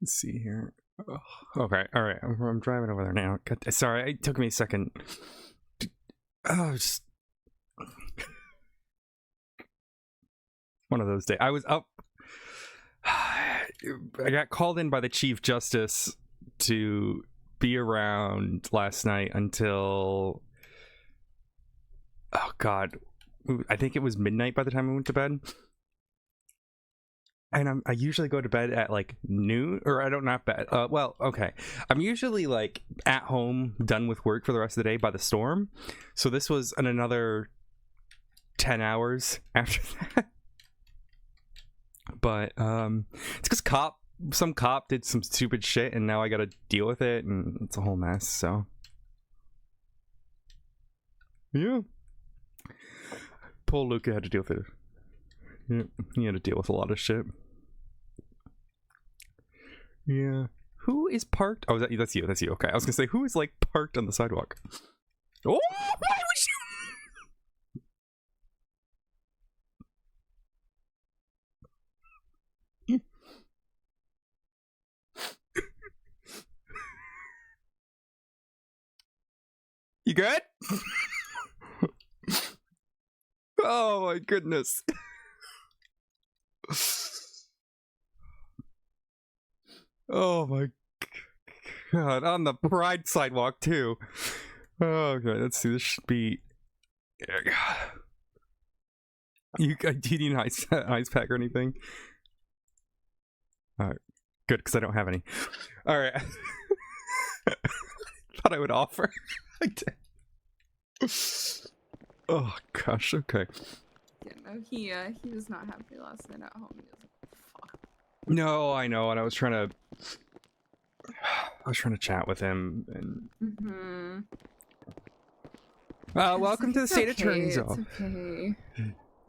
Let's see here. Oh, okay, all right. I'm driving over there now. God, sorry, it took me a second. Oh, just one of those days. I was up. I got called in by the Chief Justice to be around last night until, oh God, I think it was midnight by the time I went to bed. And I usually go to bed at like noon, or I don't, not bed. Well, okay. I'm usually like at home, done with work for the rest of the day by the storm. So this was another 10 hours after that. But it's because some cop did some stupid shit, and now I gotta deal with it, and it's a whole mess. So yeah, poor Luca had to deal with it. Yeah, he had to deal with a lot of shit. Yeah. Who is parked? Oh, that's you. That's you. Okay. I was gonna say, who is like parked on the sidewalk? Oh, why was you? You good? Oh my goodness. Oh my God, on the Pride sidewalk too. Okay, let's see. This should be. Do you need an ice pack or anything? All right, good, because I don't have any. All right. Thought I would offer. I did. Oh gosh. Okay. Yeah, no, he was not happy last night at home. He was like, "Fuck." No, I know, and I was trying to chat with him, and welcome to the state attorney's office. Okay.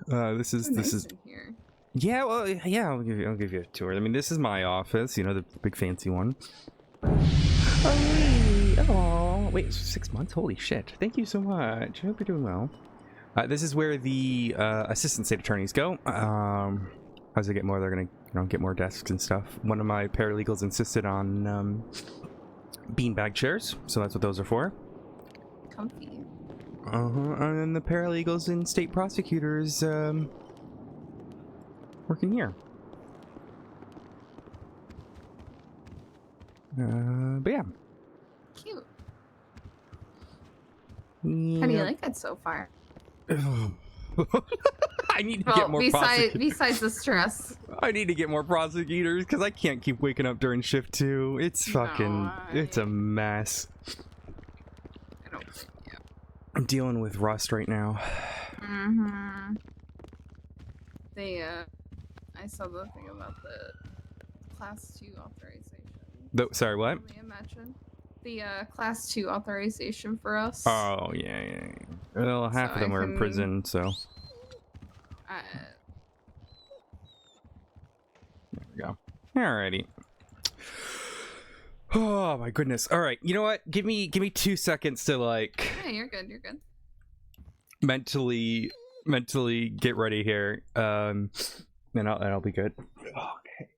This is in here. Yeah, well, yeah, I'll give you a tour. I mean, this is my office, you know, the big fancy one. Oh, wait, 6 months? Holy shit. Thank you so much. I hope you're doing well. This is where the assistant state attorneys go. As they get more, they're gonna, get more desks and stuff. One of my paralegals insisted on beanbag chairs, so that's what those are for. Comfy. And then the paralegals and state prosecutors working here. But yeah. Cute. Yeah. How do you like it so far? I need to get more prosecutors. Besides the stress. I need to get more prosecutors because I can't keep waking up during shift 2. It's fucking, it's a mess. I don't think, yeah. I'm dealing with rust right now. They, I saw the thing about the Class 2 authorization. Sorry, what? Imagine. The, Class 2 authorization for us. Oh, yeah. Well, half of them were in prison, so. There we go. Alrighty. Oh my goodness. All right. You know what? Give me 2 seconds to like. Yeah, you're good. You're good. Mentally get ready here. And I'll be good. Okay.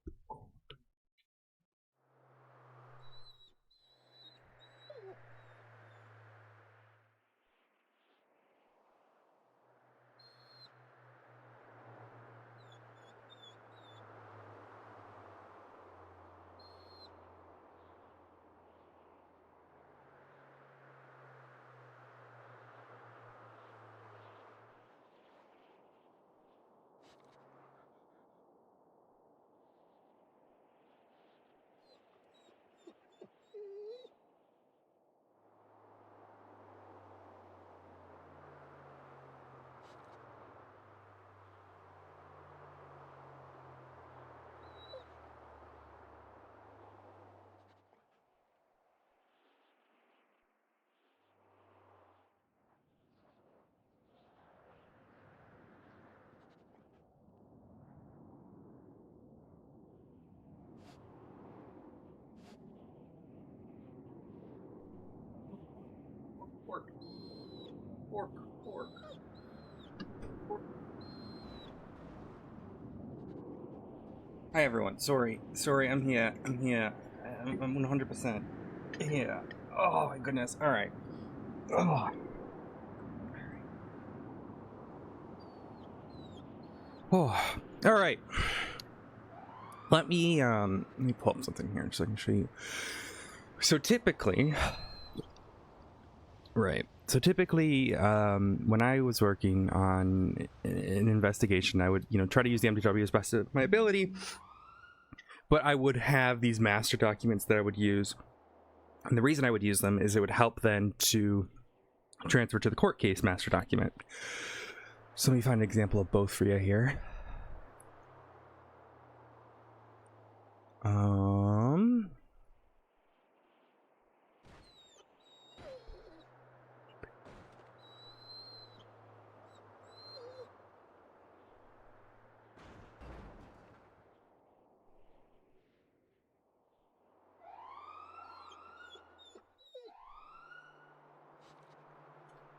Hi everyone. Sorry, I'm here. I'm 100% here. Oh my goodness. All right. Oh. Oh. All right. Let me pull up something here so I can show you. So typically, right. So typically, when I was working on an investigation, I would, try to use the MDW as best of my ability. But I would have these master documents that I would use. And the reason I would use them is it would help then to transfer to the court case master document. So let me find an example of both for you here.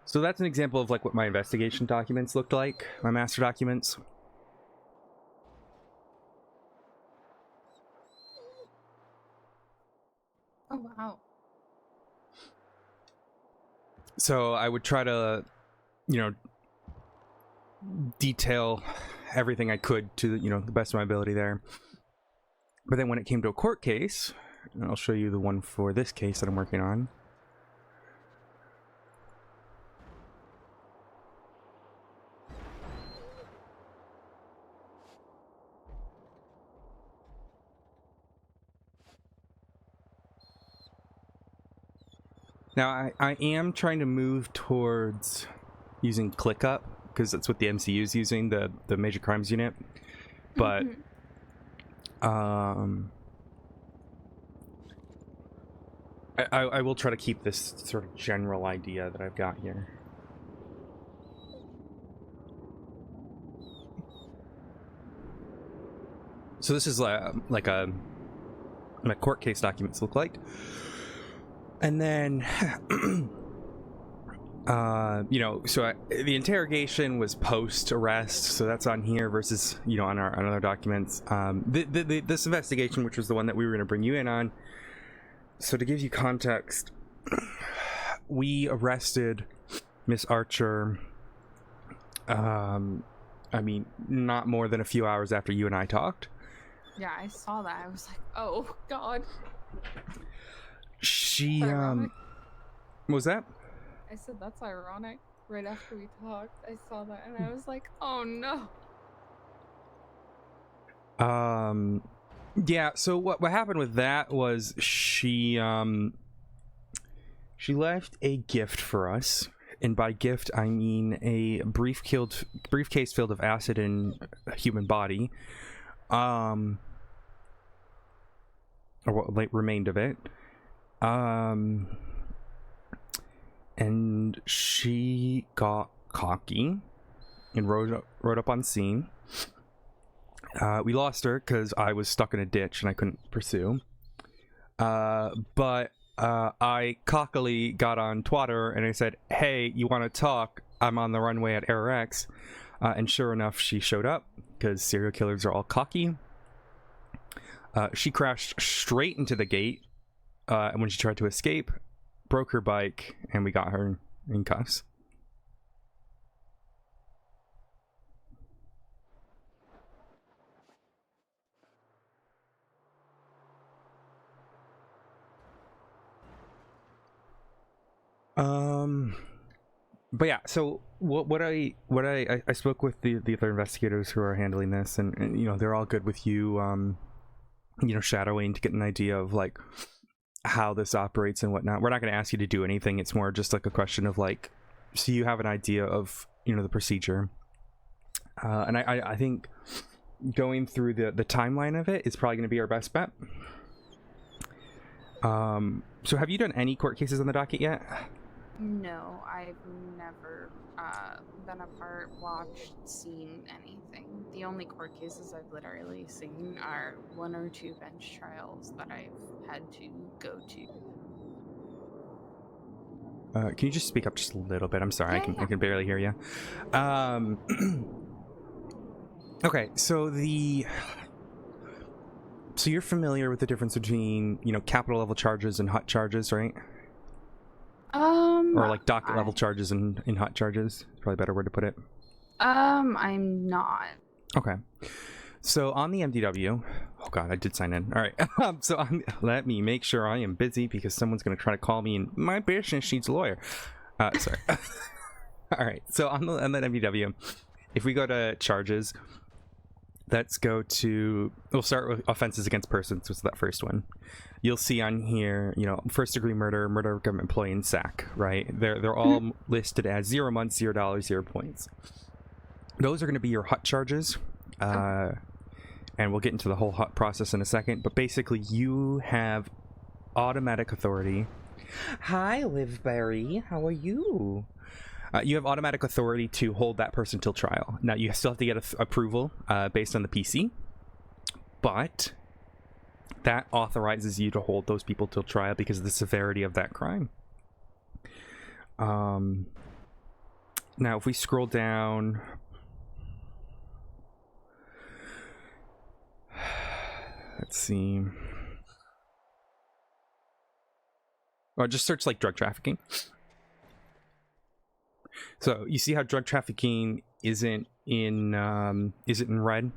So that's an example of like what my investigation documents looked like, my master documents. Oh, wow. So I would try to, detail everything I could to, the best of my ability there. But then when it came to a court case, and I'll show you the one for this case that I'm working on. Now, I am trying to move towards using ClickUp, because that's what the MCU is using, the Major Crimes Unit. But, I will try to keep this sort of general idea that I've got here. So this is like a my court case documents look like. And then, the interrogation was post-arrest, so that's on here versus, on other documents. This investigation, which was the one that we were going to bring you in on. So to give you context, we arrested Miss Archer, not more than a few hours after you and I talked. Yeah, I saw that. I was like, oh, God. She, ironic. what was that? I said, that's ironic. Right after we talked, I saw that, and I was like, oh, no. Yeah, so what happened with that was she left a gift for us. And by gift, I mean a briefcase filled of acid in a human body. Or what remained of it. And she got cocky and rode up on scene. We lost her because I was stuck in a ditch and I couldn't pursue. But I cockily got on Twitter and I said, hey, you want to talk? I'm on the runway at Error X. And sure enough, she showed up because serial killers are all cocky. She crashed straight into the gate. And when she tried to escape, broke her bike, and we got her in cuffs. But yeah, so what I spoke with the other investigators who are handling this, and they're all good with you shadowing to get an idea of like how this operates and whatnot. We're not going to ask you to do anything. It's more just like a question of like, so you have an idea of the procedure. And I think going through the timeline of it is probably going to be our best bet. So have you done any court cases on the docket yet? No, I've never been a part, watched, seen anything. The only court cases I've literally seen are 1 or 2 bench trials that I've had to go to. Can you just speak up just a little bit? I'm sorry, Yeah, I can barely hear you. Okay, so So you're familiar with the difference between, capital level charges and hot charges, right? Or like docket level charges and hot charges. Probably a better word to put it. I'm not. Okay. So on the MDW, oh god, I did sign in. All right. Let me make sure I am busy because someone's going to try to call me and my business needs a lawyer. Sorry. All right. So on the MDW, if we go to charges, let's go to, we'll start with offenses against persons, which is that first one. You'll see on here, first degree murder, murder of government employee, and SAC, right? They're all listed as 0 months, $0, 0 points. Those are going to be your hot charges. And we'll get into the whole hot process in a second, but basically you have automatic authority. Hi, Liveberry. How are you? You have automatic authority to hold that person till trial. Now, you still have to get approval based on the PC, but that authorizes you to hold those people till trial because of the severity of that crime. Now, if we scroll down... Let's see. Or just search like drug trafficking. So you see how drug trafficking isn't in red?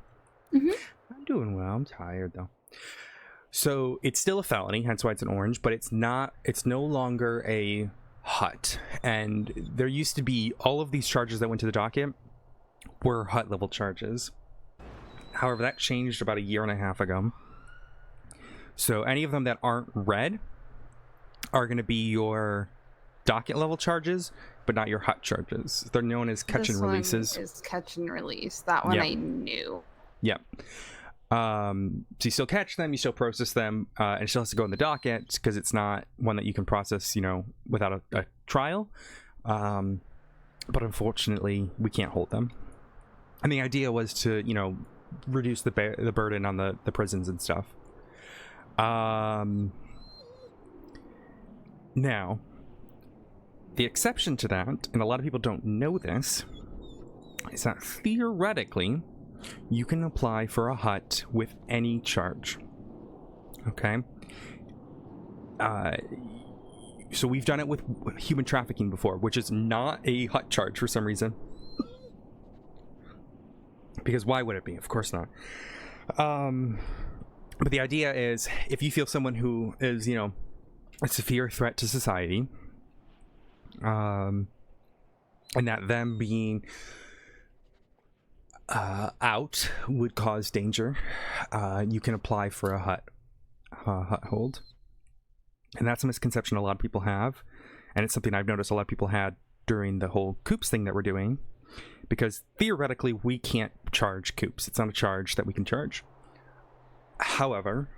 Mm-hmm. I'm doing well. I'm tired though. So it's still a felony, hence why it's an orange, but it's no longer a hut. And there used to be all of these charges that went to the docket were hut level charges. However, that changed about 1.5 years ago. So any of them that aren't red are going to be your docket level charges, but not your hut charges. They're known as catch and releases. This one is catch and release. That one I knew. Yep. So you still catch them, you still process them, and it still has to go in the docket because it's not one that you can process, without a trial. But unfortunately, we can't hold them. And the idea was to, reduce the burden on the prisons and stuff. Now, the exception to that, and a lot of people don't know this, is that theoretically, you can apply for a hut with any charge. Okay? So we've done it with human trafficking before, which is not a hut charge for some reason. Because why would it be? Of course not. But the idea is, if you feel someone who is, a severe threat to society, and that them being out would cause danger, you can apply for a hut hold. And that's a misconception a lot of people have, and it's something I've noticed a lot of people had during the whole coops thing that we're doing, because theoretically we can't charge coops. It's not a charge that we can charge. However,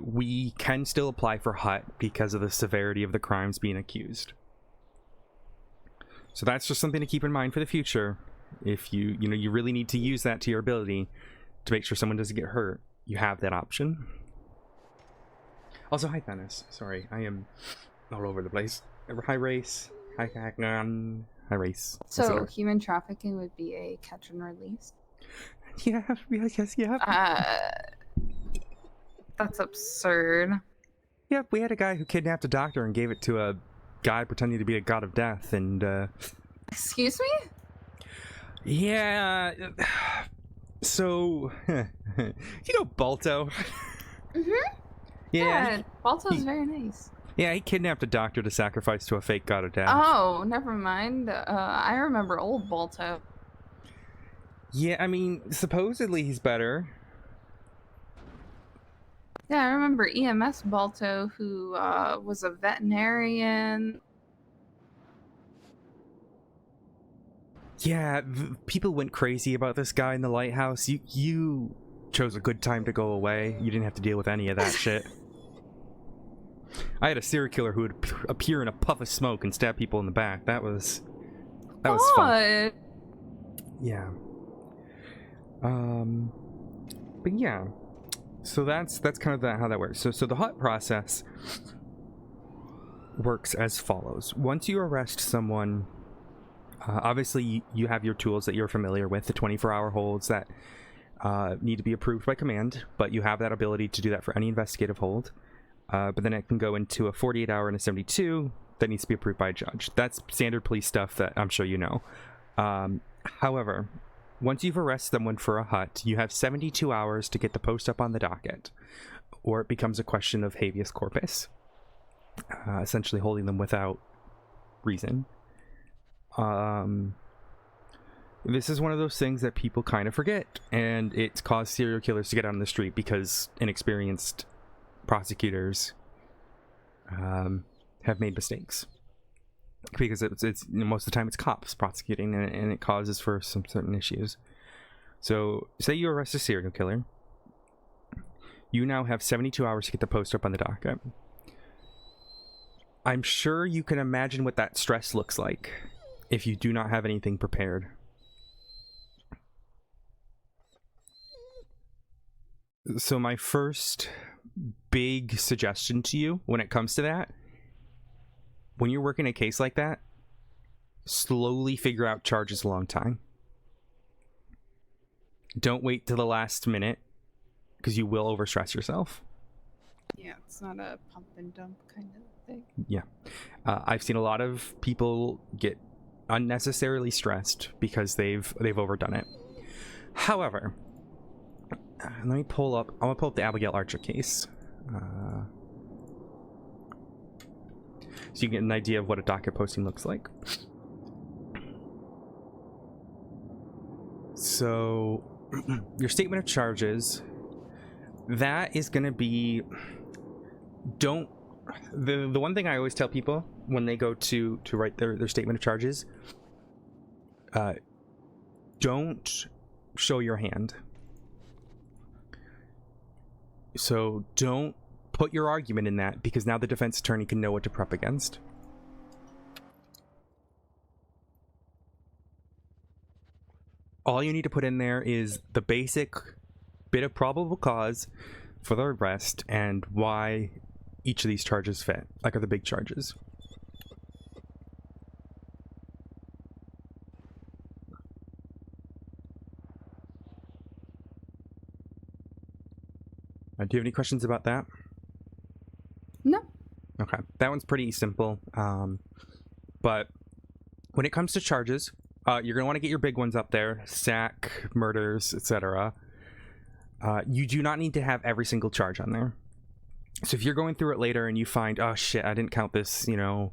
we can still apply for hut because of the severity of the crimes being accused. So that's just something to keep in mind for the future. If you really need to use that to your ability to make sure someone doesn't get hurt, you have that option. Also, hi Thanos. Sorry, I am all over the place. Hi Race. Hi Hackman. Hi Race. So human trafficking would be a catch and release? Yeah, yes, yeah. That's absurd. Yeah, we had a guy who kidnapped a doctor and gave it to a guy pretending to be a god of death, and Excuse me? Yeah. So, Balto? Mm-hmm. Yeah, Balto's very nice. Yeah, he kidnapped a doctor to sacrifice to a fake god of death. Oh, never mind. I remember old Balto. Yeah, I mean, supposedly he's better. Yeah, I remember EMS Balto, who was a veterinarian. Yeah, people went crazy about this guy in the lighthouse. You chose a good time to go away. You didn't have to deal with any of that shit. I had a serial killer who would appear in a puff of smoke and stab people in the back. That was fun. Yeah. But yeah. So that's kind of how that works. So the hut process works as follows. Once you arrest someone Obviously, you have your tools that you're familiar with, the 24-hour holds that need to be approved by command, but you have that ability to do that for any investigative hold. But then it can go into a 48-hour and a 72 that needs to be approved by a judge. That's standard police stuff that I'm sure you know. However, once you've arrested someone for a hut, you have 72 hours to get the post up on the docket, or it becomes a question of habeas corpus, essentially holding them without reason. This is one of those things that people kind of forget, and it's caused serial killers to get out on the street because inexperienced prosecutors have made mistakes. Because it's most of the time it's cops prosecuting, and it causes for some certain issues. So, say you arrest a serial killer. You now have 72 hours to get the post up on the docket. I'm sure you can imagine what that stress looks like if you do not have anything prepared. So my first big suggestion to you when it comes to that, when you're working a case like that, slowly figure out charges along time. Don't wait till the last minute, because you will overstress yourself. Yeah, it's not a pump and dump kind of thing. Yeah. I've seen a lot of people get unnecessarily stressed because they've overdone it. However, let me pull up, I'm gonna pull up the Abigail Archer case. So you get an idea of what a docket posting looks like. So your statement of charges, that is going to be, the one thing I always tell people when they go to write their statement of charges, don't show your hand. So don't put your argument in that, because now the defense attorney can know what to prep against. All you need to put in there is the basic bit of probable cause for the arrest and why each of these charges fit, like are the big charges. Do you have any questions about that? No. Okay, that one's pretty simple. But when it comes to charges, you're going to want to get your big ones up there, sack, murders, etc. You do not need to have every single charge on there. So if you're going through it later and you find, oh shit, I didn't count this,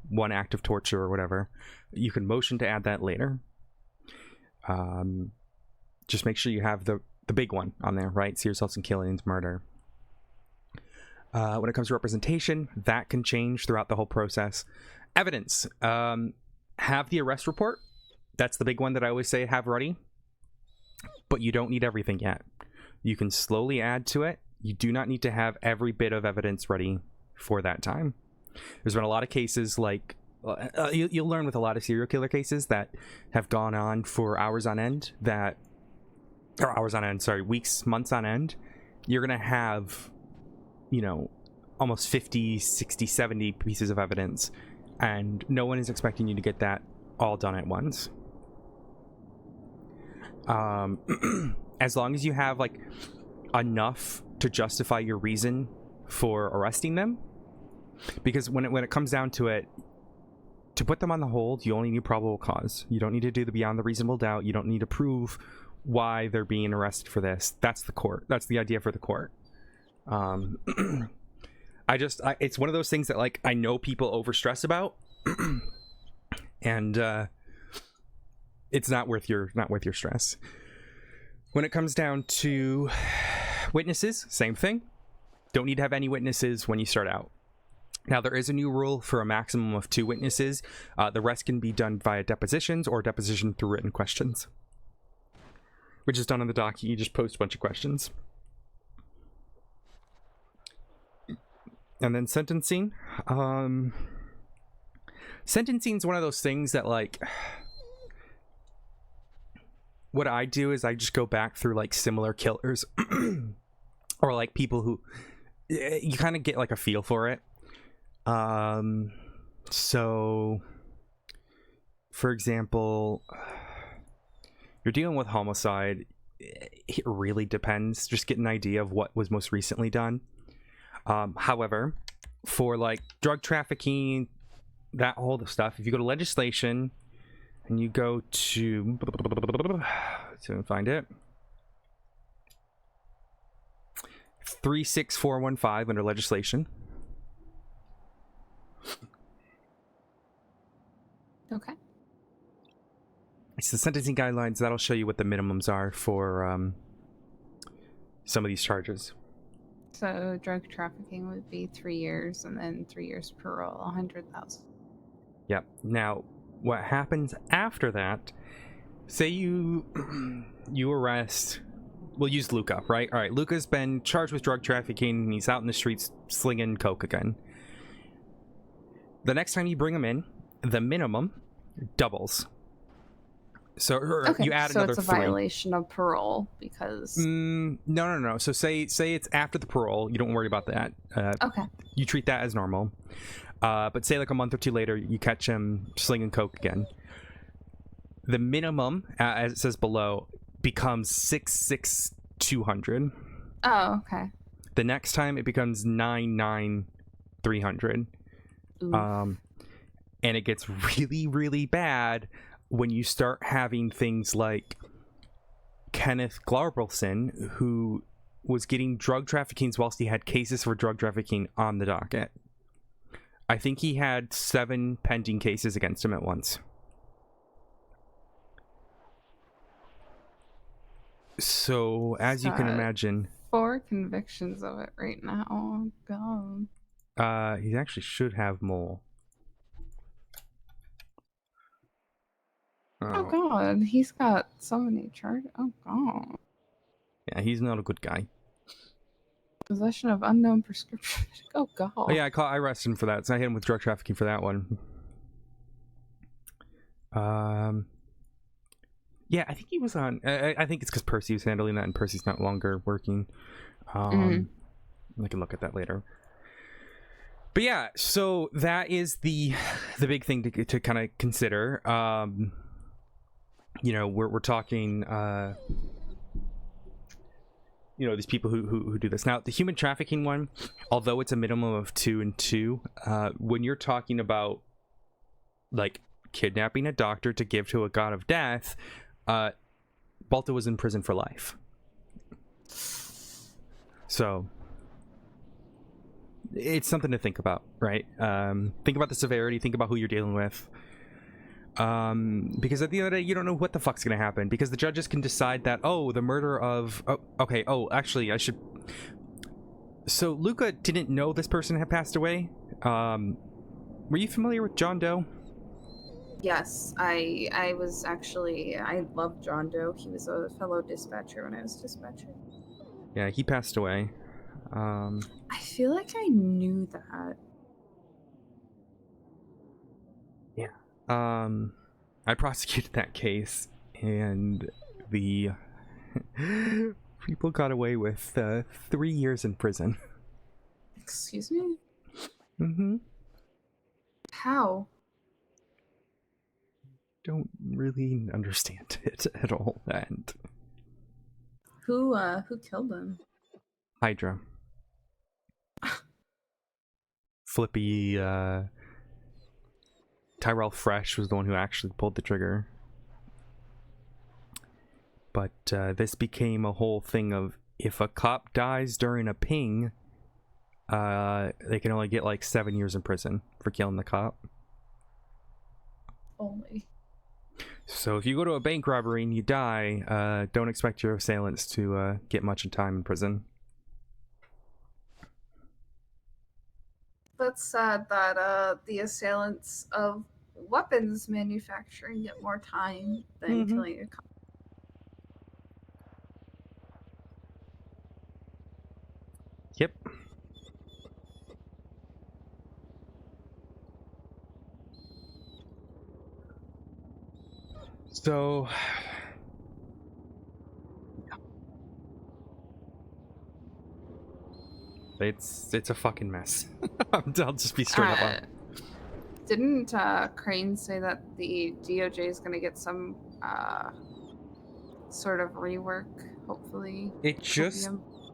one act of torture or whatever, you can motion to add that later. Just make sure you have the big one on there, right? Serious assaults and killings, murder. When it comes to representation, that can change throughout the whole process. Evidence. Have the arrest report. That's the big one that I always say have ready. But you don't need everything yet. You can slowly add to it. You do not need to have every bit of evidence ready for that time. There's been a lot of cases like... you'll learn with a lot of serial killer cases that have gone on for hours on end weeks, months on end. You're going to have... almost 50, 60, 70 pieces of evidence, and no one is expecting you to get that all done at once. As long as you have enough to justify your reason for arresting them, because when it comes down to it, to put them on the hold, you only need probable cause. You don't need to do the beyond the reasonable doubt. You don't need to prove why they're being arrested for this. That's the court. That's the idea for the court. It's one of those things that I know people overstress about, and it's not worth your stress. When it comes down to witnesses, same thing. Don't need to have any witnesses when you start out. Now, there is a new rule for a maximum of 2 witnesses. The rest can be done via depositions or deposition through written questions, which is done on the docket. You just post a bunch of questions. And then sentencing. Sentencing is one of those things that what I do is I just go back through similar killers or people who you kind of get a feel for it. So for example, you're dealing with homicide, it really depends. Just get an idea of what was most recently done. However, for like drug trafficking, that whole stuff, if you go to legislation and you go to, so find it, 36415 under legislation. Okay. It's the sentencing guidelines. That'll show you what the minimums are for some of these charges. So drug trafficking would be 3 years, and then 3 years parole, 100,000. Yep. Now, what happens after that? Say you arrest. We'll use Luca, right? All right. Luca's been charged with drug trafficking. And he's out in the streets slinging coke again. The next time you bring him in, the minimum doubles. So Okay, you add so another it's a 3. Violation of parole because. No. So say it's after the parole. You don't worry about that. Okay. You treat that as normal. But say like a month or 2 later, you catch him slinging coke again. The minimum, as it says below, becomes 66200. Oh, okay. The next time it becomes 99300. And it gets really, really bad when you start having things like Kenneth Glarbelson, who was getting drug traffickings whilst he had cases for drug trafficking on the docket. I think he had 7 pending cases against him at once. So, as you can imagine, 4 convictions of it right now. Oh, God. He actually should have more. Oh, God. He's got so many charges. Oh, God. Yeah, he's not a good guy. Possession of unknown prescription. Oh, God. Oh, yeah, I arrested him for that. So I hit him with drug trafficking for that one. Yeah, I think he was on. I think it's because Percy was handling that, and Percy's not longer working. I can look at that later. But yeah, so that is the big thing to kind of consider. You know, we're talking. You know, these people who do this. Now, the human trafficking one, although it's a minimum of 2 and 2, when you're talking about like kidnapping a doctor to give to a god of death, Balta was in prison for life. So it's something to think about, right? Think about the severity, think about who you're dealing with. Because at the end of the day, you don't know what the fuck's gonna happen, because the judges can decide that, oh, the murder of, actually I should, so Luca didn't know this person had passed away. Were you familiar with John Doe? Yes, I was actually, I loved John Doe. He was a fellow dispatcher when I was dispatcher. Yeah, he passed away. I feel like I knew that. Yeah. I prosecuted that case, and the people got away with 3 years in prison. Excuse me? Mm-hmm. How? Don't really understand it at all. And Who killed him? Hydra. Flippy, Tyrell Fresh was the one who actually pulled the trigger. But this became a whole thing of, if a cop dies during a ping, they can only get like 7 years in prison for killing the cop. Only. So if you go to a bank robbery and you die, don't expect your assailants to get much in time in prison. That's sad that the assailants of weapons manufacturing get more time than killing a cop. Yep. So it's a fucking mess. I'll just be straight up on. Didn't Crane say that the DOJ is going to get some sort of rework, hopefully? It just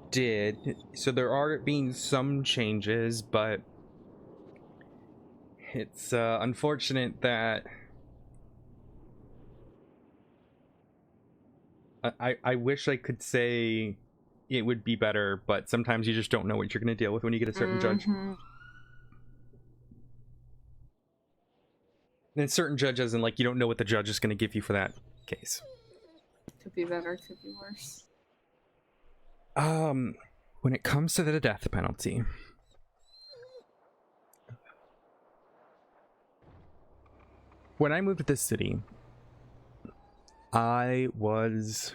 did. So there are being some changes, but it's unfortunate that I wish I could say it would be better, but sometimes you just don't know what you're going to deal with when you get a certain judge. And certain judge as in, like, you don't know what the judge is going to give you for that case. Could be better, could be worse. When it comes to the death penalty, when I moved to this city, I was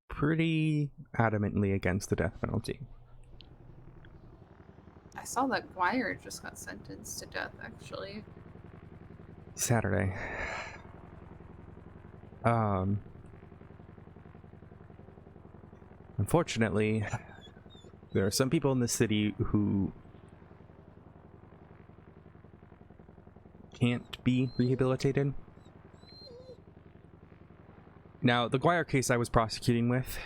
pretty adamantly against the death penalty. I saw that Guire just got sentenced to death, actually. Saturday. Unfortunately, there are some people in the city who can't be rehabilitated. Now, the Guire case I was prosecuting with,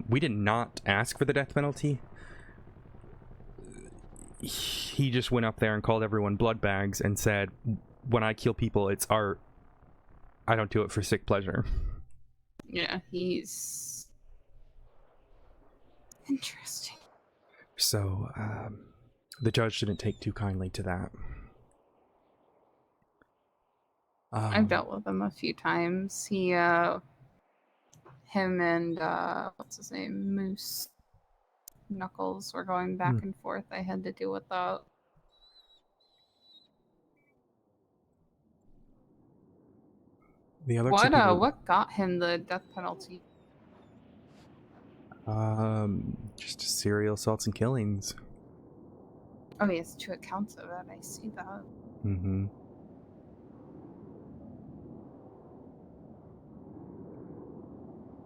we did not ask for the death penalty. He just went up there and called everyone blood bags and said, when I kill people, it's art. I don't do it for sick pleasure. Yeah, he's interesting. So, the judge didn't take too kindly to that. I've dealt with him a few times. He, him and, what's his name? Moose Knuckles were going back and forth. I had to deal with that. The other two people, What got him the death penalty? just serial assaults and killings. Oh, he has 2 accounts of it. I see that. Mm-hmm.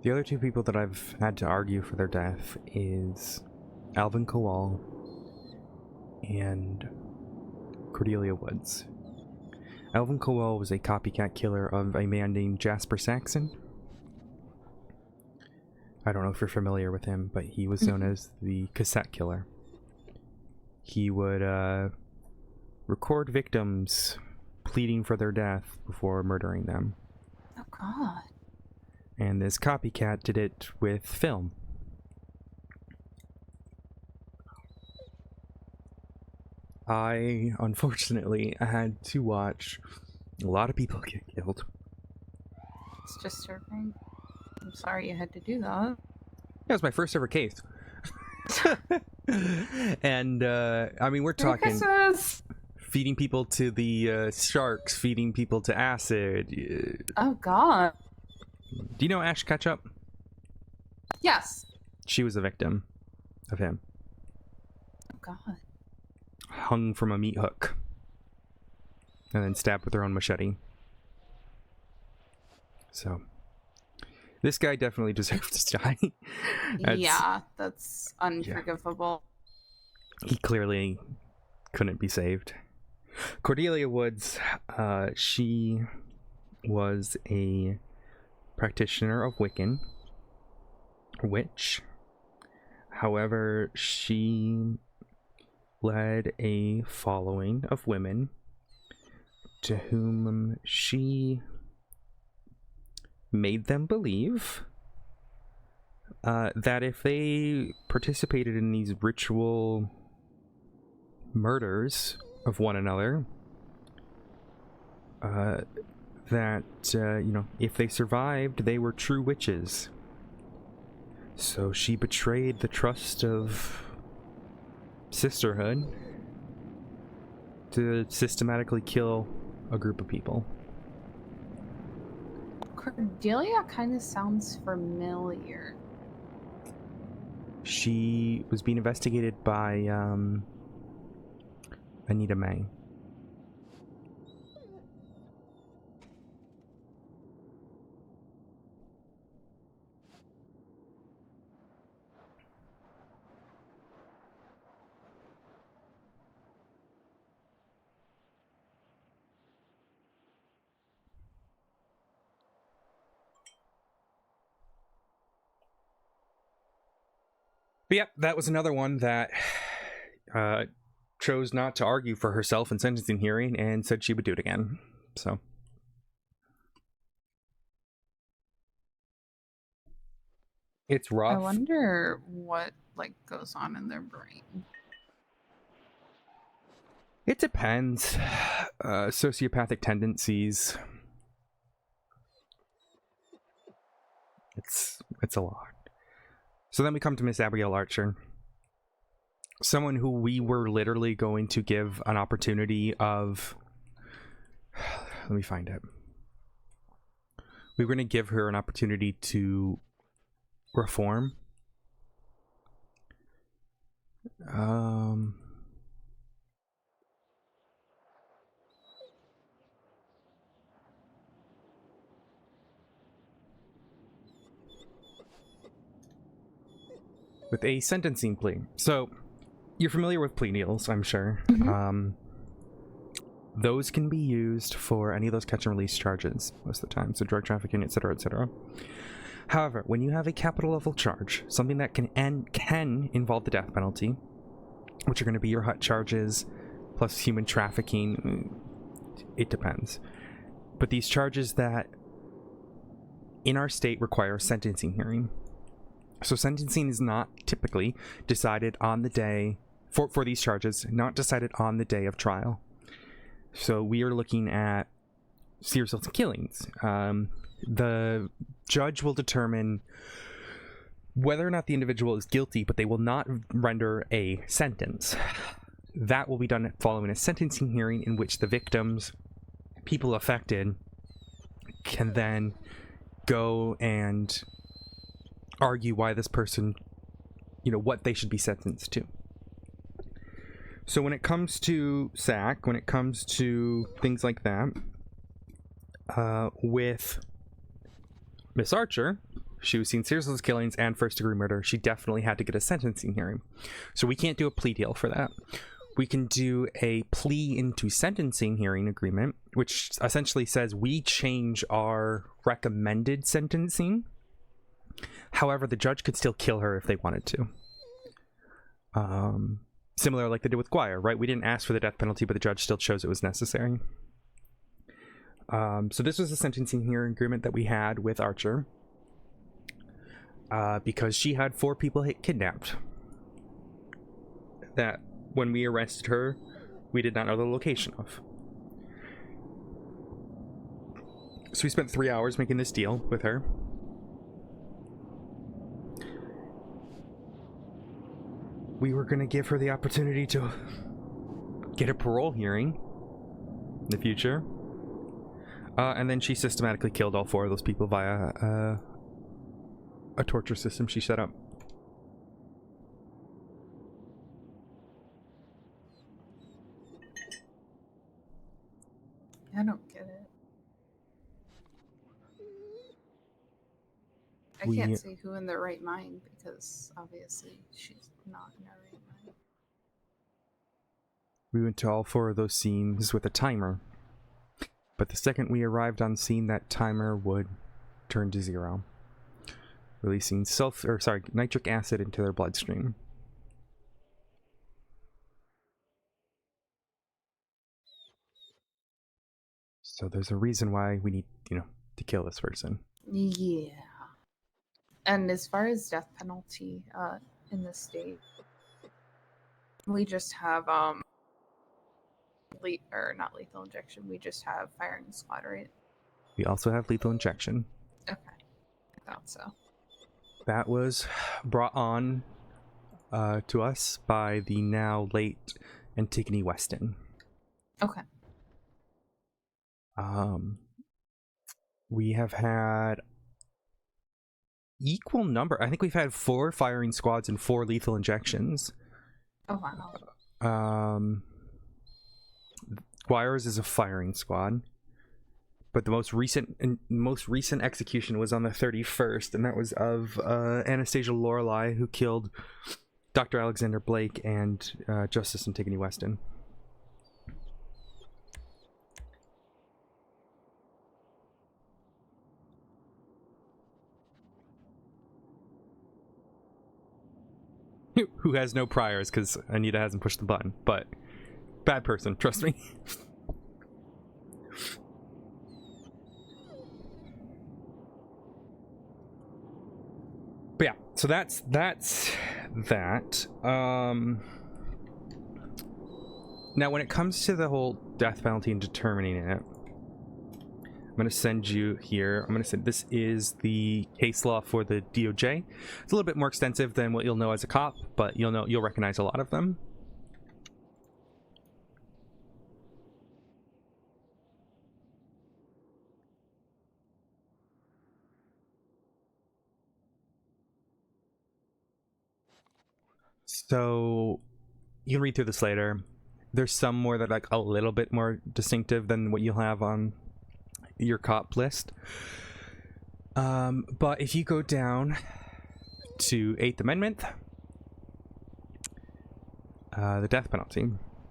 The other 2 people that I've had to argue for their death is Alvin Kowal and Cordelia Woods. Alvin Kowal was a copycat killer of a man named Jasper Saxon. I don't know if you're familiar with him, but he was known as the cassette killer. He would record victims pleading for their death before murdering them. Oh, God. And this copycat did it with film. I, unfortunately, had to watch a lot of people get killed. It's disturbing. I'm sorry you had to do that. That was my first ever case. And, I mean, we're talking feeding people to the sharks, feeding people to acid. Oh, God. Do you know Ash Ketchup? Yes. She was a victim of him. Oh, God. Hung from a meat hook. And then stabbed with her own machete. So, this guy definitely deserves to die. That's unforgivable. Yeah. He clearly couldn't be saved. Cordelia Woods, she was a practitioner of witch. However, she led a following of women to whom she made them believe that if they participated in these ritual murders of one another, that, you know, if they survived, they were true witches. So she betrayed the trust of sisterhood to systematically kill a group of people. Cordelia kind of sounds familiar. She was being investigated by Anita May. But yeah, that was another one that chose not to argue for herself in sentencing hearing and said she would do it again. So it's rough. I wonder what like goes on in their brain. It depends. Sociopathic tendencies. It's a lot. So then we come to Miss Abigail Archer. Someone who we were literally going to give an opportunity of... Let me find it. We were going to give her an opportunity to reform. With a sentencing plea. So, you're familiar with plea deals, I'm sure. Mhm. Those can be used for any of those catch and release charges most of the time, so drug trafficking, etc., etc. However, when you have a capital level charge, something that can involve the death penalty, which are going to be your HUT charges plus human trafficking, it depends. But these charges that in our state require a sentencing hearing. So sentencing is not typically decided on the day for these charges, not decided on the day of trial. So we are looking at serious assaults and killings. The judge will determine whether or not the individual is guilty, but they will not render a sentence. That will be done following a sentencing hearing in which the victims, people affected, can then go and argue why this person, what they should be sentenced to. So when it comes to SAC, when it comes to things like that, with Miss Archer, she was seen serious killings and first-degree murder. She definitely had to get a sentencing hearing. So we can't do a plea deal for that. We can do a plea into sentencing hearing agreement, which essentially says we change our recommended sentencing. However, the judge could still kill her if they wanted to. Similar like they did with Guire, right? We didn't ask for the death penalty, but the judge still chose it was necessary. So this was a sentencing hearing agreement that we had with Archer. Because she had 4 people kidnapped. That when we arrested her, we did not know the location of. So we spent 3 hours making this deal with her. We were going to give her the opportunity to get a parole hearing in the future. And then she systematically killed all 4 of those people via a torture system she set up. I don't get it. I can't say who in their right mind because obviously she's not in her right mind. We went to all 4 of those scenes with a timer. But the second we arrived on scene, that timer would turn to 0. Releasing nitric acid into their bloodstream. So there's a reason why we need, to kill this person. Yeah. And as far as death penalty in the state, we just have not lethal injection. We just have firing squad, right? We also have lethal injection. Okay, I thought so. That was brought on to us by the now late Antigone Weston. Okay. We have had equal number. I think we've had 4 firing squads and 4 lethal injections. Oh wow. Guire's is a firing squad, but the most recent execution was on the 31st, and that was of Anastasia Lorelei, who killed Dr. Alexander Blake and Justice Antigone Weston. who has no priors because Anita hasn't pushed the button. But bad person, trust me. But yeah, so that's that. Now, when it comes to the whole death penalty and determining it, I'm going to send you here. I'm going to say this is the case law for the DOJ. It's a little bit more extensive than what you'll know as a cop, but you'll recognize a lot of them. So you can read through this later. There's some more that are like a little bit more distinctive than what you'll have on your cop list. But if you go down to 8th Amendment, the death penalty,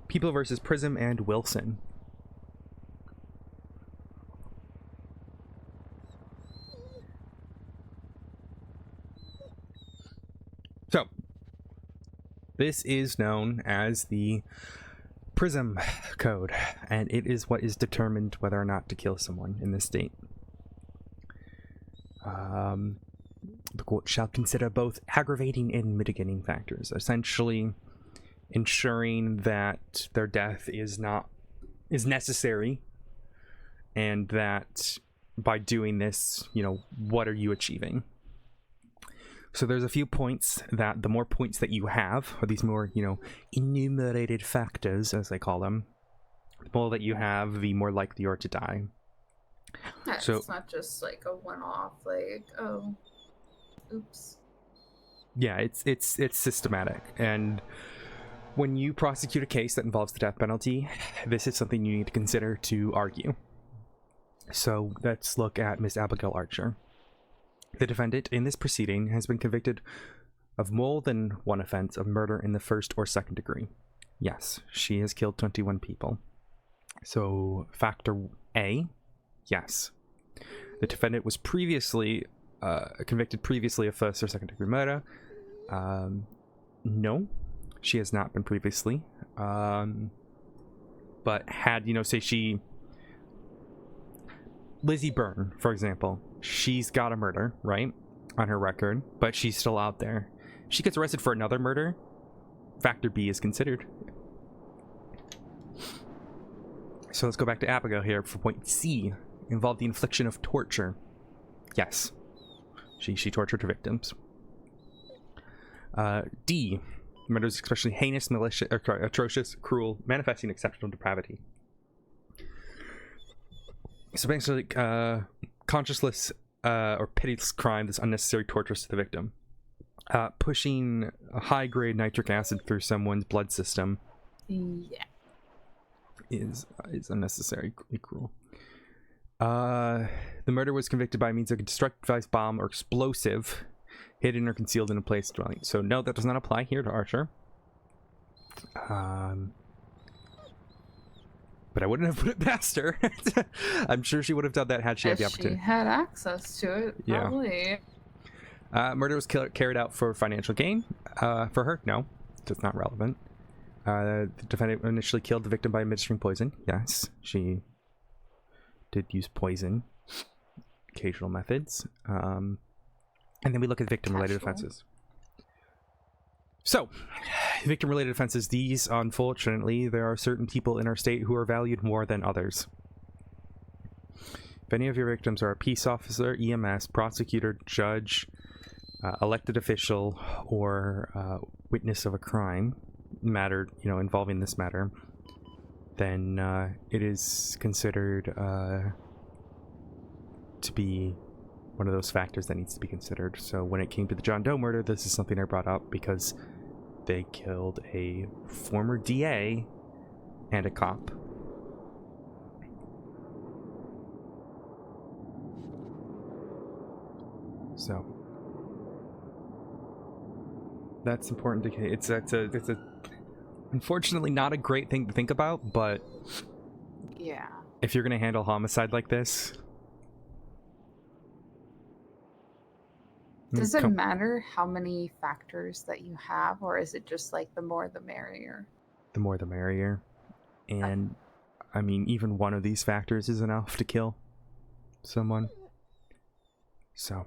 People versus Prism and Wilson. So this is known as the Prism Code, and it is what is determined whether or not to kill someone in this state. The court shall consider both aggravating and mitigating factors, essentially ensuring that their death is necessary, and that by doing this, what are you achieving? So there's a few points that the more points that you have, or these more, enumerated factors, as they call them, the more that you have, the more likely you are to die. So it's not just like a one-off, like, oh, oops. Yeah, it's systematic, and when you prosecute a case that involves the death penalty, this is something you need to consider to argue. So let's look at Miss Abigail Archer. The defendant in this proceeding has been convicted of more than one offense of murder in the first or second degree. Yes, she has killed 21 people. So factor A, yes. The defendant was previously convicted of first or second degree murder. No, she has not been previously. But had, say Lizzie Byrne, for example, she's got a murder, right, on her record, but she's still out there. She gets arrested for another murder, factor B is considered. So let's go back to Abigail here for point C. Involved the infliction of torture. Yes, she tortured her victims. D. Murders especially heinous, malicious, atrocious, cruel, manifesting exceptional depravity. So basically, conscienceless or pitiless crime that's unnecessary torturous to the victim. Pushing a high-grade nitric acid through someone's blood system. Yeah. Is unnecessarily cruel. The murder was convicted by means of a destructive device, bomb, or explosive hidden or concealed in a place dwelling. So no, that does not apply here to Archer. But I wouldn't have put it past her. I'm sure she would have done that had she had the opportunity. She had access to it, probably. Yeah. Murder was carried out for financial gain. For her, no. That's not relevant. The defendant initially killed the victim by administering poison. Yes, she did use poison. Occasional methods. And then we look at victim-related offenses. So, victim-related offenses, these, unfortunately, there are certain people in our state who are valued more than others. If any of your victims are a peace officer, EMS, prosecutor, judge, elected official, or witness of a crime matter, involving this matter, then it is considered to be one of those factors that needs to be considered. So when it came to the John Doe murder, this is something I brought up because they killed a former DA and a cop. So that's important to. It's a unfortunately not a great thing to think about, but yeah, if you're gonna handle homicide like this, Does it matter how many factors that you have, or is it just like the more the merrier? The more the merrier. And I mean, even one of these factors is enough to kill someone. So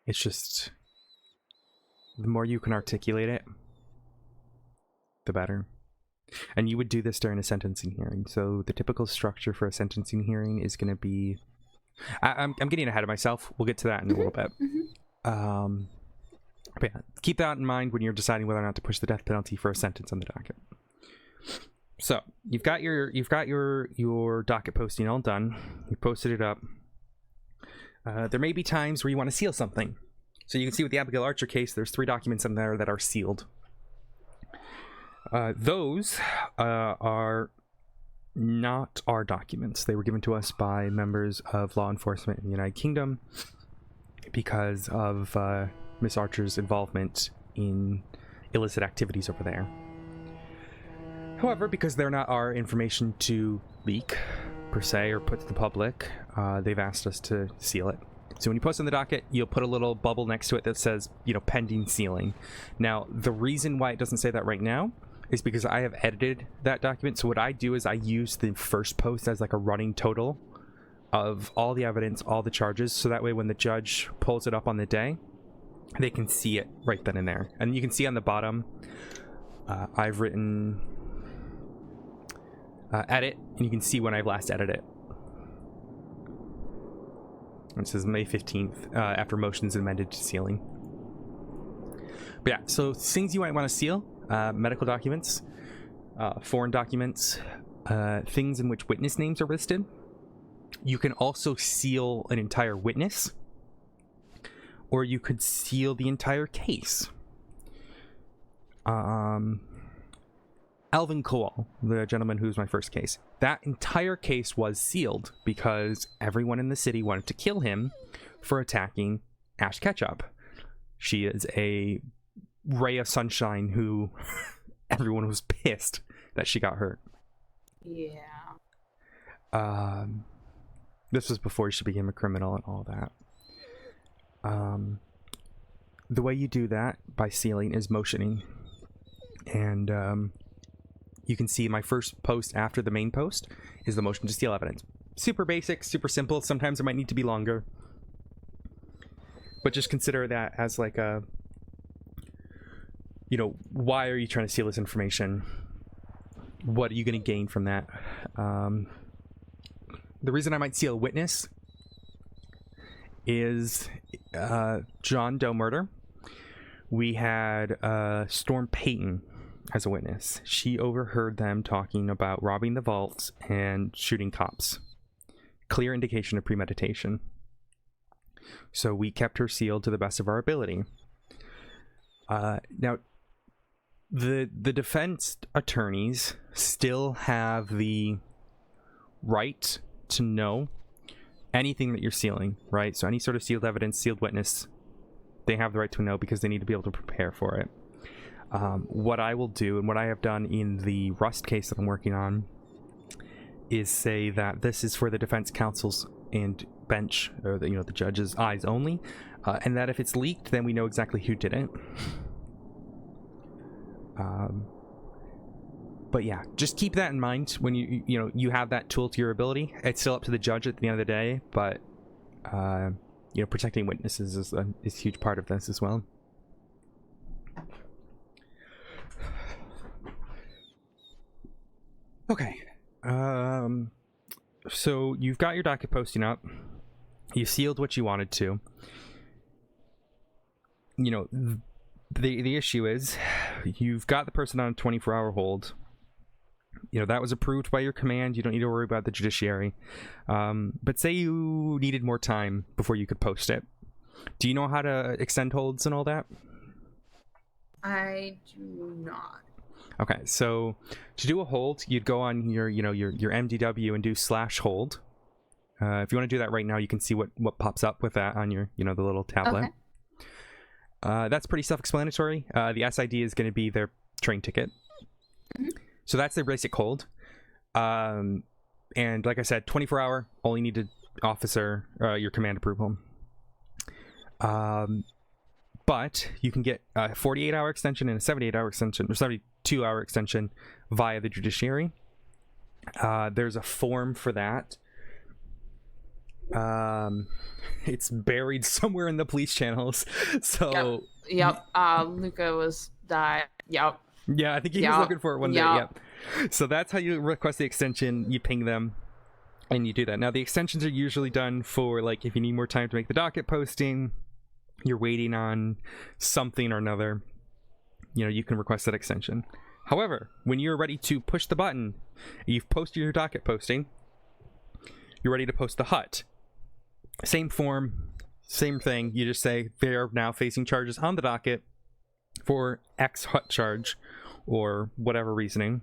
it's just, the more you can articulate it, the better. And you would do this during a sentencing hearing. So the typical structure for a sentencing hearing is going to be, I'm getting ahead of myself. We'll get to that in a little bit. But yeah, keep that in mind when you're deciding whether or not to push the death penalty for a sentence on the docket. So you've got your docket posting all done. You posted it up. There may be times where you want to seal something. So you can see with the Abigail Archer case, there's 3 documents in there that are sealed. Those are not our documents. They were given to us by members of law enforcement in the United Kingdom because of Miss Archer's involvement in illicit activities over there. However, because they're not our information to leak, per se, or put to the public, they've asked us to seal it. So when you post on the docket, you'll put a little bubble next to it that says, you know, pending sealing. Now, the reason why it doesn't say that right now is because I have edited that document. So what I do is I use the first post as like a running total of all the evidence, all the charges. So that way when the judge pulls it up on the day, they can see it right then and there. And you can see on the bottom, I've written edit, and you can see when I've last edited it. It says May 15th, after motions amended to sealing. But yeah, so things you might want to seal, medical documents, foreign documents, things in which witness names are listed. You can also seal an entire witness, or you could seal the entire case. Alvin Kowal, the gentleman who's my first case, that entire case was sealed because everyone in the city wanted to kill him for attacking Ash Ketchup. She is a ray of sunshine who everyone was pissed that she got hurt. Yeah. This was before she became a criminal and all that. The way you do that by sealing is motioning. And you can see my first post after the main post is the motion to seal evidence. Super basic, super simple. Sometimes it might need to be longer. But just consider that as like a, you know, why are you trying to seal this information? What are you going to gain from that? The reason I might seal a witness is John Doe murder. We had Storm Payton as a witness. She overheard them talking about robbing the vaults and shooting cops. Clear indication of premeditation. So we kept her sealed to the best of our ability. Now, the defense attorneys still have the right to know anything that you're sealing, right? So any sort of sealed evidence, sealed witness, they have the right to know because they need to be able to prepare for it. What I will do, and what I have done in the Rust case that I'm working on, is say that this is for the defense counsel's and bench, or the, you know, the judge's eyes only, and that if it's leaked, then we know exactly who did it. But yeah, just keep that in mind when you have that tool to your ability. It's still up to the judge at the end of the day, but you know, protecting witnesses is a huge part of this as well. Okay, so you've got your docket posting up. You sealed what you wanted to. You know, the issue is you've got the person on a 24-hour hold. You know, that was approved by your command. You don't need to worry about the judiciary. But say you needed more time before you could post it. Do you know how to extend holds and all that? I do not. Okay, so to do a hold, you'd go on your MDW and do /hold. If you want to do that right now, you can see what pops up with that on your, the little tablet. Okay. That's pretty self-explanatory. The SID is going to be their train ticket. Mm-hmm. So that's their basic hold. And like I said, 24-hour, only needed officer, your command approval. But you can get a 48-hour extension and a 78-hour extension, or 72-hour extension via the judiciary. There's a form for that. It's buried somewhere in the police channels. So yep. Luca was died. Yep. Yeah, I think he was looking for it one day. Yep. So that's how you request the extension. You ping them, and you do that. Now the extensions are usually done for like if you need more time to make the docket posting, you're waiting on something or another. You know, you can request that extension. However, when you're ready to push the button, you've posted your docket posting. You're ready to post the HUT. Same form, same thing. You just say they are now facing charges on the docket for X HUT charge or whatever reasoning,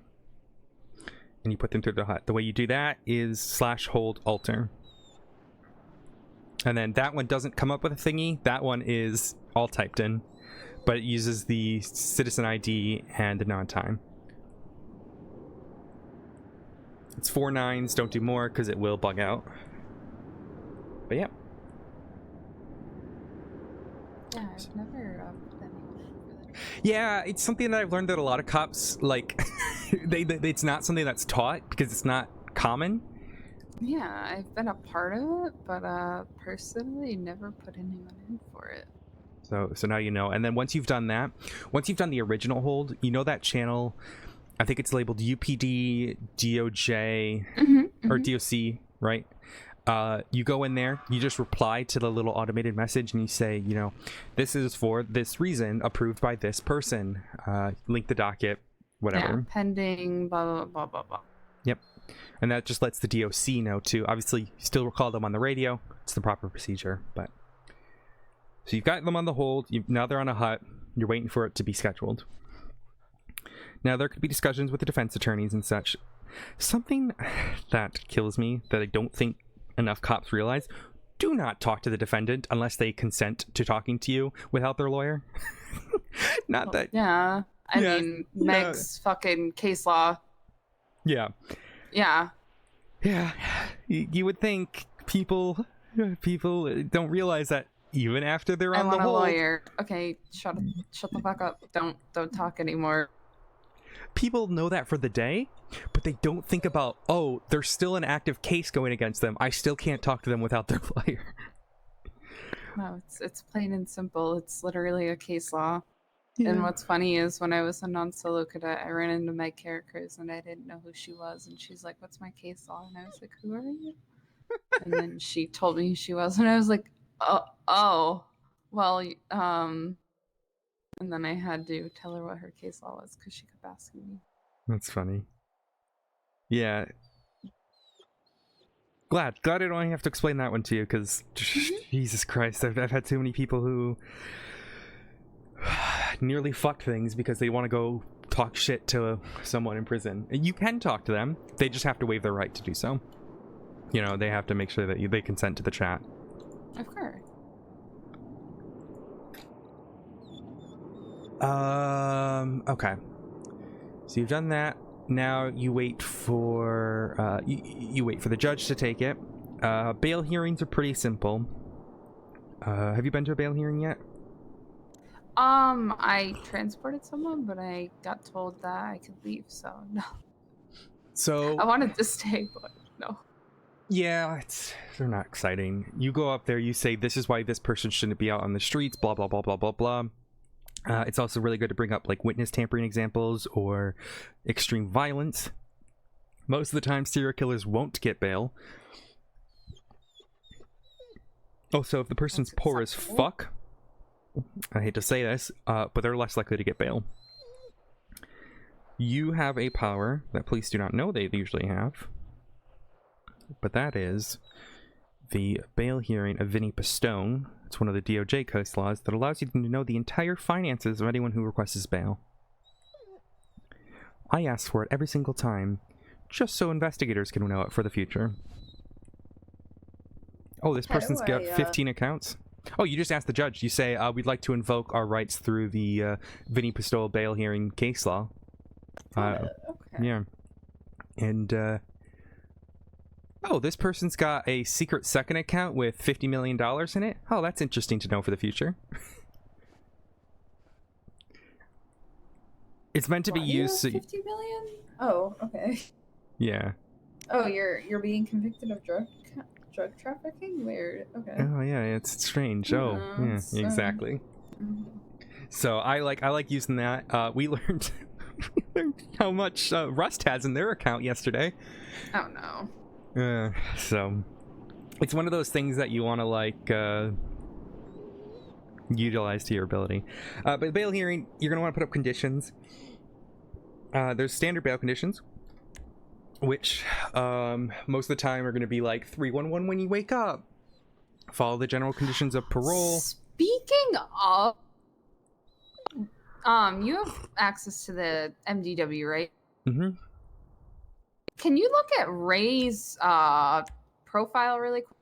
and you put them through the HUT. The way you do that is /hold alter, and then that one doesn't come up with a thingy. That one is all typed in, but it uses the citizen ID and the non-time. It's 4 9s. Don't do more because it will bug out. But yeah. Yeah, I've never done anything. Yeah, it's something that I've learned that a lot of cops, like, it's not something that's taught because it's not common. Yeah, I've been a part of it, but personally never put anyone in for it. So now you know. And then once you've done that, once you've done the original hold, you know that channel, I think it's labeled UPD, DOJ, or DOC, right? You go in there, you just reply to the little automated message and you say, you know, this is for this reason, approved by this person, link the docket, whatever. Yeah, pending, blah, blah, blah, blah, blah. Yep. And that just lets the DOC know too. Obviously, you still recall them on the radio. It's the proper procedure, but... So you've got them on the hold, now they're on a HUT, you're waiting for it to be scheduled. Now there could be discussions with the defense attorneys and such. Something that kills me that I don't think enough cops realize: do not talk to the defendant unless they consent to talking to you without their lawyer. Not that. Yeah. I mean, Meg's fucking case law. Yeah. Yeah. Yeah. You would think people don't realize that even after they're on the hold. I want a lawyer. Okay, shut the fuck up. Don't talk anymore. People know that for the day, but they don't think about, oh, there's still an active case going against them. I still can't talk to them without their lawyer. No, it's plain and simple. It's literally a case law. Yeah. And what's funny is when I was a non-solo cadet, I ran into my characters and I didn't know who she was. And she's like, "What's my case law?" And I was like, "Who are you?" And then she told me who she was, and I was like, oh, well, and then I had to tell her what her case law was because she kept asking me. That's funny. Yeah. Glad I don't have to explain that one to you because Jesus Christ, I've had too many people who nearly fucked things because they want to go talk shit to someone in prison. You can talk to them. They just have to waive their right to do so. You know, they have to make sure that they consent to the chat. Of course. Okay. So you've done that. Now you wait for you wait for the judge to take it. Bail hearings are pretty simple. Have you been to a bail hearing yet? I transported someone, but I got told that I could leave, so no. So I wanted to stay, but no. Yeah, they're not exciting. You go up there, you say, this is why this person shouldn't be out on the streets, blah, blah, blah, blah, blah, blah. It's also really good to bring up, like, witness tampering examples or extreme violence. Most of the time, serial killers won't get bail. Also, if the person's poor as fuck, I hate to say this, but they're less likely to get bail. You have a power that police do not know they usually have. But that is the bail hearing of Vinnie Pistone. It's one of the DOJ case laws that allows you to know the entire finances of anyone who requests bail. I ask for it every single time, just so investigators can know it for the future. Oh, this person's got 15 accounts? Oh, you just ask the judge. You say, we'd like to invoke our rights through the Vinnie Pistone bail hearing case law. Okay. Yeah. And, Oh, this person's got a secret second account with $50 million in it. Oh, that's interesting to know for the future. It's meant to be Why do you used. have 50 million? Oh, okay. Yeah. Oh, you're being convicted of drug trafficking? Weird. Okay. Oh yeah, it's strange. Oh yeah, exactly. So I like using that. We learned how much Rust has in their account yesterday. Oh no. So it's one of those things that you want to like utilize to your ability. But bail hearing, you're gonna want to put up conditions. There's standard bail conditions, which most of the time are going to be like 311 when you wake up. Follow the general conditions of parole. Speaking of, you have access to the MDW, right? Mm-hmm. Can you look at Ray's profile really quick?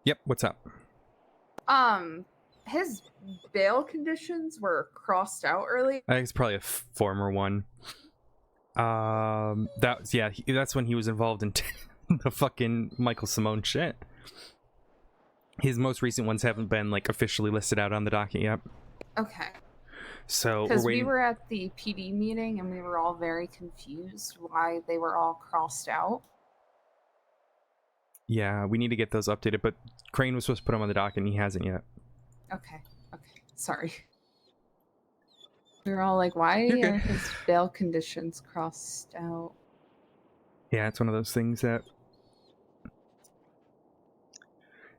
Yep. What's up? His bail conditions were crossed out early. I think it's probably a former one. That's yeah. That's when he was involved in the fucking Michael Simone shit. His most recent ones haven't been like officially listed out on the docket yet. Okay. So Because we're we waiting. were at the PD meeting and we were all very confused why they were all crossed out. Yeah, we need to get those updated. But Crane was supposed to put them on the docket, and he hasn't yet. Okay. Okay. Sorry. We were all like, why You're good. are his bail conditions crossed out? Yeah, it's one of those things that.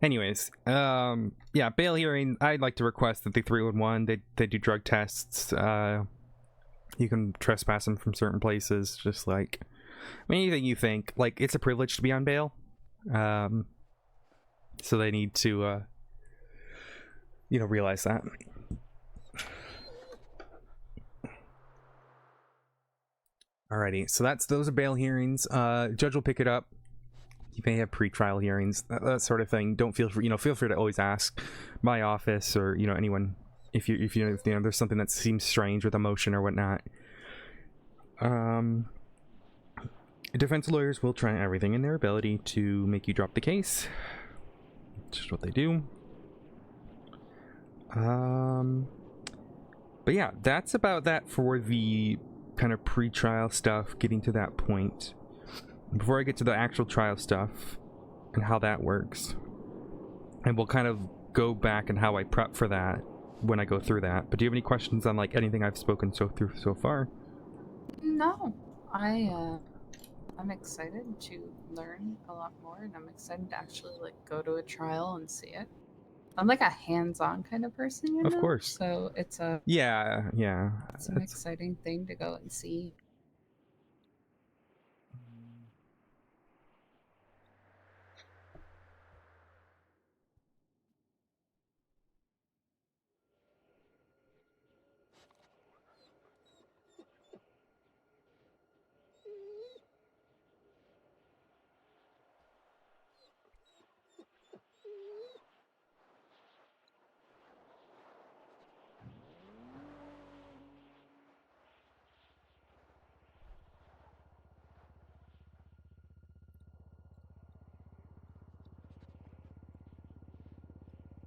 Anyways, yeah, bail hearing. I'd like to request that the 311 they do drug tests. You can trespass them from certain places. Just like anything you think, like it's a privilege to be on bail. So they need to, realize that. Alrighty, so those are bail hearings. Judge will pick it up. You may have pre-trial hearings, that sort of thing. Don't feel free to always ask my office or anyone if you there's something that seems strange with a motion or whatnot. Defense lawyers will try everything in their ability to make you drop the case. It's just what they do. But yeah, that's about that for the kind of pre-trial stuff, getting to that point. Before I get to the actual trial stuff and how that works, and we'll kind of go back and how I prep for that when I go through that. But do you have any questions on like anything I've spoken so far? No. I'm excited to learn a lot more, and I'm excited to actually like go to a trial and see it. I'm like a hands-on kind of person, you know. Of course. So it's a yeah. It's an exciting thing to go and see.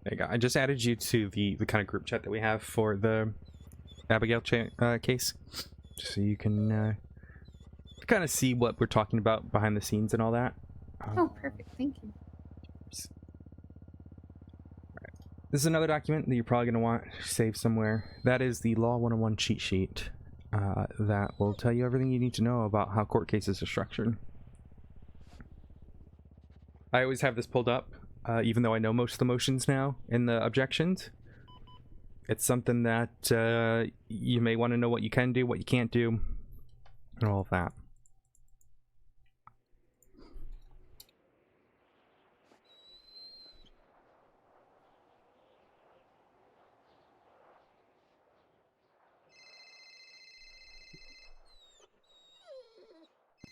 There you go. I just added you to the kind of group chat that we have for the Abigail case, just so you can kind of see what we're talking about behind the scenes and all that. Oh, perfect. Thank you. This is another document that you're probably going to want saved somewhere. That is the Law 101 cheat sheet that will tell you everything you need to know about how court cases are structured. I always have this pulled up, even though I know most of the motions now and the objections. It's something that you may want to know what you can do, what you can't do, and all of that.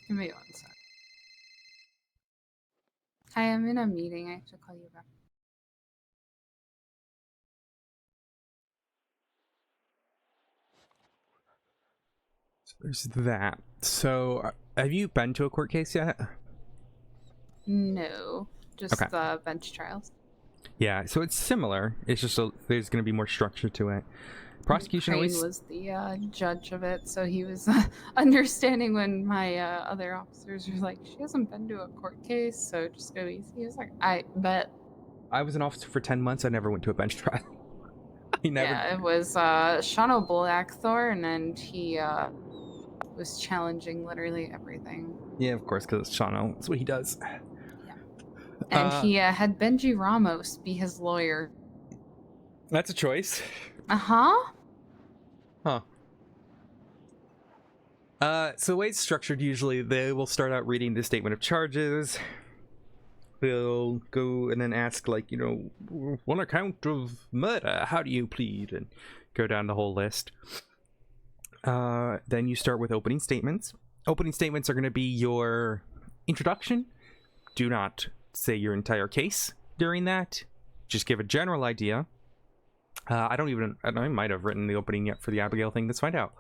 Give me 1 sec. Hi, I'm in a meeting. I have to call you back. there's that. So, have you been to a court case yet? No, just Okay. bench trials. Yeah, so it's similar. It's just there's going to be more structure to it. Prosecution Crane always... was the judge of it, so he was understanding when my other officers were like, "She hasn't been to a court case, so just go easy." He was like, "I bet." I was an officer for 10 months. I never went to a bench trial. I never... Yeah, it was Sean O'Blackthorne, and he was challenging literally everything. Yeah, of course, because it's Shano. That's what he does. Yeah. And he had Benji Ramos be his lawyer. That's a choice. Uh-huh. Huh. So the way it's structured, usually they will start out reading the statement of charges. They'll go and then ask, like, you know, on account of murder, how do you plead? And go down the whole list. Then you start with opening statements. Opening statements are going to be your introduction. Do not say your entire case during that. Just give a general idea. I might have written the opening yet for the Abigail thing. Let's find out.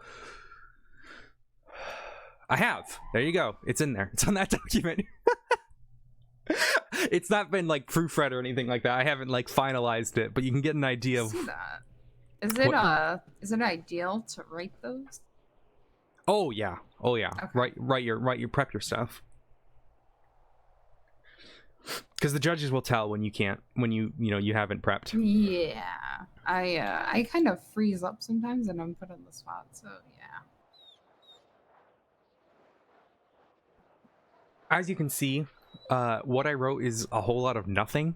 I have. There you go. It's in there. It's on that document. It's not been like proofread or anything like that. I haven't like finalized it, but you can get an idea of... See that. Is it ideal to write those? Oh yeah. Okay. Write your prep your stuff. Because the judges will tell when you you haven't prepped. Yeah. I kind of freeze up sometimes and I'm put on the spot, so yeah. As you can see, what I wrote is a whole lot of nothing.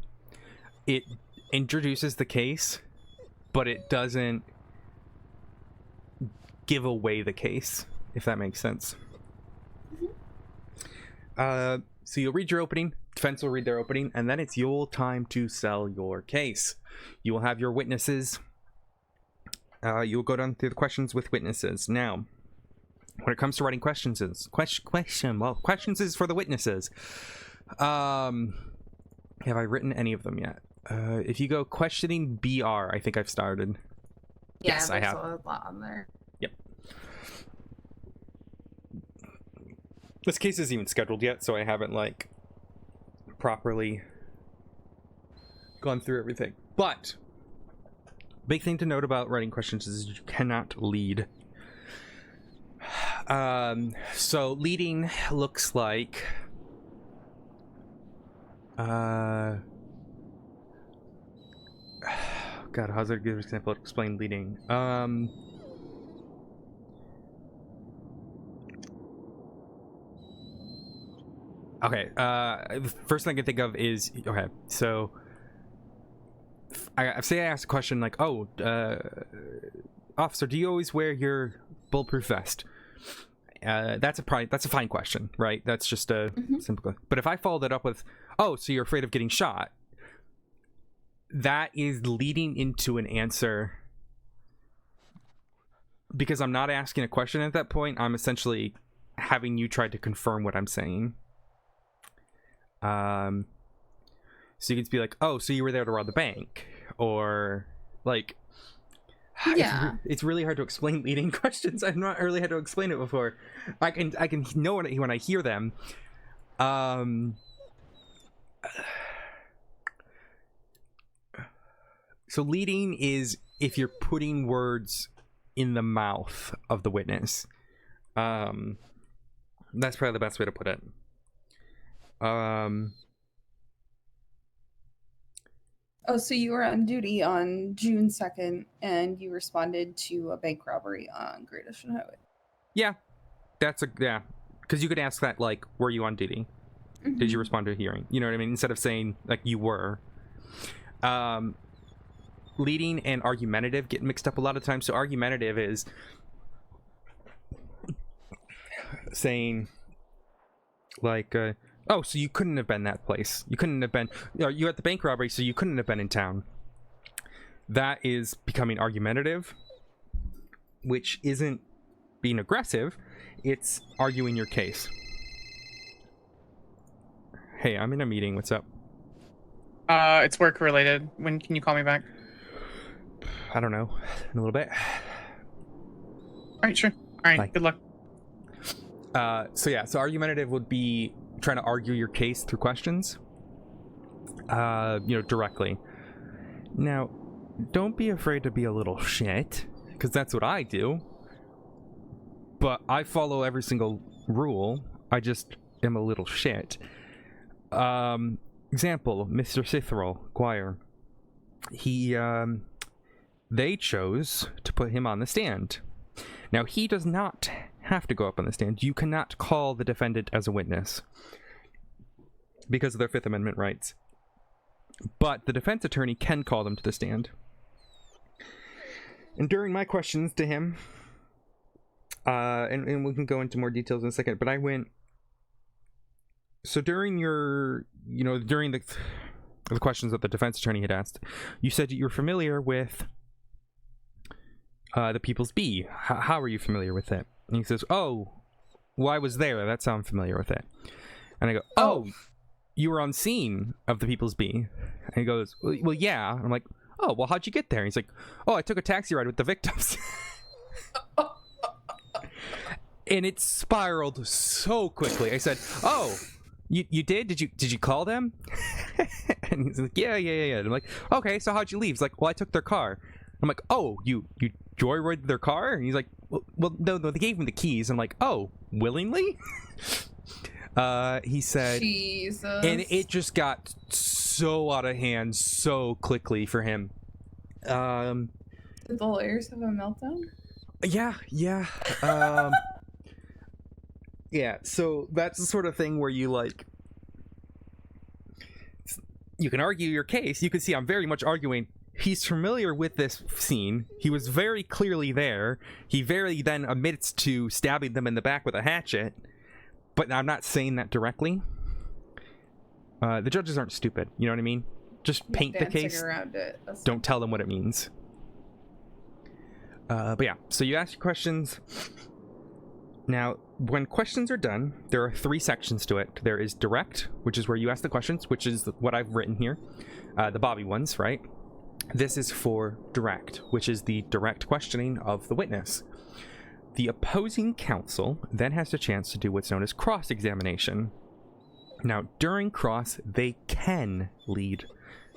It introduces the case, but it doesn't give away the case, if that makes sense. So you'll read your opening, defense will read their opening, and then it's your time to sell your case. You will have your witnesses. You'll go down through the questions with witnesses. Now, when it comes to writing questions is questions is for the witnesses. Have I written any of them yet? If you go questioning BR, I think I've started. Yeah, Yes, I have. There's a lot on there. Yep. This case isn't even scheduled yet, so I haven't like properly gone through everything. But big thing to note about writing questions is you cannot lead. So leading looks like God, how's a good example to explain leading? Okay, the first thing I can think of is, okay, so I say I ask a question like, oh, officer, do you always wear your bulletproof vest? That's a fine question, right? That's just a simple. But if I followed it up with, oh, so you're afraid of getting shot, that is leading into an answer, because I'm not asking a question at that point. I'm essentially having you try to confirm what I'm saying. So you could be like, oh, so you were there to rob the bank, or like, Yeah. it's really hard to explain leading questions. I've not really had to explain it before. I can know when I hear them. So leading is if you're putting words in the mouth of the witness. That's probably the best way to put it. Oh, so you were on duty on June 2nd and you responded to a bank robbery on Great Ocean Highway. Yeah, because you could ask that, like, were you on duty? Did you respond to a hearing? You know what I mean? Instead of saying like you were. Leading and argumentative get mixed up a lot of times. So argumentative is saying like, oh, so you couldn't have been that place. You couldn't have been, you were at the bank robbery, so you couldn't have been in town. That is becoming argumentative, which isn't being aggressive. It's arguing your case. Hey, I'm in a meeting. What's up? It's work related. When can you call me back? I don't know. In a little bit. All right, sure. All right, Bye. good luck. So argumentative would be trying to argue your case through questions, directly. Now, don't be afraid to be a little shit, because that's what I do. But I follow every single rule. I just am a little shit. Example, Mr. Cithril Guire. They chose to put him on the stand. Now, he does not have to go up on the stand. You cannot call the defendant as a witness because of their Fifth Amendment rights. But the defense attorney can call them to the stand. And during my questions to him, and we can go into more details in a second, but I went, so during during the questions that the defense attorney had asked, you said you were familiar with the People's Bee. How are you familiar with it? And he says, oh, well, I was there. That's how I'm familiar with it. And I go, oh, you were on scene of the People's Bee. And he goes, well, yeah. And I'm like, oh, well, how'd you get there? And he's like, oh, I took a taxi ride with the victims. And it spiraled so quickly. I said, oh, you did? Did you call them? And he's like, yeah. And I'm like, okay, so how'd you leave? He's like, well, I took their car. I'm like, oh, you joyrided their car? And he's like, well, no, they gave him the keys. I'm like, oh, willingly? He said, Jesus. And it just got so out of hand so quickly for him. Did the lawyers have a meltdown? Yeah. Yeah, so that's the sort of thing where you can argue your case. You can see I'm very much arguing. He's familiar with this scene. He was very clearly there. He very then admits to stabbing them in the back with a hatchet. But I'm not saying that directly. The judges aren't stupid. You know what I mean? Just paint the case. Around it. Don't tell them what it means. But yeah, so you ask your questions. Now, when questions are done, there are 3 sections to it. There is direct, which is where you ask the questions, which is what I've written here. The Bobby ones, right? This is for direct, which is the direct questioning of the witness. The opposing counsel then has the chance to do what's known as cross-examination. Now, during cross, they can lead.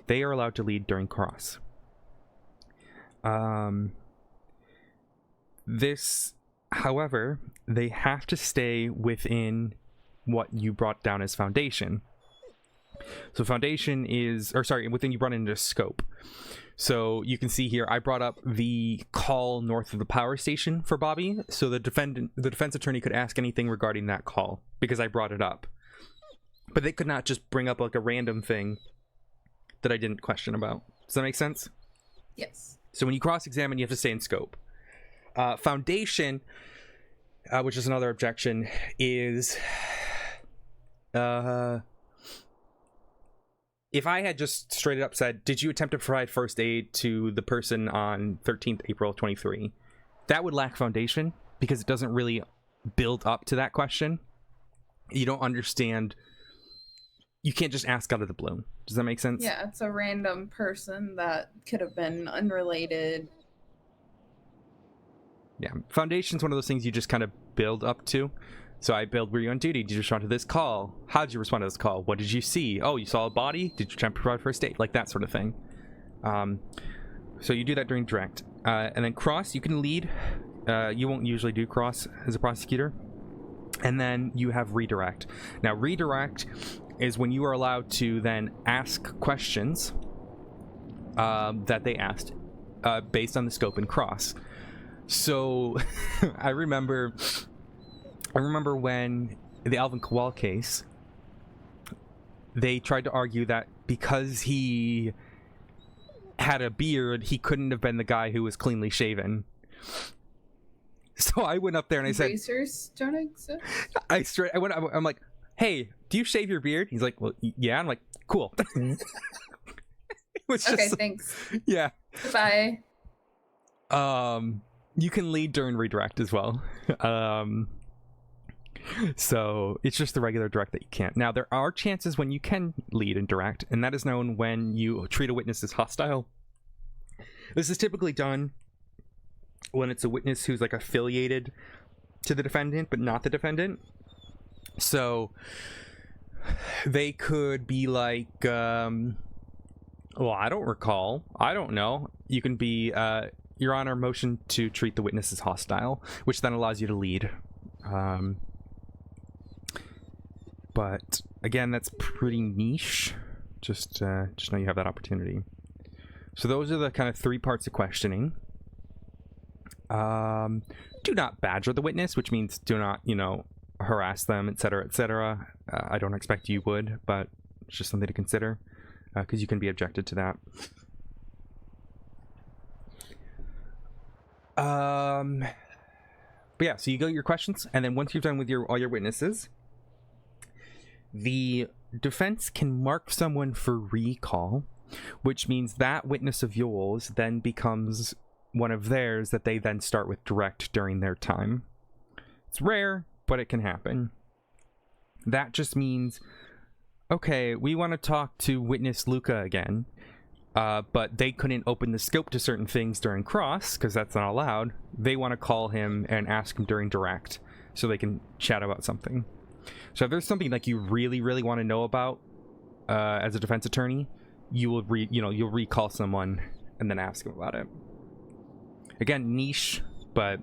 They are allowed to lead during cross. However, they have to stay within what you brought down as foundation. So foundation is, within you brought into scope. So you can see here, I brought up the call north of the power station for Bobby, so the defense attorney could ask anything regarding that call, because I brought it up. But they could not just bring up like a random thing that I didn't question about. Does that make sense? Yes. So when you cross-examine, you have to stay in scope. Foundation, which is another objection, is if I had just straight up said, did you attempt to provide first aid to the person on 13th April 23? That would lack foundation because it doesn't really build up to that question. You don't understand. You can't just ask out of the blue. Does that make sense? Yeah, it's a random person that could have been unrelated. Yeah, foundation's one of those things you just kind of build up to. So I build, were you on duty? Did you respond to this call? How did you respond to this call? What did you see? Oh, you saw a body? Did you try to provide first aid? Like that sort of thing. So you do that during direct. And then cross, you can lead. You won't usually do cross as a prosecutor. And then you have redirect. Now, redirect is when you are allowed to then ask questions that they asked based on the scope and cross. So I remember when the Alvin Kowal case, they tried to argue that because he had a beard, he couldn't have been the guy who was cleanly shaven. So I went up there and I said, "Razors don't exist." I'm like, "Hey, do you shave your beard?" He's like, "Well, yeah." I'm like, "Cool." It was just, okay, thanks. Yeah. Bye. You can lead during redirect as well. So it's just the regular direct that you can't. Now, there are chances when you can lead in direct, and that is known when you treat a witness as hostile. This is typically done when it's a witness who's like affiliated to the defendant, but not the defendant. So they could be like, well, I don't recall. I don't know. You can be, Your Honor, motion to treat the witness as hostile, which then allows you to lead. But again, that's pretty niche. Just know you have that opportunity. So those are the kind of 3 parts of questioning. Do not badger the witness, which means do not, harass them, etc., etc. I don't expect you would, but it's just something to consider, because you can be objected to that. But yeah, so you go your questions, and then once you're done with all your witnesses, the defense can mark someone for recall, which means that witness of yours then becomes one of theirs that they then start with direct during their time. It's rare, but it can happen. That just means, okay, we want to talk to witness Luca again, but they couldn't open the scope to certain things during cross, because that's not allowed. They want to call him and ask him during direct, so they can chat about something. So if there's something like you really, really want to know about as a defense attorney, you will you'll recall someone and then ask them about it. Again, niche, but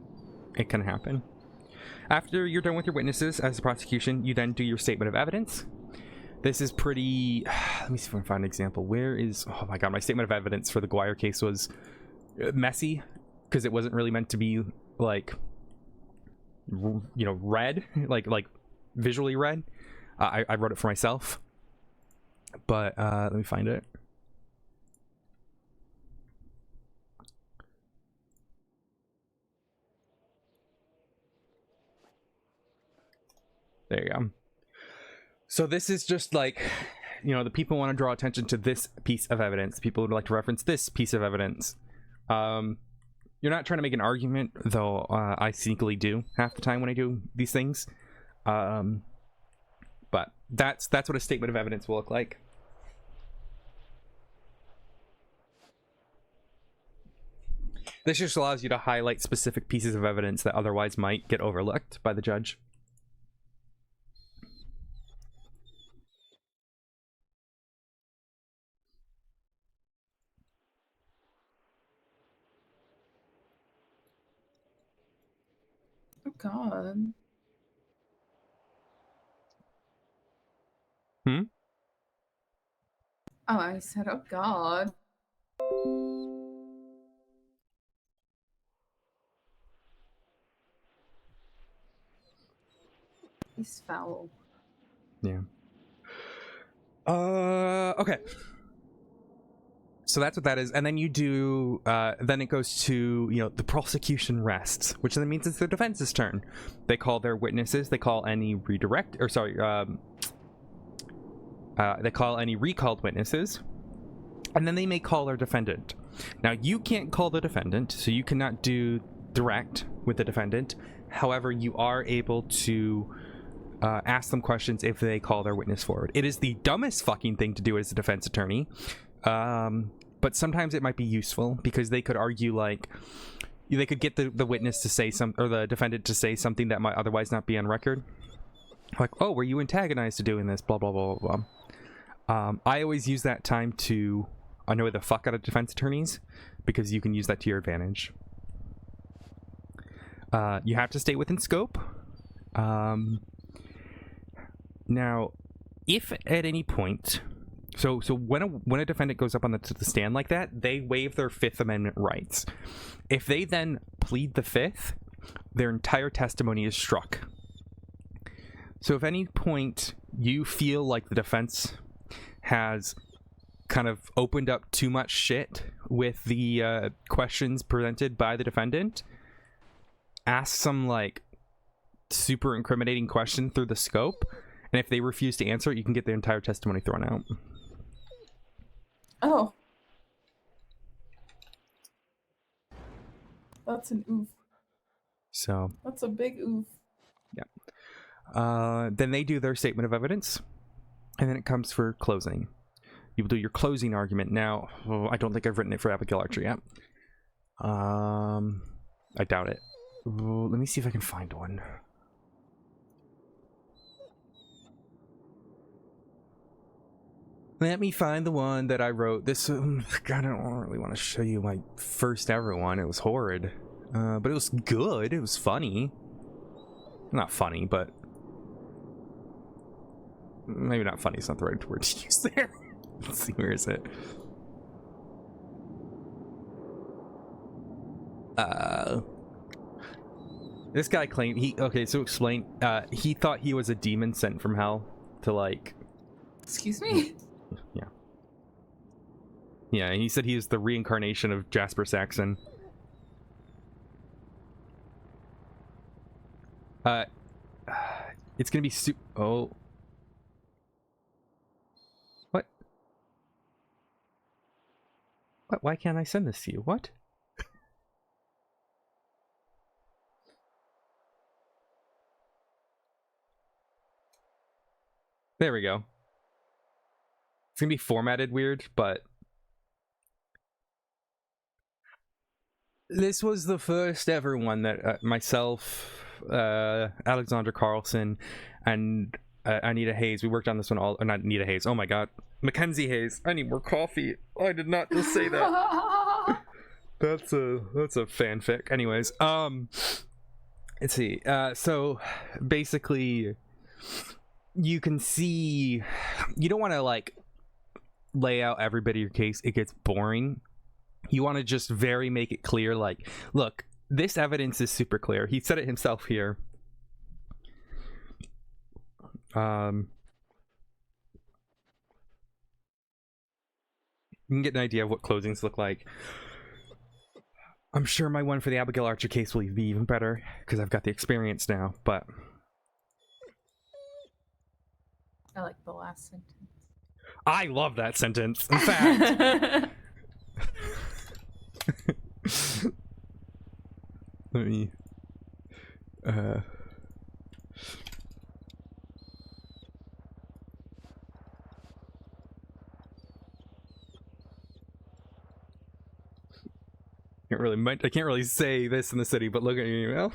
it can happen. After you're done with your witnesses as a prosecution, you then do your statement of evidence. This is pretty... Let me see if I can find an example. Where is... Oh my god, my statement of evidence for the Guire case was messy, because it wasn't really meant to be, like, read, like visually read. I wrote it for myself, but let me find it. There you go. So this is just like, the people want to draw attention to this piece of evidence. People would like to reference this piece of evidence. You're not trying to make an argument, though I sneakily do half the time when I do these things. But that's what a statement of evidence will look like. This just allows you to highlight specific pieces of evidence that otherwise might get overlooked by the judge. Oh god. Oh, I said, oh god. He's foul. Yeah. Okay. So that's what that is, and then you do. Then it goes to the prosecution rests, which then means it's the defense's turn. They call their witnesses. They call any redirect, or sorry, they call any recalled witnesses, and then they may call their defendant. Now you can't call the defendant, so you cannot do direct with the defendant. However, you are able to ask them questions if they call their witness forward. It is the dumbest fucking thing to do as a defense attorney. But sometimes it might be useful, because they could argue, like, they could get the witness to say or the defendant to say something that might otherwise not be on record. Like, oh, were you antagonized to doing this? Blah, blah, blah, blah, blah. I always use that time to annoy the fuck out of defense attorneys, because you can use that to your advantage. You have to stay within scope. Now, if at any point... So when a defendant goes up on the stand like that, they waive their Fifth Amendment rights. If they then plead the Fifth, their entire testimony is struck. So if at any point you feel like the defense has kind of opened up too much shit with the questions presented by the defendant, ask some like super incriminating question through the scope, and if they refuse to answer it, you can get their entire testimony thrown out. Oh. That's an oof. So That's a big oof. Yeah. Then they do their statement of evidence, and then it comes for closing. You will do your closing argument. Now, I don't think I've written it for Abigail Archer yet. I doubt it. Ooh, let me see if I can find one. Let me find the one that I wrote. This, God, I don't really want to show you my first ever one. It was horrid. But it was good. It was funny. Not funny, but... maybe not funny is not the right word to use there. Let's see, where is it? This guy claimed okay, so explain. He thought he was a demon sent from hell to, like... Excuse me? Yeah. Yeah, he said he is the reincarnation of Jasper Saxon. It's gonna be oh. What? What? Why can't I send this to you? What? There we go. It's gonna be formatted weird, but this was the first ever one that myself, Alexander Carlson, and Anita Hayes, we worked on this one all, not Anita Hayes, oh my god, Mackenzie Hayes. I need more coffee. I did not just say that. That's a fanfic. Anyways, let's see. So basically, you can see, you don't want to like lay out every bit of your case. It gets boring. You want to just very make it clear, like, look, this evidence is super clear. He said it himself here. You can get an idea of what closings look like. I'm sure my one for the Abigail Archer case will be even better because I've got the experience now, but I like the last sentence. I love that sentence. In fact, let me I can't really say this in the city, but look at your email.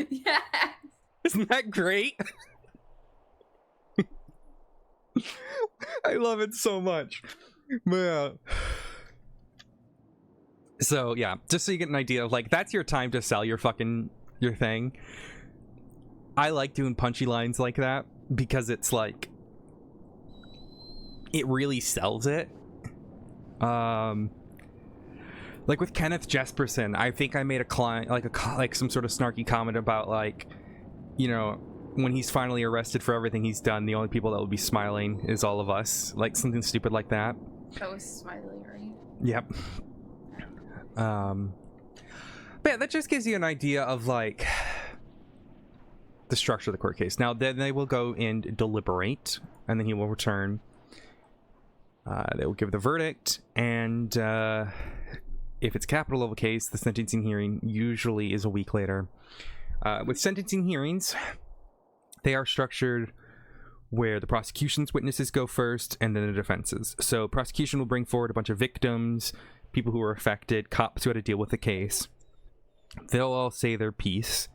Yes. Isn't that great? I love it so much. Man. So yeah, just so you get an idea of, like, that's your time to sell your thing. I like doing punchy lines like that because it's like it really sells it. Like with Kenneth Jesperson, I think I made a client like some sort of snarky comment about, like, you know, when he's finally arrested for everything he's done, the only people that will be smiling is all of us, like something stupid like that. That was Smiley, right? Yep. But yeah, that just gives you an idea of, like, the structure of the court case. Now, then they will go and deliberate, and then he will return. They will give the verdict, and if it's capital level case, the sentencing hearing usually is a week later. With sentencing hearings, they are structured where the prosecution's witnesses go first, and then the defense's. So prosecution will bring forward a bunch of victims, people who were affected, cops who had to deal with the case. They'll all say their piece,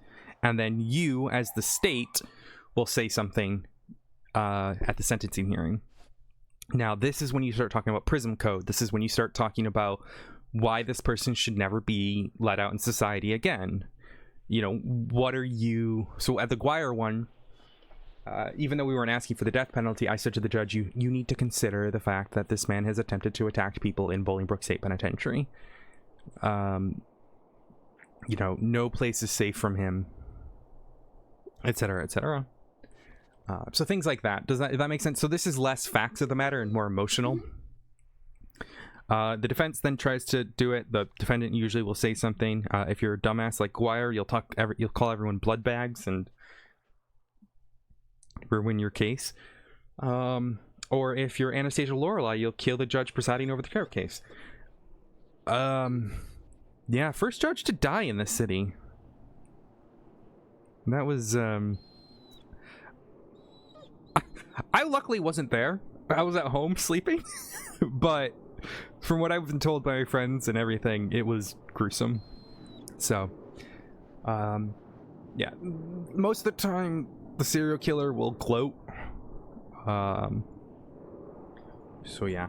and then you, as the state, will say something at the sentencing hearing. Now, this is when you start talking about Prism Code. This is when you start talking about why this person should never be let out in society again. You know, what are you... So at the Guire one, even though we weren't asking for the death penalty, I said to the judge, you need to consider the fact that this man has attempted to attack people in Bolingbrook State Penitentiary. You know, no place is safe from him, etc., etc. So things like that. Does that make sense? So this is less facts of the matter and more emotional. The defense then tries to do it. The defendant usually will say something. If you're a dumbass like Guire, you'll call everyone blood bags and ruin your case. Or if you're Anastasia Lorelei, you'll kill the judge presiding over the court case. Yeah, first judge to die in this city. That was I luckily wasn't there. I was at home sleeping, but from what I've been told by my friends and everything, it was gruesome. So, yeah, most of the time the serial killer will gloat. So yeah.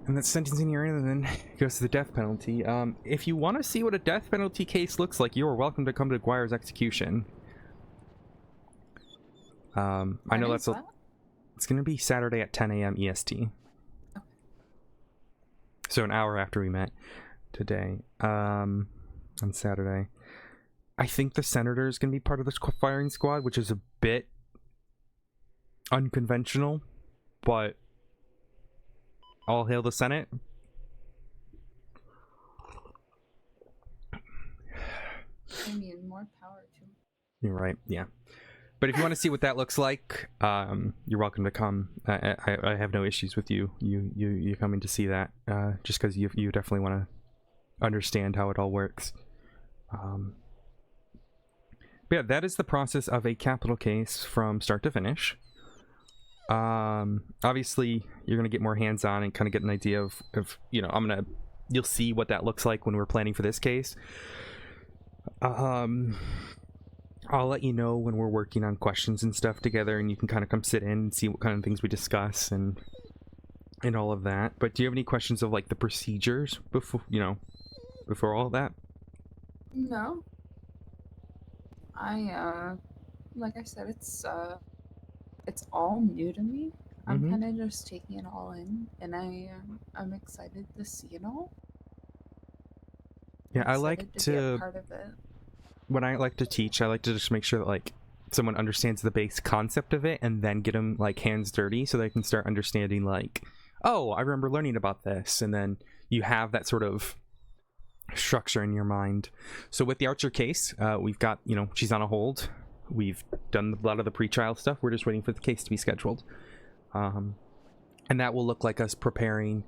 And that's sentencing hearing, and then goes to the death penalty. If you want to see what a death penalty case looks like, you are welcome to come to Guire's execution. I know that's it's going to be Saturday at 10 a.m. EST. Okay. So an hour after we met today, on Saturday. I think the senator is going to be part of the firing squad, which is a bit unconventional, but all hail the Senate. I mean, more power to him. You're right, yeah. But if you want to see what that looks like, you're welcome to come. I have no issues with you coming to see that, just because you definitely want to understand how it all works. But yeah, that is the process of a capital case from start to finish. Obviously you're gonna get more hands-on and kind of get an idea of you know, you'll see what that looks like when we're planning for this case. I'll let you know when we're working on questions and stuff together, and you can kind of come sit in and see what kind of things we discuss and all of that. But do you have any questions of like the procedures before all that? No. Like I said, it's all new to me. I'm Mhm. kind of just taking it all in, and I'm excited to see it all. Yeah, I'm I like excited to be a to, part of it. when I like to teach, I like to just make sure that like someone understands the base concept of it, and then get them like hands dirty so they can start understanding like, oh, I remember learning about this, and then you have that sort of structure in your mind. So with the Archer case, we've got, she's on a hold. We've done a lot of the pre-trial stuff. We're just waiting for the case to be scheduled. And that will look like us preparing,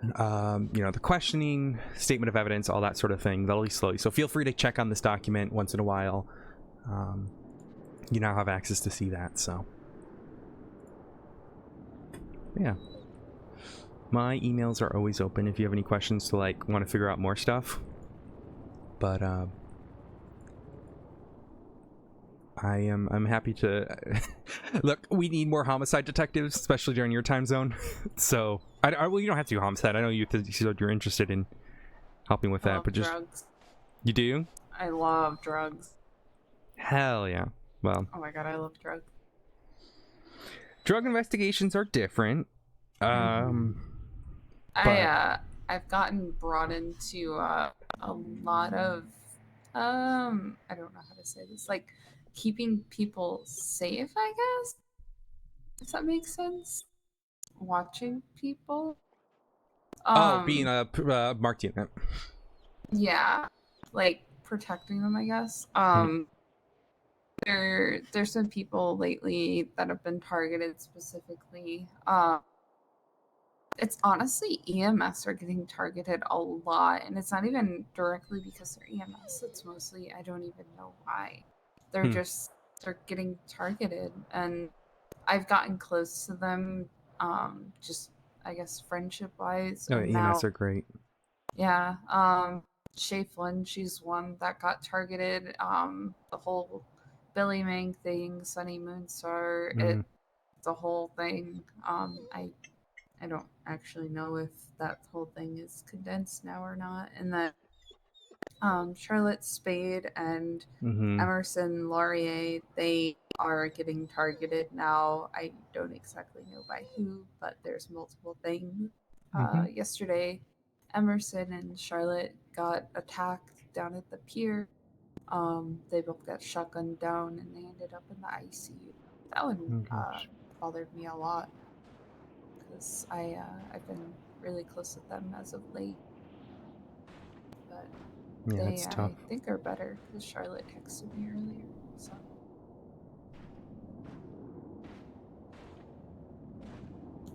the questioning, statement of evidence, all that sort of thing. That'll be slowly. So feel free to check on this document once in a while. You now have access to see that, so. Yeah. My emails are always open if you have any questions to like want to figure out more stuff. But I'm happy to look. We need more homicide detectives, especially during your time zone. So well, you don't have to do homicide. I know you said you're interested in helping with I that, love but just drugs. you do? I love drugs. Hell yeah! Well, Oh my god, I love drugs. drug investigations are different. I've gotten brought into a lot of I don't know how to say this, like keeping people safe, I guess. If that makes sense. Watching people. Being a marked unit. Yeah, like protecting them, I guess. There's been people lately that have been targeted specifically. It's honestly EMS are getting targeted a lot, and it's not even directly because they're EMS. It's mostly I don't even know why. They're getting targeted, and I've gotten close to them, just I guess friendship wise. Oh, And now, EMS are great. yeah, Shay Flynn, she's one that got targeted. The whole Billy Mang thing, Sunny Moonstar, the whole thing. I don't actually know if that whole thing is condensed now or not. And then Charlotte Spade and Emerson Laurier, they are getting targeted now. I don't exactly know by who, but there's multiple things. Yesterday, Emerson and Charlotte got attacked down at the pier. They both got shotgunned down and they ended up in the ICU. That one bothered me a lot because I've been really close with them as of late. But Yeah, they, it's tough. I think, are better because Charlotte texted me earlier. So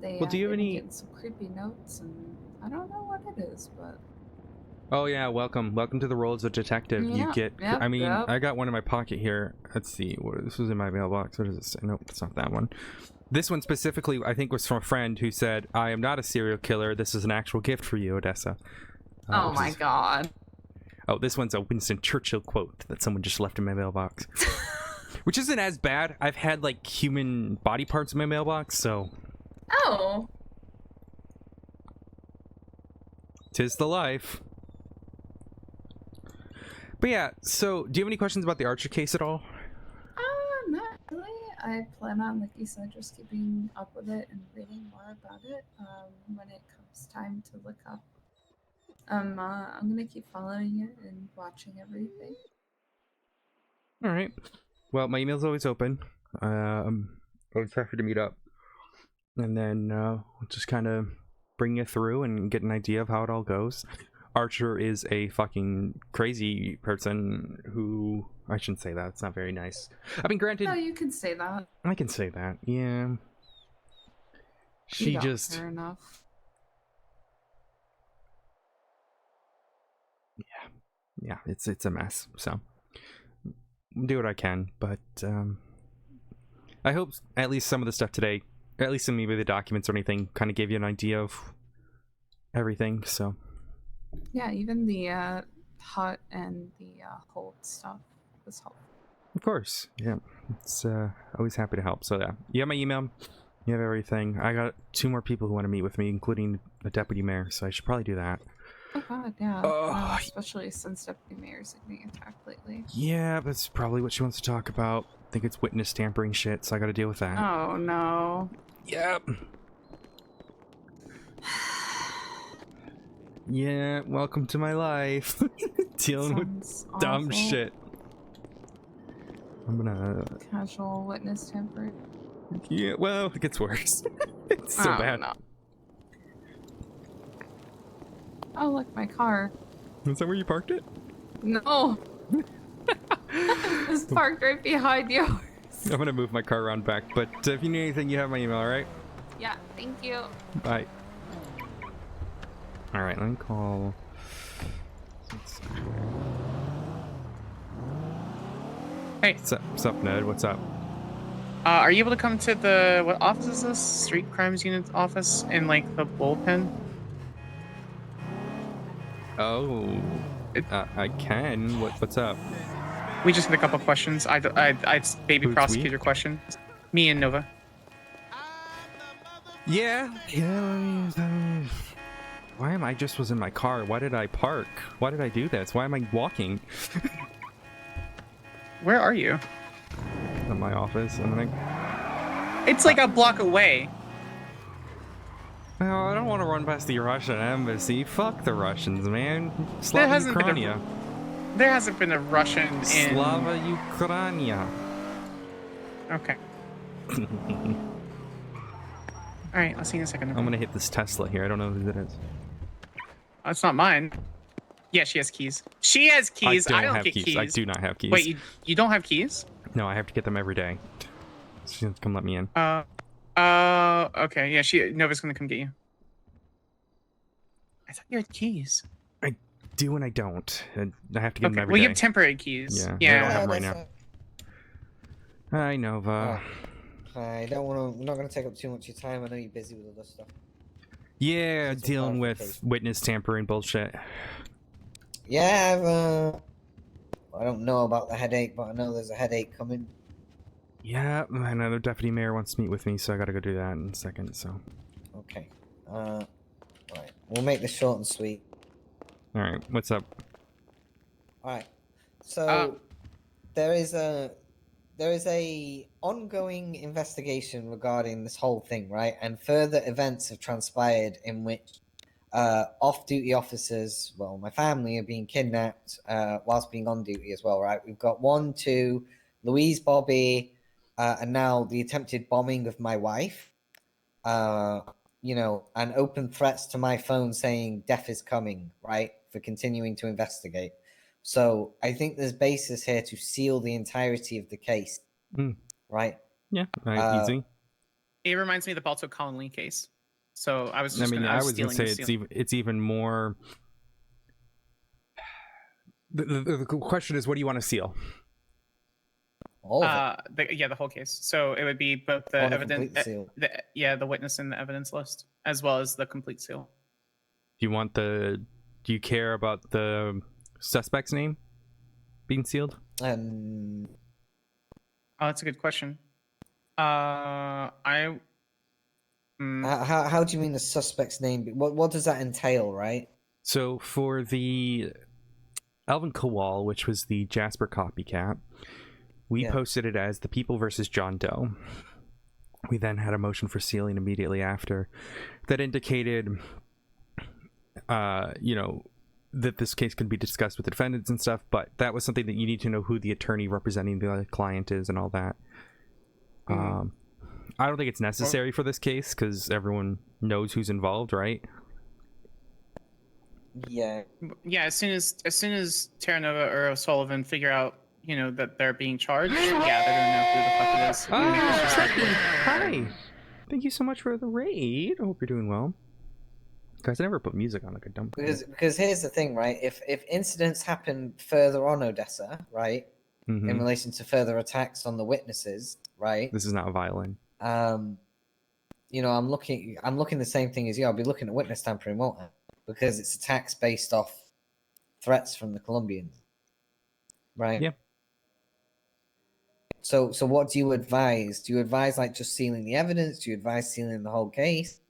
Well, do you have they've been any? getting some creepy notes, and I don't know what it is, but Oh yeah, welcome to the role as a detective. You Yeah, get, yep, I mean, yep. I got one in my pocket here. Let's see, this was in my mailbox. What does it say? Nope, it's not that one. This one specifically, I think, was from a friend who said, "I am not a serial killer. This is an actual gift for you, Odessa." Oh which my is- god. Oh, this one's a Winston Churchill quote that someone just left in my mailbox, which isn't as bad. I've had like human body parts in my mailbox, so Oh. 'tis the life. But yeah, so do you have any questions about the Archer case at all? Not really. I plan on, like you said, just keeping up with it and reading more about it when it comes time to look up. I'm gonna keep following it and watching everything. All right. Well, my email's always open. Always happy to meet up, and then we'll just kind of bring you through and get an idea of how it all goes. Archer is a fucking crazy person who, I shouldn't say that. It's not very nice. I mean, granted, No, you can say that. I can say that. Yeah. You She don't just. care enough. Yeah, it's a mess. So do what I can, but I hope at least some of the stuff today, at least some maybe the documents or anything, kind of gave you an idea of everything. So Yeah, even the hut and the hold stuff was helpful. of course, yeah, it's always happy to help. So yeah, you have my email, you have everything. I got 2 more people who want to meet with me, including the deputy mayor. So I should probably do that. Oh god, yeah. Oh. Especially since Deputy Mayor's getting attacked lately. Yeah, that's probably what she wants to talk about. I think it's witness tampering shit, so I got to deal with that. Oh no. Yep. Yeah, welcome to my life. Dealing with Sounds dumb awful. shit. I'm gonna. Casual witness tampering. Yeah, well, it gets worse. It's so Oh, bad. no. Oh, look, my car. Is that where you parked it? No. It's parked right behind yours. I'm gonna move my car around back, but if you need anything, you have my email, alright? Yeah, thank you. Bye. Alright, let me call. Hey, What's up, Ned? What's up? are you able to come to the, what office is this? Street Crimes Unit office in like the bullpen? Oh, I can. What's up? We just had a couple questions. It's baby Who's prosecutor questions. Me and Nova. Yeah. Why am I just was in my car? Why did I park? Why did I do this? Why am I walking? Where are you? In my office, and then I. It's like a block away. Oh, I don't want to run past the Russian embassy. Fuck the Russians, man. There Slava hasn't been Ukraina. There hasn't been a Russian in. Slava Ukraina. Okay. All right, I'll see you in a second. I'm gonna hit this Tesla here. I don't know who that is. Oh, it's not mine. Yeah, she has keys. She has keys. I don't have get keys. I do not have keys. Wait, you don't have keys? No, I have to get them every day. She's gonna come let me in. Okay. Yeah, Nova's gonna come get you. I thought you had keys. I do and I don't. And I have to get them Okay, every well, day. you have temporary keys. Yeah, I don't Yeah. have them right now. Hi, Nova. I don't want to. I'm not going to take up too much of your time. I know you're busy with other stuff. Yeah, Just a dealing with clarification. witness tampering bullshit. Yeah, I don't know about the headache, but I know there's a headache coming. Yeah, another deputy mayor wants to meet with me, so I gotta go do that in a second, so. Okay. Right. We'll make this short and sweet. Alright, what's up? Alright. So there is a ongoing investigation regarding this whole thing, right? And further events have transpired in which off-duty officers, well, my family are being kidnapped whilst being on duty as well, right? We've got 1, 2, Louise, Bobby, and now the attempted bombing of my wife. And open threats to my phone saying death is coming, right? For continuing to investigate. So I think there's basis here to seal the entirety of the case, right? Yeah, easy. It reminds me of the Balto Colin Lee case. So I was I just mean, gonna, I was gonna stealing, say it's even more. The question is, what do you want to seal? All of it. The whole case. So it would be both the I want a evidence, complete seal. the witness and the evidence list, as well as the complete seal. Do you care about the suspect's name being sealed? Um, Oh, that's a good question. how do you mean the suspect's name? What does that entail, right? So for the Alvin Kowal, which was the Jasper copycat, we posted it as the People versus John Doe. We then had a motion for sealing immediately after that indicated, that this case can be discussed with the defendants and stuff, but that was something that you need to know who the attorney representing the client is and all that. I don't think it's necessary for this case because everyone knows who's involved, right? Yeah. Yeah, as soon as Terranova or O'Sullivan figure out, that they're being charged, they're gonna know who the fuck it is. Hi. Thank you so much for the raid. I hope you're doing well. Guys, I never put music on like a dumb. Because here's the thing, right? If incidents happen further on Odessa, right, in relation to further attacks on the witnesses, right? This is not violent. I'm looking the same thing as you. I'll be looking at witness tampering, won't I? Because it's attacks based off threats from the Colombians, right? Yeah. So what do you advise? Do you advise like just sealing the evidence? Do you advise sealing the whole case?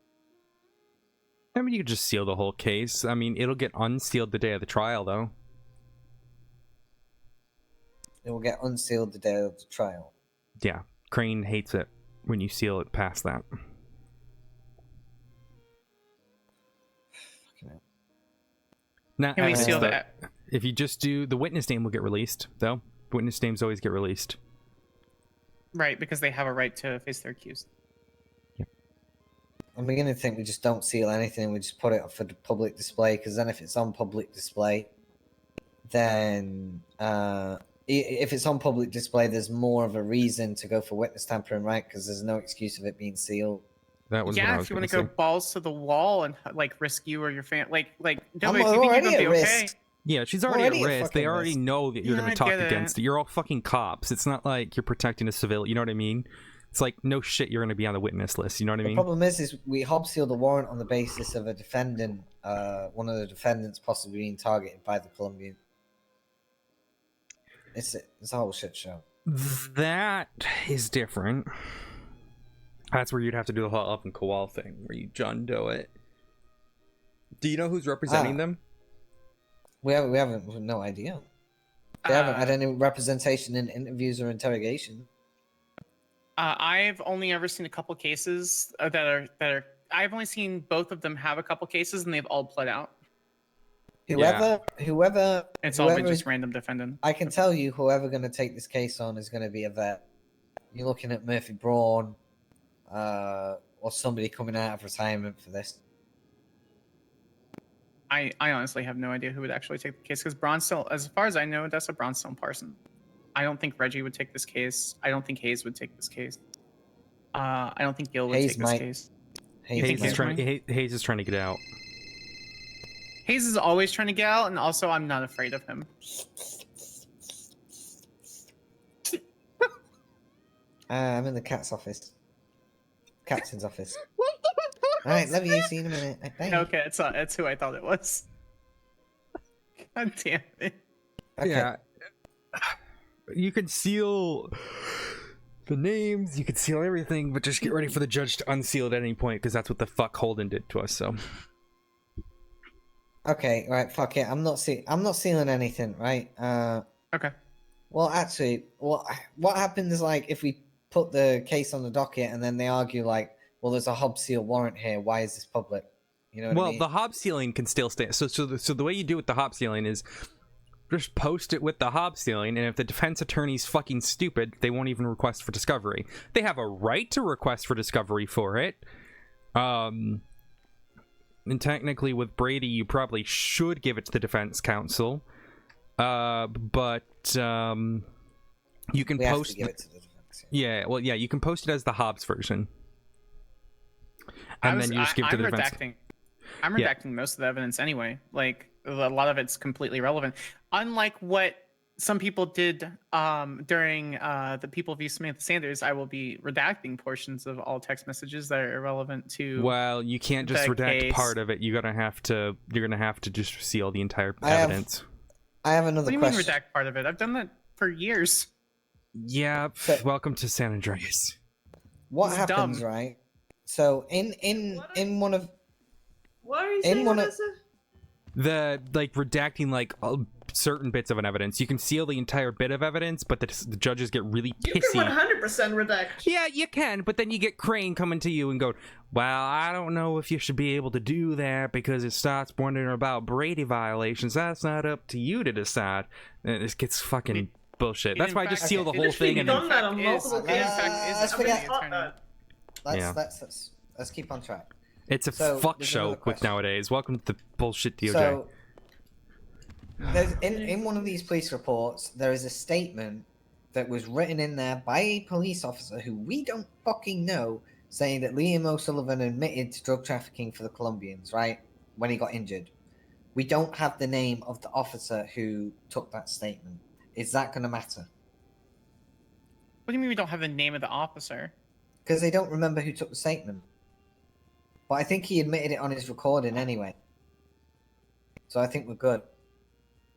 I mean, you could just seal the whole case. I mean, it'll get unsealed the day of the trial, though. It will get unsealed the day of the trial. Yeah. Crane hates it when you seal it past that. Now, Can we seal that? If you just do the witness name, will get released, though. Witness names always get released. Right, because they have a right to face their accused. I'm beginning to think we just don't seal anything. We just put it up for the public display, because then if it's on public display, then if it's on public display, there's more of a reason to go for witness tampering, right? Because there's no excuse of it being sealed. That was what I was if you gonna want to go say. balls to the wall and like risk you or your fan, I'm if you think you're already gonna be at okay. risk. Yeah, she's already Already at a risk. They fucking already risk. know that you're Yeah, going I to talk get it. against it. You're all fucking cops. It's not like you're protecting a civilian. You know what I mean? It's like, no shit, you're going to be on the witness list. You know what I The mean? problem is we hob sealed the warrant on the basis of a defendant, one of the defendants possibly being targeted by the Colombian. It's a whole shit show. That is different. That's where you'd have to do the whole up and Kowal thing, where you John Doe it. Do you know who's representing them? We have no idea. They haven't had any representation in interviews or interrogation. I've only ever seen a couple cases that are. I've only seen both of them have a couple cases, and they've all pled out. Whoever It's all been whoever just is- random defendant. I can tell you, whoever going to take this case on is going to be a vet. You're looking at Murphy Braun, or somebody coming out of retirement for this. I honestly have no idea who would actually take the case because Braun's still, as far as I know, that's a Braun's still in Parson. I don't think Reggie would take this case. I don't think Hayes would take this case. I don't think Gil would Hayes take this might. case. Hayes think might. Hayes is trying to get out. Hayes is always trying to get out, and also I'm not afraid of him. I'm in the cat's office. Captain's office. All right, love you. See you in a minute. Bye. Okay, it's who I thought it was. God damn it. Okay. Yeah. You can seal the names, you can seal everything, but just get ready for the judge to unseal it at any point, because that's what the fuck Holden did to us, so. Okay, right, fuck it. I'm not sealing anything, right? Okay. Well, actually, what happens is, like, if we put the case on the docket and then they argue, like, well, there's a hob seal warrant here, why is this public? You know what I mean? The hob sealing can still stay. So the way you do with the hob sealing is just post it with the hob sealing, and if the defense attorney's fucking stupid, they won't even request for discovery. They have a right to request for discovery for it. And technically with Brady, you probably should give it to the defense counsel. But you can we have post to give it to the defense. Yeah, well, yeah, you can post it as the Hobbs version. And then you just give it to the defense. I'm redacting most of the evidence anyway. Like, a lot of it's completely irrelevant. Unlike what some people did during the People v. Smith Sanders, I will be redacting portions of all text messages that are irrelevant to. Well, you can't just the redact case. part of it. You're gonna have to just seal the entire I have- evidence. I have What another do you mean question. redact part of it? I've done that for years. Yeah, So- welcome to San Andreas. What It's happens, dumb. right? So in one of What are you in saying, one of- Odessa? The like redacting like certain bits of an evidence. You can seal the entire bit of evidence, but the judges get really You pissy. can 100% redact. Yeah, you can, but then you get Crane coming to you and go, well, I don't know if you should be able to do that because it starts wondering about Brady violations. That's not up to you to decide. And it gets fucking bullshit. That's in why I just fact- seal the it whole It's been thing and done then... that on multiple in cases. fact, is let's a forget- attorney. let's keep on track. It's a So, fuck there's show another with question. nowadays. Welcome to the bullshit DOJ. So there's in one of these police reports, there is a statement that was written in there by a police officer who we don't fucking know, saying that Liam O'Sullivan admitted to drug trafficking for the Colombians, right? When he got injured. We don't have the name of the officer who took that statement. Is that going to matter? What do you mean we don't have the name of the officer? Because they don't remember who took the statement. But I think he admitted it on his recording anyway. So I think we're good.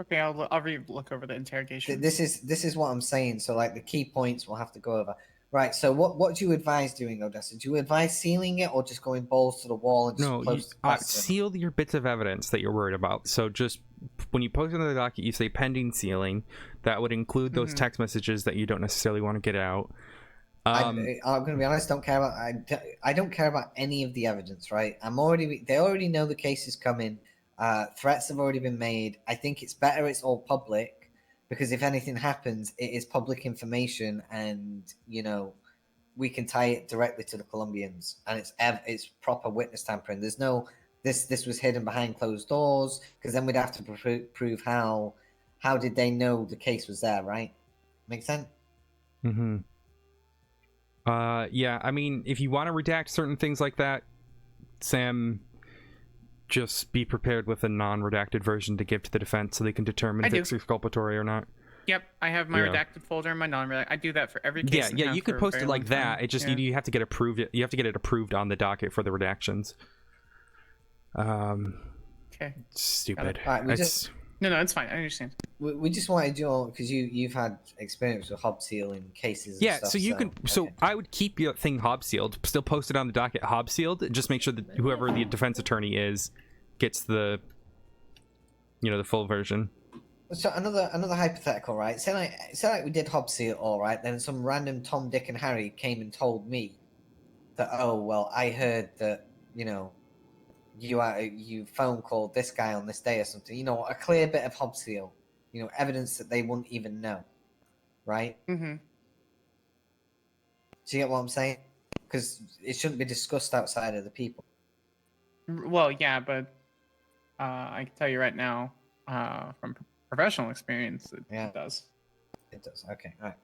Okay, I'll look over the interrogation. This is what I'm saying. So like the key points we'll have to go over. Right. So what do you advise doing, Odessa? Do you advise sealing it or just going balls to the wall and just No, you, post the question? seal your bits of evidence that you're worried about. So just when you post it on the docket, you say pending sealing. That would include those Mhm. text messages that you don't necessarily want to get out. I'm going to be honest. Don't care about. I don't care about any of the evidence. Right. They already know the case is coming. Threats have already been made. I think it's better it's all public because if anything happens, it is public information, and we can tie it directly to the Colombians, and it's proper witness tampering. There's no this was hidden behind closed doors because then we'd have to prove how did they know the case was there, right? Make sense? Mm-hmm. Yeah, I mean, if you want to redact certain things like that, Sam, just be prepared with a non-redacted version to give to the defense so they can determine I if do. it's exculpatory or not. Yep, I have my Yeah. redacted folder and my non-redacted. I do that for every case. and Yeah, have you could for a post it very like long that. time. It just Yeah. you have to get approved. You have to get it approved on the docket for the redactions. Okay. Stupid. Alright, we It's- No, it's fine. I understand. We just wanted your because you've had experience with hob sealing cases. And Yeah, stuff, so you can. So okay. I would keep your thing hob sealed. Still post it on the docket hob sealed. Just make sure that whoever the defense attorney is gets the, the full version. So another hypothetical, right? Say like we did hob seal, all right. Then some random Tom, Dick, and Harry came and told me that, oh well, I heard that you phone called this guy on this day or something. A clear bit of hob seal. Evidence that they wouldn't even know, right? Mm-hmm. Do you get what I'm saying? Because it shouldn't be discussed outside of the people. Well, yeah, but I can tell you right now, from professional experience, it Yeah. does. It does. Okay. All right.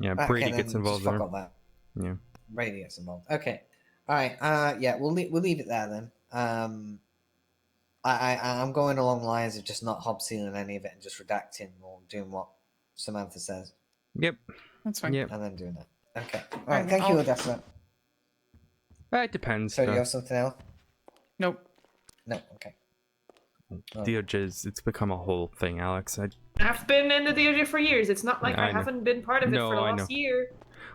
Yeah, Okay, Brady then gets just involved fuck there. all that. Yeah. Brady gets involved. Okay. All right. Yeah, we'll leave it there then. I'm going along the lines of just not hob sealing any of it and just redacting or doing what Samantha says Yep. That's fine. Yep. and then doing that. Okay. All right. Thank I'll- you, Odessa. It depends. So do you have something else? Nope. No. Okay. Oh. DOJ's, it's become a whole thing, Alex. I've been in the DOJ for years. It's not like Yeah, I I know. haven't been part of it No, for the I last know. year.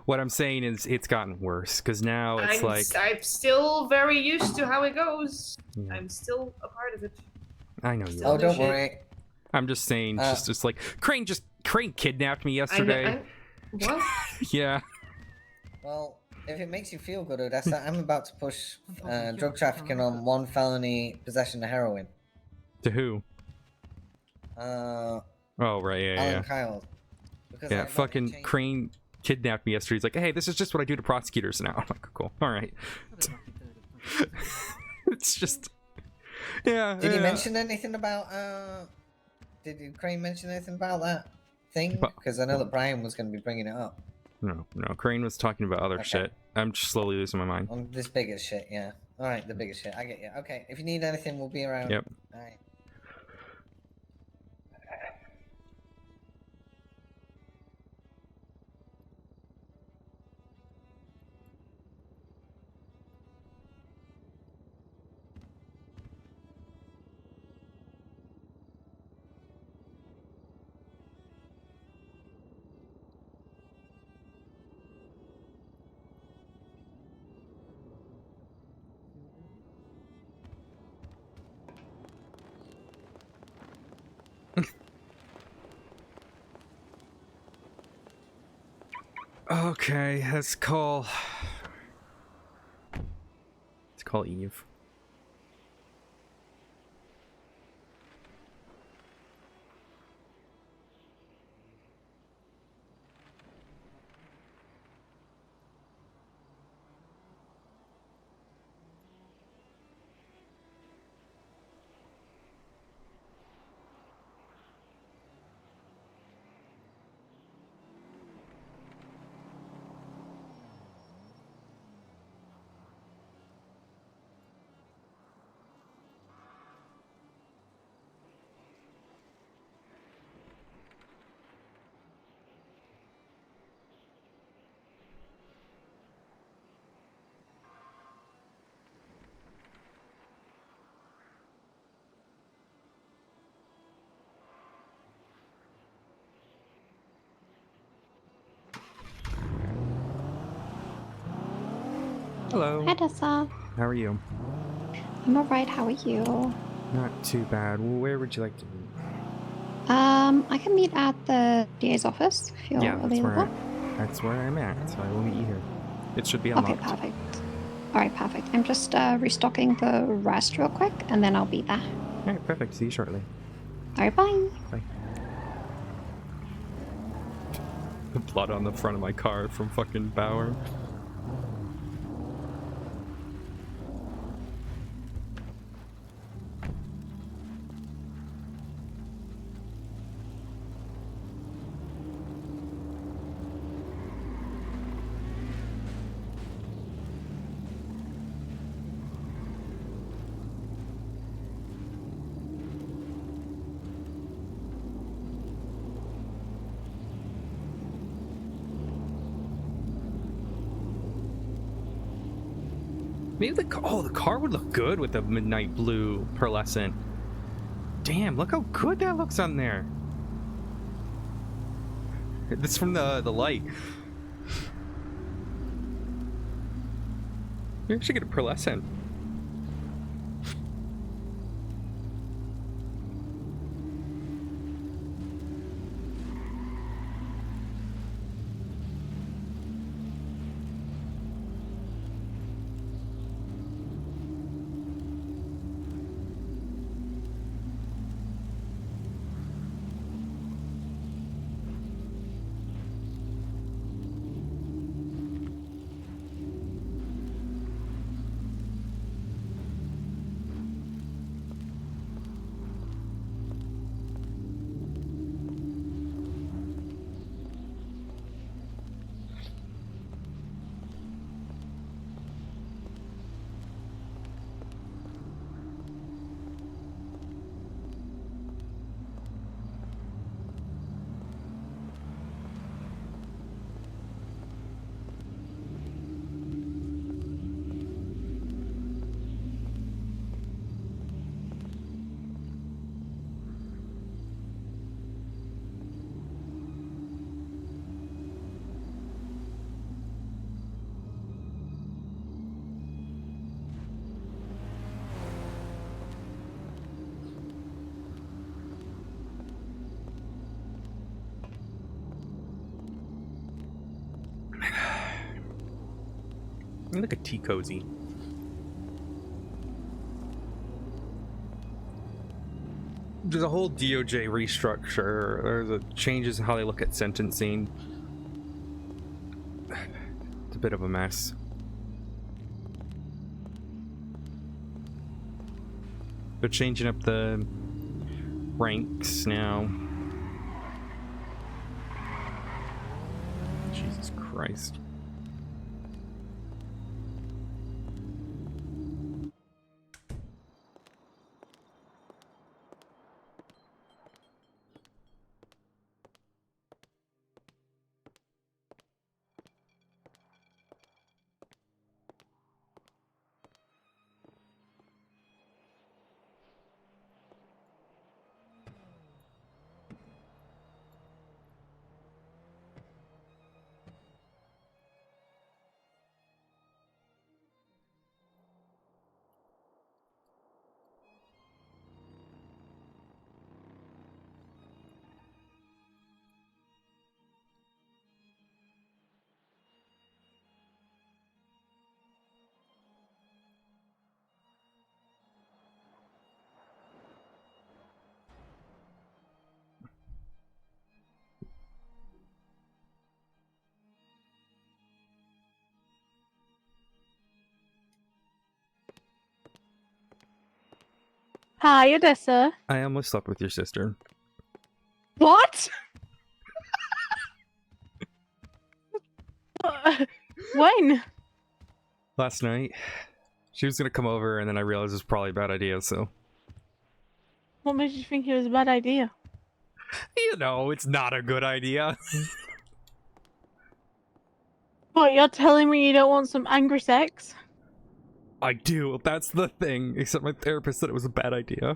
What I'm saying is it's gotten worse because now it's I'm still very used to how it goes. Yeah. I'm still a part of it. I know you Still are. Oh, do don't shit. worry. I'm just saying, just like Crane kidnapped me yesterday. What? Yeah. Well, if it makes you feel good, Odessa, I'm about to push drug trafficking on one felony possession of heroin. To who? Uh, Oh right, yeah, Alan yeah. Kyle. Because Yeah, I voted fucking change- Crane kidnapped me yesterday. He's like, hey, this is just what I do to prosecutors now. I'm like, cool. All right. It's just, yeah. Did he yeah. mention anything about? Did Crane mention anything about that thing? But- Because I know that Brian was going to be bringing it up No. Crane was talking about other Okay. shit. I'm just slowly losing my mind. on this biggest shit. Yeah. All right, the biggest shit. I get you. Okay. If you need anything, we'll be around. Yep. All right. Okay, let's call Eve. Hello. Hi, Odessa. How are you? I'm alright. How are you? Not too bad. Well, where would you like to meet? I can meet at the DA's office if you're Yeah, available. that's where I'm at. So I will meet you here. It should be Okay, unlocked. perfect. Alright, perfect. I'm just restocking the rest real quick, and then I'll be there. All right, perfect. See you shortly. Alright, bye. Bye. Blood on the front of my car from fucking Bauer. Maybe the car would look good with the midnight blue pearlescent. Damn, look how good that looks on there. This from the light. Maybe I should get a pearlescent. Look at tea cozy. There's a whole DOJ restructure. There's a changes in how they look at sentencing. It's a bit of a mess. They're changing up the ranks now. Jesus Christ. Hi, Odessa. I almost slept with your sister. What? When? Last night. She was gonna come over, and then I realized it was probably a bad idea, so... What made you think it was a bad idea? You know, it's not a good idea. What, you're telling me you don't want some angry sex? I do, that's the thing. Except my therapist said it was a bad idea.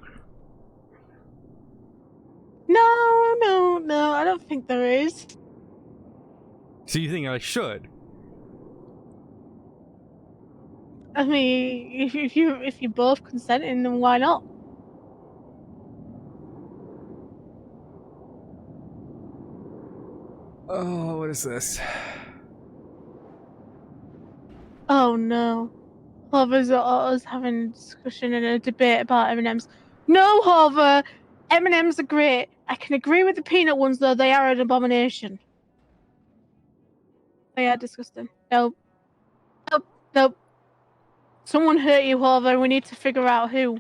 No, I don't think there is. So you think I should? I mean, if you're both consenting, then why not? Oh, what is this? Oh no. Hover's us having a discussion and a debate about M&Ms. No, Hover! M&Ms are great. I can agree with the peanut ones, though. They are an abomination. They are disgusting. Nope. Nope. Someone hurt you, Hover. We need to figure out who.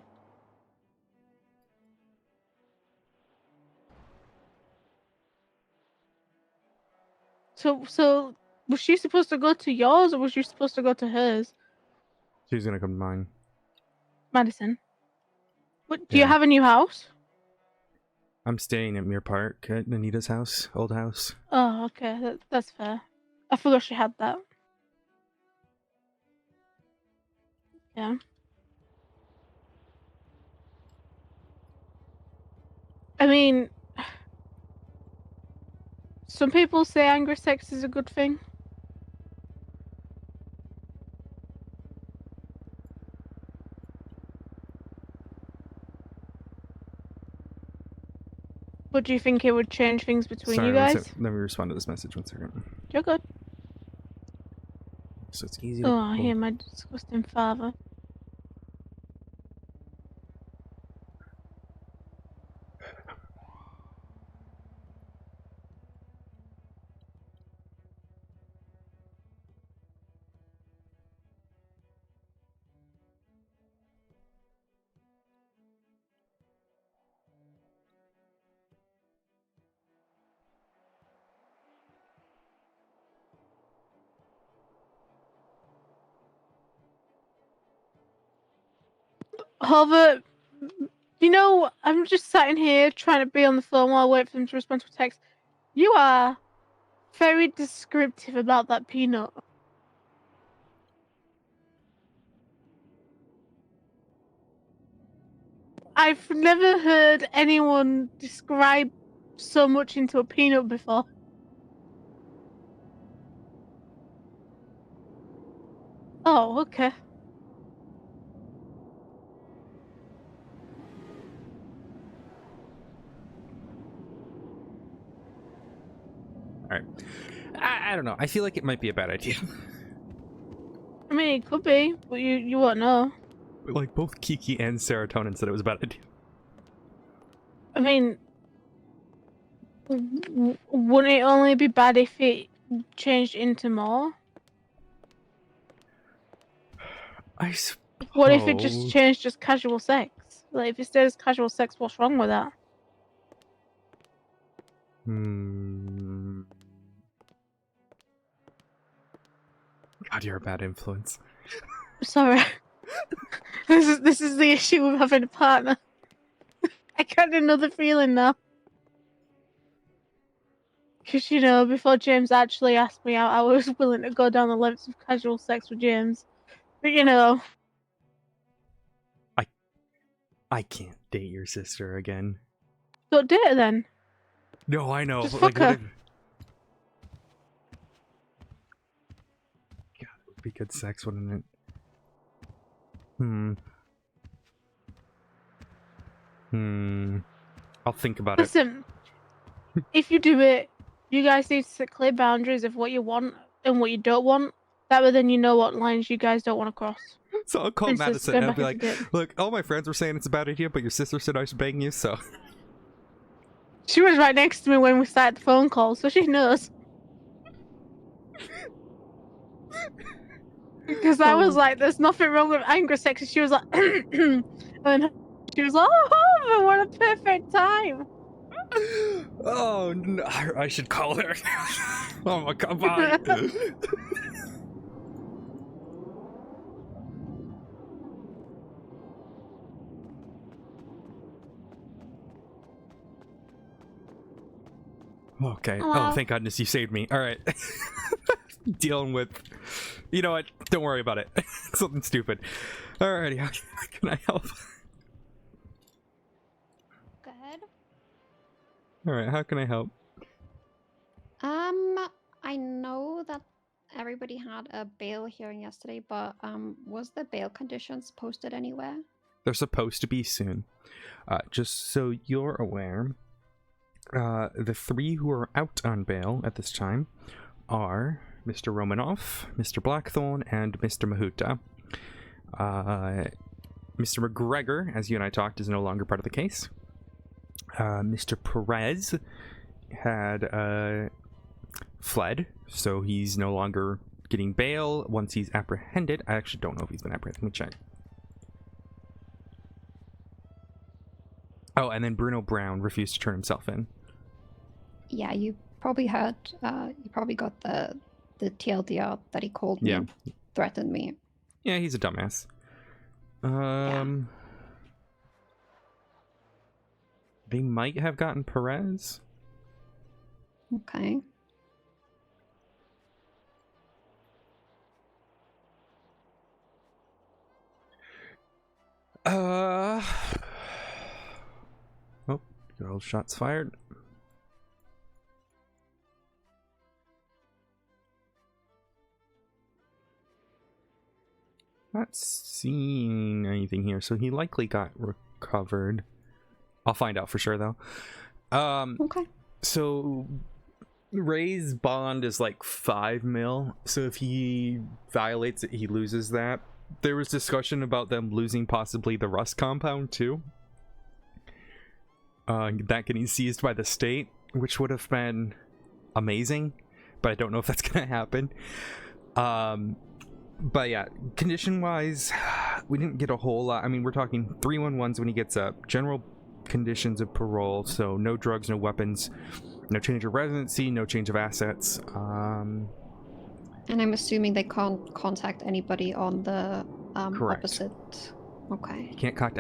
So was she supposed to go to yours, or was you supposed to go to hers? She's gonna come to mine. Madison. What? Do you Yeah. have a new house? I'm staying at Muir Park at Anita's house, old house. Oh, okay. That's fair. I forgot she had that. Yeah. I mean, some people say angry sex is a good thing. But do you think it would change things between Sorry, you guys? let me respond to this message 1 second. You're good. So it's easy to... Oh, I hear my disgusting father. Hover, you know, I'm just sat in here trying to be on the phone while I wait for them to respond to a text. You are very descriptive about that peanut. I've never heard anyone describe so much into a peanut before. Oh, okay. Alright. I don't know. I feel like it might be a bad idea. I mean, it could be, but you won't know. Like, both Kiki and Serotonin said it was a bad idea. I mean, wouldn't it only be bad if it changed into more? I suppose... What if it just changed just casual sex? Like, if it stays casual sex, what's wrong with that? God, you're a bad influence. Sorry. This is the issue with having a partner. I got another feeling now. Because, you know, before James actually asked me out, I was willing to go down the lengths of casual sex with James. But, you know... I can't date your sister again. Don't date her then. No, I know. Just but fuck like, her. God, it would be good sex, wouldn't it? I'll think about it. Listen, if you do it, you guys need to set clear boundaries of what you want and what you don't want. That way then you know what lines you guys don't want to cross. So I'll call Instead of Madison going and I'll back be into like, dip. look, all my friends were saying it's a bad idea, but your sister said I should bang you, so... She was right next to me when we started the phone call, so she knows. Because I was like, there's nothing wrong with angry sex, and she was like, and then She was like, oh, Harvey, what a perfect time. Oh, no, I should call her. Oh my god, bye. Okay. Oh, Hello? thank goodness you saved me. All right. Dealing with... You know what? Don't worry about it. Something stupid. Alrighty, how can I help? Good. Alright, how can I help? I know that everybody had a bail hearing yesterday, but was the bail conditions posted anywhere? They're supposed to be soon. Just so you're aware, the three who are out on bail at this time are Mr. Romanoff, Mr. Blackthorn, and Mr. Mahuta. Mr. McGregor, as you and I talked, is no longer part of the case. Mr. Perez had fled, so he's no longer getting bail once he's apprehended. I actually don't know if he's been apprehended. Let me check. Oh, and then Bruno Brown refused to turn himself in. Yeah, you probably heard. You probably got the TLDR that he called me, Yeah. and threatened me. Yeah, he's a dumbass. They might have gotten Perez. Okay. Oh, good old shots fired. Not seeing anything here, so he likely got recovered. I'll find out for sure, though. Okay. So Ray's bond is like 5 mil, so if he violates it, he loses that. There was discussion about them losing possibly the Rust compound, too. That getting seized by the state, which would have been amazing, but I don't know if that's gonna happen. But yeah, condition-wise, we didn't get a whole lot. I mean, we're talking 311s when he gets up. General conditions of parole, so no drugs, no weapons, no change of residency, no change of assets. And I'm assuming they can't contact anybody on the Correct. opposite. Okay. He can't contact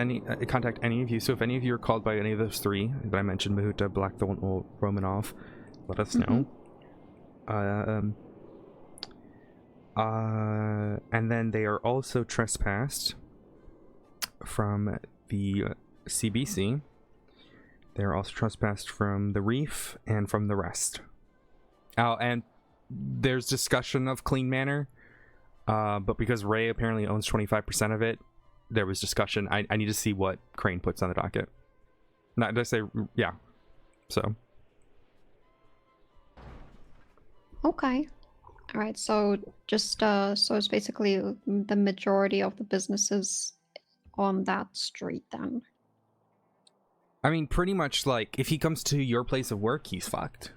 any of you, so if any of you are called by any of those three that I mentioned, Mahuta, Blackthorn, or Romanov, let us know. And then they are also trespassed from the CBC. They're also trespassed from the Reef and from the Rest. Oh, and there's discussion of Clean Manor, but because Ray apparently owns 25% of it, there was discussion. I need to see what Crane puts on the docket. Not did I say, yeah. So. Okay. All right. So just so it's basically the majority of the businesses on that street then. I mean, pretty much like if he comes to your place of work, he's fucked.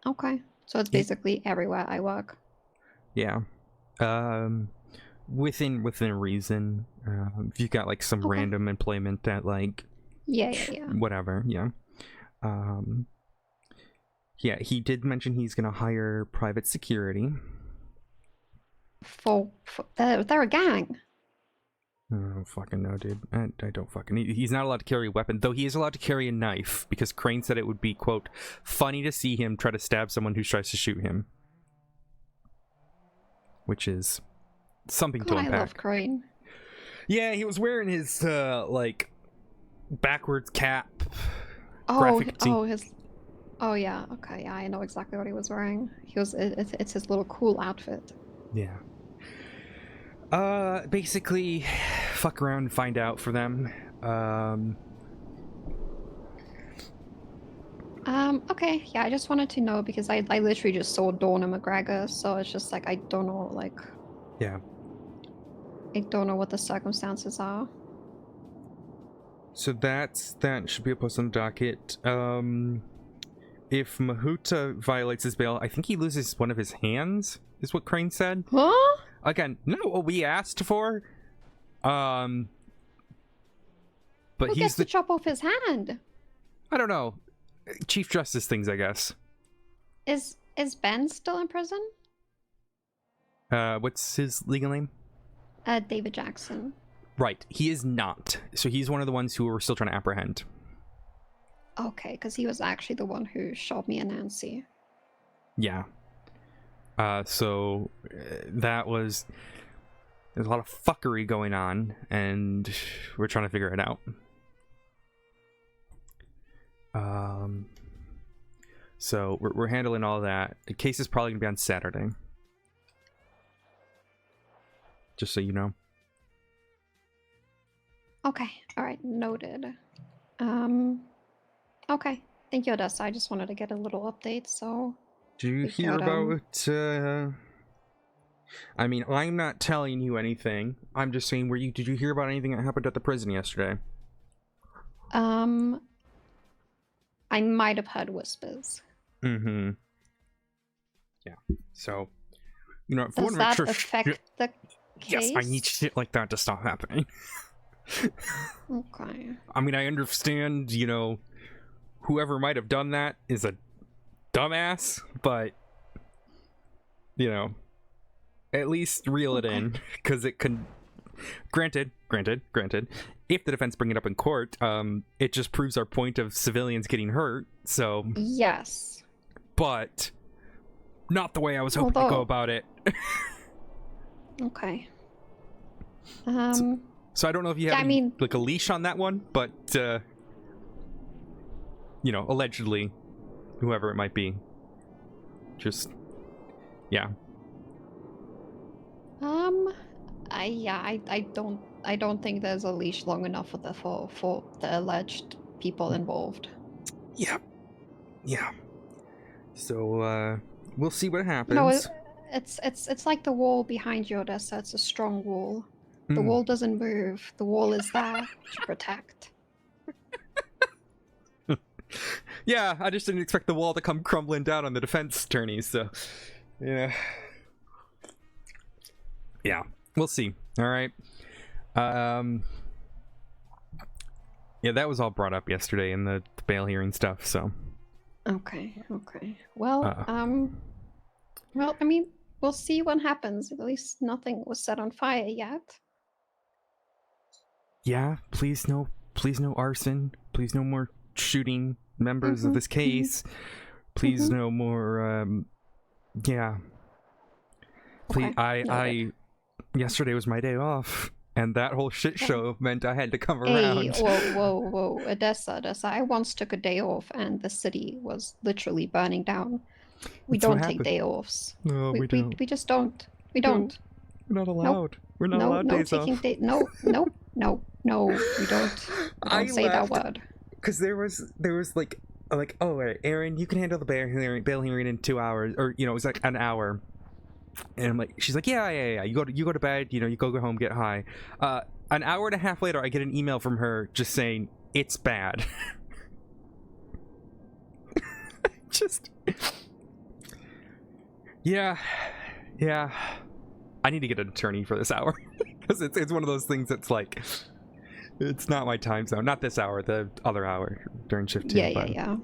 Okay. So it's basically everywhere I work. Yeah. Within reason. If you got like some random employment at like Yeah. whatever, yeah. Yeah, he did mention he's gonna hire private security. For they're a gang. I don't fucking know, dude. I don't fucking... He's not allowed to carry a weapon, though he is allowed to carry a knife, because Crane said it would be, quote, funny to see him try to stab someone who tries to shoot him. Which is something to unpack. I love Crane. Yeah, he was wearing his, like, backwards cap. Oh, yeah, okay, yeah, I know exactly what he was wearing. It's his little cool outfit. Yeah. Basically, fuck around and find out for them. Okay, yeah, I just wanted to know because I literally just saw Donna McGregor, so it's just like, I don't know, like... Yeah. I don't know what the circumstances are. So that should be a post on the docket. If Mahuta violates his bail, I think he loses one of his hands, is what Crane said. Huh? Again, not what we asked for. but Who he's gets the... to chop off his hand? I don't know. Chief Justice things, I guess. Is Ben still in prison? What's his legal name? David Jackson. Right, he is not. So he's one of the ones who we're still trying to apprehend. Okay, because he was actually the one who shot me and Nancy. Yeah. So that was... There's a lot of fuckery going on, and we're trying to figure it out. So we're handling all that. The case is probably going to be on Saturday. Just so you know. Okay, alright, noted. Okay, thank you, Odessa. I just wanted to get a little update, so... Do you hear about, I mean, I'm not telling you anything. I'm just saying, did you hear about anything that happened at the prison yesterday? I might have heard whispers. Mm-hmm. Yeah. So, you know, Does that affect the case? Yes, I need shit like that to stop happening. Okay. I mean, I understand, you know, whoever might have done that is a dumbass, but, you know, at least reel it in, because it can... Granted, if the defense bring it up in court, it just proves our point of civilians getting hurt, so... Yes. But, not the way I was hoping to go about it. Okay. So I don't know if you have like a leash on that one, but, you know, allegedly, whoever it might be, just, yeah. I don't think there's a leash long enough for the alleged people involved. Yeah. So, we'll see what happens. No, it's like the wall behind you, Odessa. It's a strong wall. The wall doesn't move. The wall is there to protect. Yeah, I just didn't expect the wall to come crumbling down on the defense attorneys, so... Yeah. Yeah, we'll see. All right. Yeah, that was all brought up yesterday in the bail hearing stuff, so... Okay. Well, well, I mean, we'll see what happens. At least nothing was set on fire yet. Yeah, please no arson. Please no more shooting members of this case. Please no more, yeah. Please, I yesterday was my day off, and that whole shit show meant I had to come around. Whoa, Odessa, I once took a day off, and the city was literally burning down. We don't take day offs. No, we don't. We just don't. We don't. We're not allowed. Nope. We're not allowed days off. No, we don't. We don't say that word. Because there was like, oh, right, Aaron, you can handle the bail hearing in 2 hours, or, you know, it was like an hour. And I'm like, she's like, yeah. You go to bed, you know, you go home, get high. An hour and a half later, I get an email from her just saying it's bad. Just, yeah. I need to get an attorney for this hour because it's one of those things that's like, it's not my time zone. Not this hour, the other hour during shift 2. Yeah.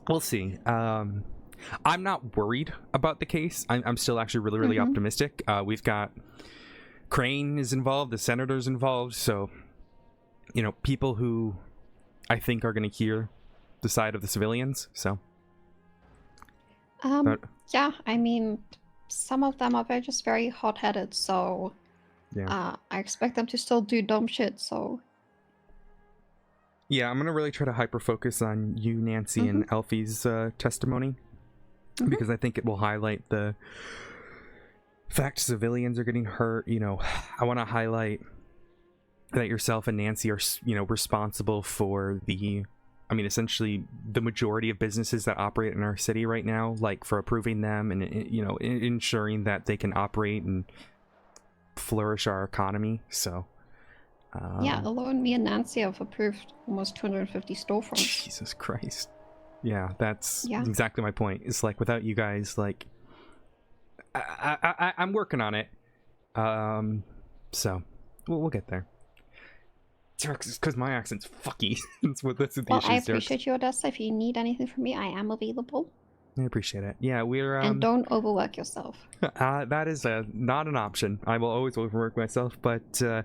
We'll see. I'm not worried about the case. I'm still actually really optimistic. We've got Crane is involved, the senator's involved, so, you know, people who I think are going to hear the side of the civilians, so. Yeah, I mean, some of them are just very hot-headed, so yeah. I expect them to still do dumb shit, so. Yeah, I'm going to really try to hyper-focus on you, Nancy, and Elfie's testimony. Because I think it will highlight the fact civilians are getting hurt. You know, I want to highlight that yourself and Nancy are, you know, responsible for essentially the majority of businesses that operate in our city right now, like for approving them and, you know, ensuring that they can operate and flourish our economy. So, yeah, alone me and Nancy have approved almost 250 storefronts. Jesus Christ. Yeah, that's exactly my point. It's like, without you guys, like, I'm working on it. So we'll get there. It's because my accent's fucky. That's what the Well, issue I is, Xerox. appreciate you, Odessa. If you need anything from me, I am available. I appreciate it. Yeah, we're And don't overwork yourself. that is not an option. I will always overwork myself, but I'm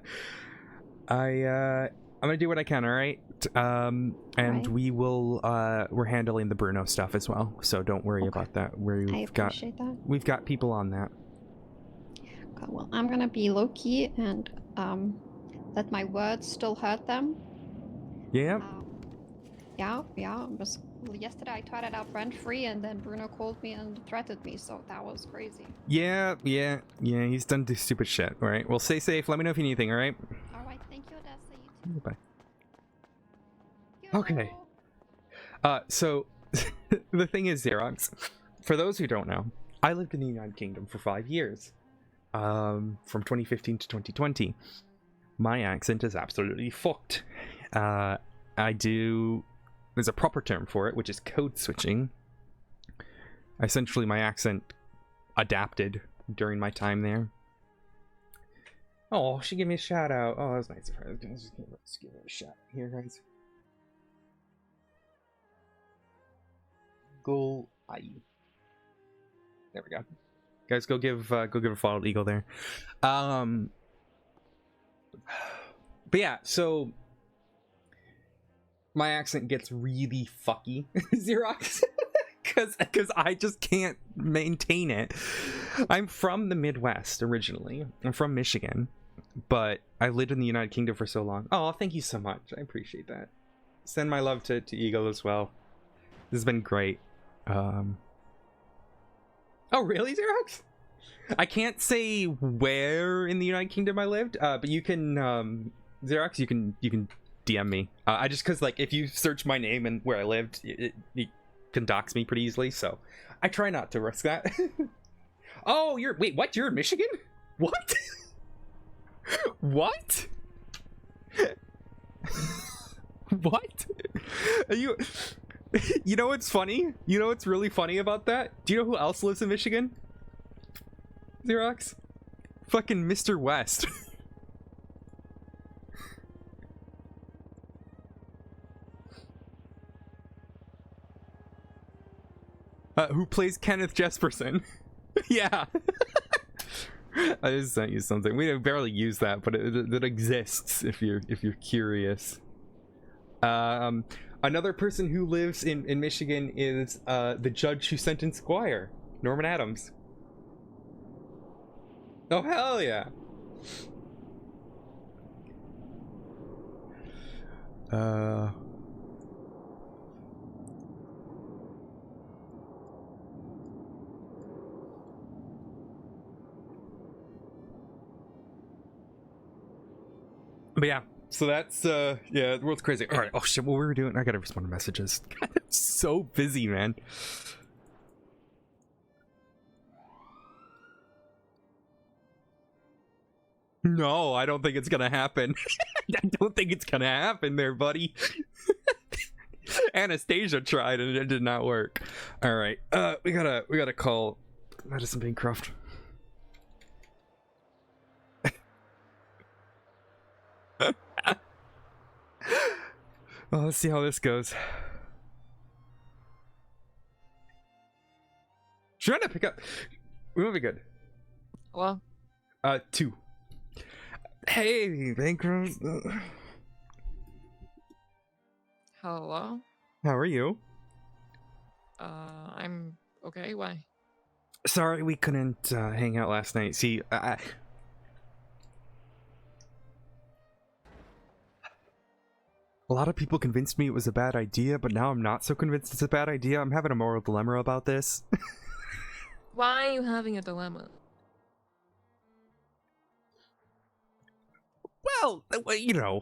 gonna do what I can. All right. And Alright. we're handling the Bruno stuff as well, so don't worry Okay. about that. I We've got appreciate that. we've got people on that. Okay, well, I'm gonna be low key and let my words still hurt them. Yeah. Yeah. Yesterday I tried it out rent free, and then Bruno called me and threatened me, so that was crazy. Yeah. He's done this stupid shit. All right. Well, stay safe. Let me know if you need anything. All right. All right, thank you, Odessa. You too. Bye. Yo. Okay. So the thing is, Xerox, for those who don't know, I lived in the United Kingdom for 5 years, from 2015 to 2020. My accent is absolutely fucked. There's a proper term for it, which is code switching. Essentially, my accent adapted during my time there. Oh, she gave me a shout out. Oh, that was nice of her. Let's give her a shout out here, guys. Go there we go, guys. Go give a follow to Eagle there. But yeah, so my accent gets really fucky, Xerox, because I just can't maintain it. I'm from the Midwest originally. I'm from Michigan, but I lived in the United Kingdom for so long. Oh, thank you so much. I appreciate that. Send my love to Eagle as well. This has been great. Oh, really, Xerox? I can't say where in the United Kingdom I lived, but you can, Xerox, you can DM me. I just, because, like, if you search my name and where I lived, it can dox me pretty easily, so I try not to risk that. Oh, wait, what? You're in Michigan? What? What? What? Are you... You know what's funny? You know what's really funny about that? Do you know who else lives in Michigan? Xerox? Fucking Mr. West. Who plays Kenneth Jesperson. Yeah. I just sent you something. We barely use that, but it exists if you're curious. Another person who lives in Michigan is the judge who sentenced Squire, Norman Adams. Oh, hell yeah. But yeah. So that's, yeah, the world's crazy. All right. Oh, shit, what were we doing? I gotta respond to messages. God, I'm so busy, man. No, I don't think it's gonna happen. I don't think it's gonna happen there, buddy. Anastasia tried and it did not work. All right. We gotta call Madison Bancroft. Well, let's see how this goes. Trying to pick up. We might be good. Hello? 2. Hey, Bancroft. Hello? How are you? I'm okay. Why? Sorry we couldn't hang out last night. See, a lot of people convinced me it was a bad idea, but now I'm not so convinced it's a bad idea. I'm having a moral dilemma about this. Why are you having a dilemma? Well, you know,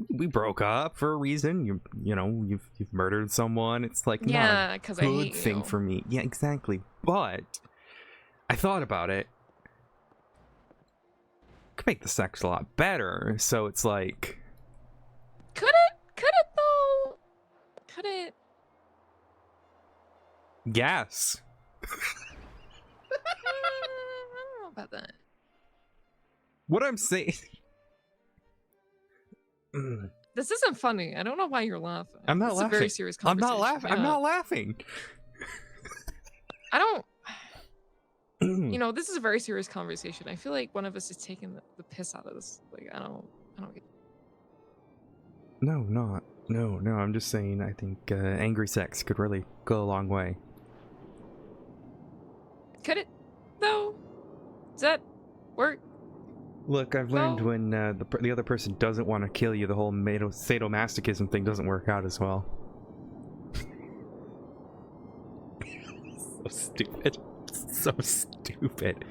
we broke up for a reason. You know, you've murdered someone. It's like Yeah, not a 'cause I good hate thing you. for me. Yeah, exactly. But I thought about it. Could make the sex a lot better. So it's like, Could it? Could it though? Could it? yes. I don't know about that. What I'm saying. This isn't funny. I don't know why you're laughing. I'm not This laughing. Is a very serious I'm conversation. not laughing. I'm yeah. not laughing. I don't. You know, this is a very serious conversation. I feel like one of us is taking the piss out of this. Like, I don't get. No, not. No, I'm just saying I think angry sex could really go a long way. Could it, though? Does that work? Look, I've learned No. when the other person doesn't want to kill you, the whole sadomasochism thing doesn't work out as well. So stupid. So stupid.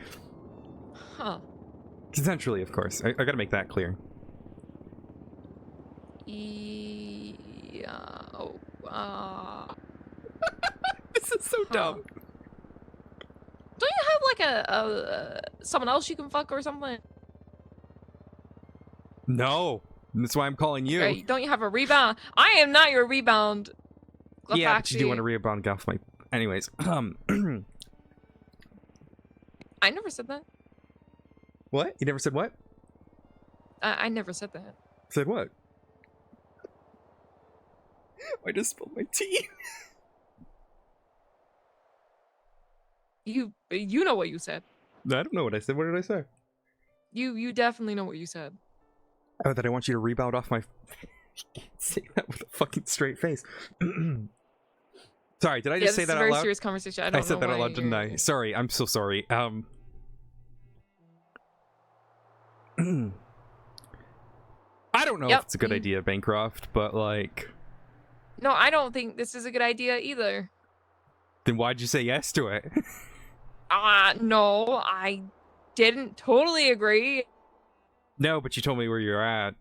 Huh. Consensually, of course. I gotta make that clear. Yeah. This is so dumb. Don't you have like a someone else you can fuck or something? No. That's why I'm calling you. Right, don't you have a rebound? I am not your rebound. Yeah, but you do Glafxy. want to rebound off my... Anyways, I never said that. What? You never said what? I never said that. Said what? I just spilled my tea. You know what you said. I don't know what I said. What did I say? You definitely know what you said. Oh, that I want you to rebound off my... Say that with a fucking straight face. Sorry, did I just say that out loud? This is a very serious conversation. I don't know said that out why loud, didn't I? you're- Sorry, I'm so sorry. I don't know if Yep, it's a good you- idea, Bancroft, but like... No, I don't think this is a good idea either. Then why'd you say yes to it? No, I didn't totally agree. No, but you told me where you're at.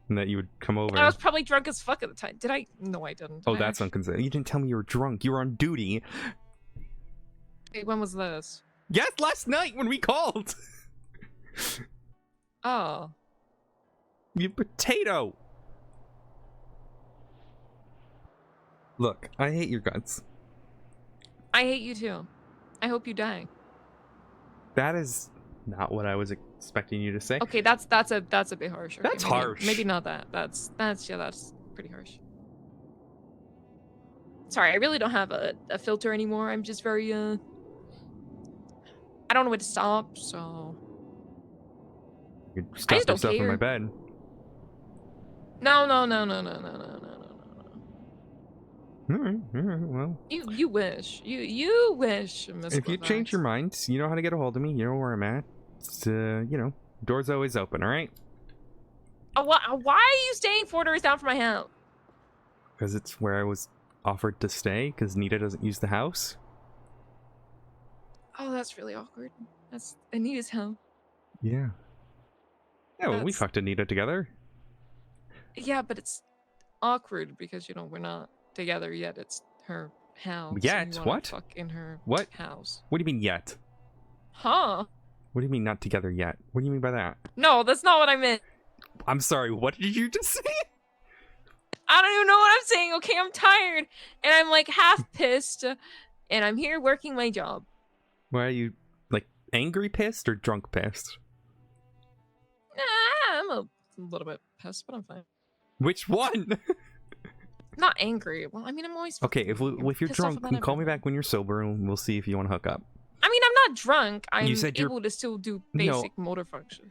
And that you would come over. I was probably drunk as fuck at the time. Did I? No, I didn't. Oh, Did I that's actually? unconsidered. You didn't tell me you were drunk. You were on duty. Wait, when was this? Yes, last night when we called. Oh. You potato. Look, I hate your guts. I hate you too. I hope you die. That is not what I was expecting you to say. Okay, that's a bit harsh. Okay, That's maybe, harsh. Maybe not that. That's pretty harsh. Sorry, I really don't have a filter anymore. I'm just very I don't know where to stop, so You could I stop just don't yourself in my care. bed. no. Alright, well. You wish. You wish, Miss If you change Glafx. your mind, you know how to get a hold of me. You know where I'm at. It's, you know, door's always open, alright? Why are you staying 4 doors down from my house? Because it's where I was offered to stay, because Nita doesn't use the house. Oh, that's really awkward. That's Anita's house. Yeah. Yeah, well, we That's- fucked Anita together. Yeah, but it's awkward because we're not together yet. It's her house. and Yet? you wanna What? Fuck in her What? house. What do you mean yet? Huh? What do you mean not together yet? What do you mean by that? No, that's not what I meant. I'm sorry, what did you just say? I don't even know what I'm saying. Okay, I'm tired and I'm like half pissed, and I'm here working my job. Why are you, like, angry pissed or drunk pissed? Nah, I'm a little bit pissed, but I'm fine. Which one? Not angry. Well, I mean, I'm always. Okay, if I'm you're pissed off drunk, about then call me everything. back when you're sober and we'll see if you want to hook up. I mean, I'm not drunk. I'm said you're- able to still do No. basic motor function.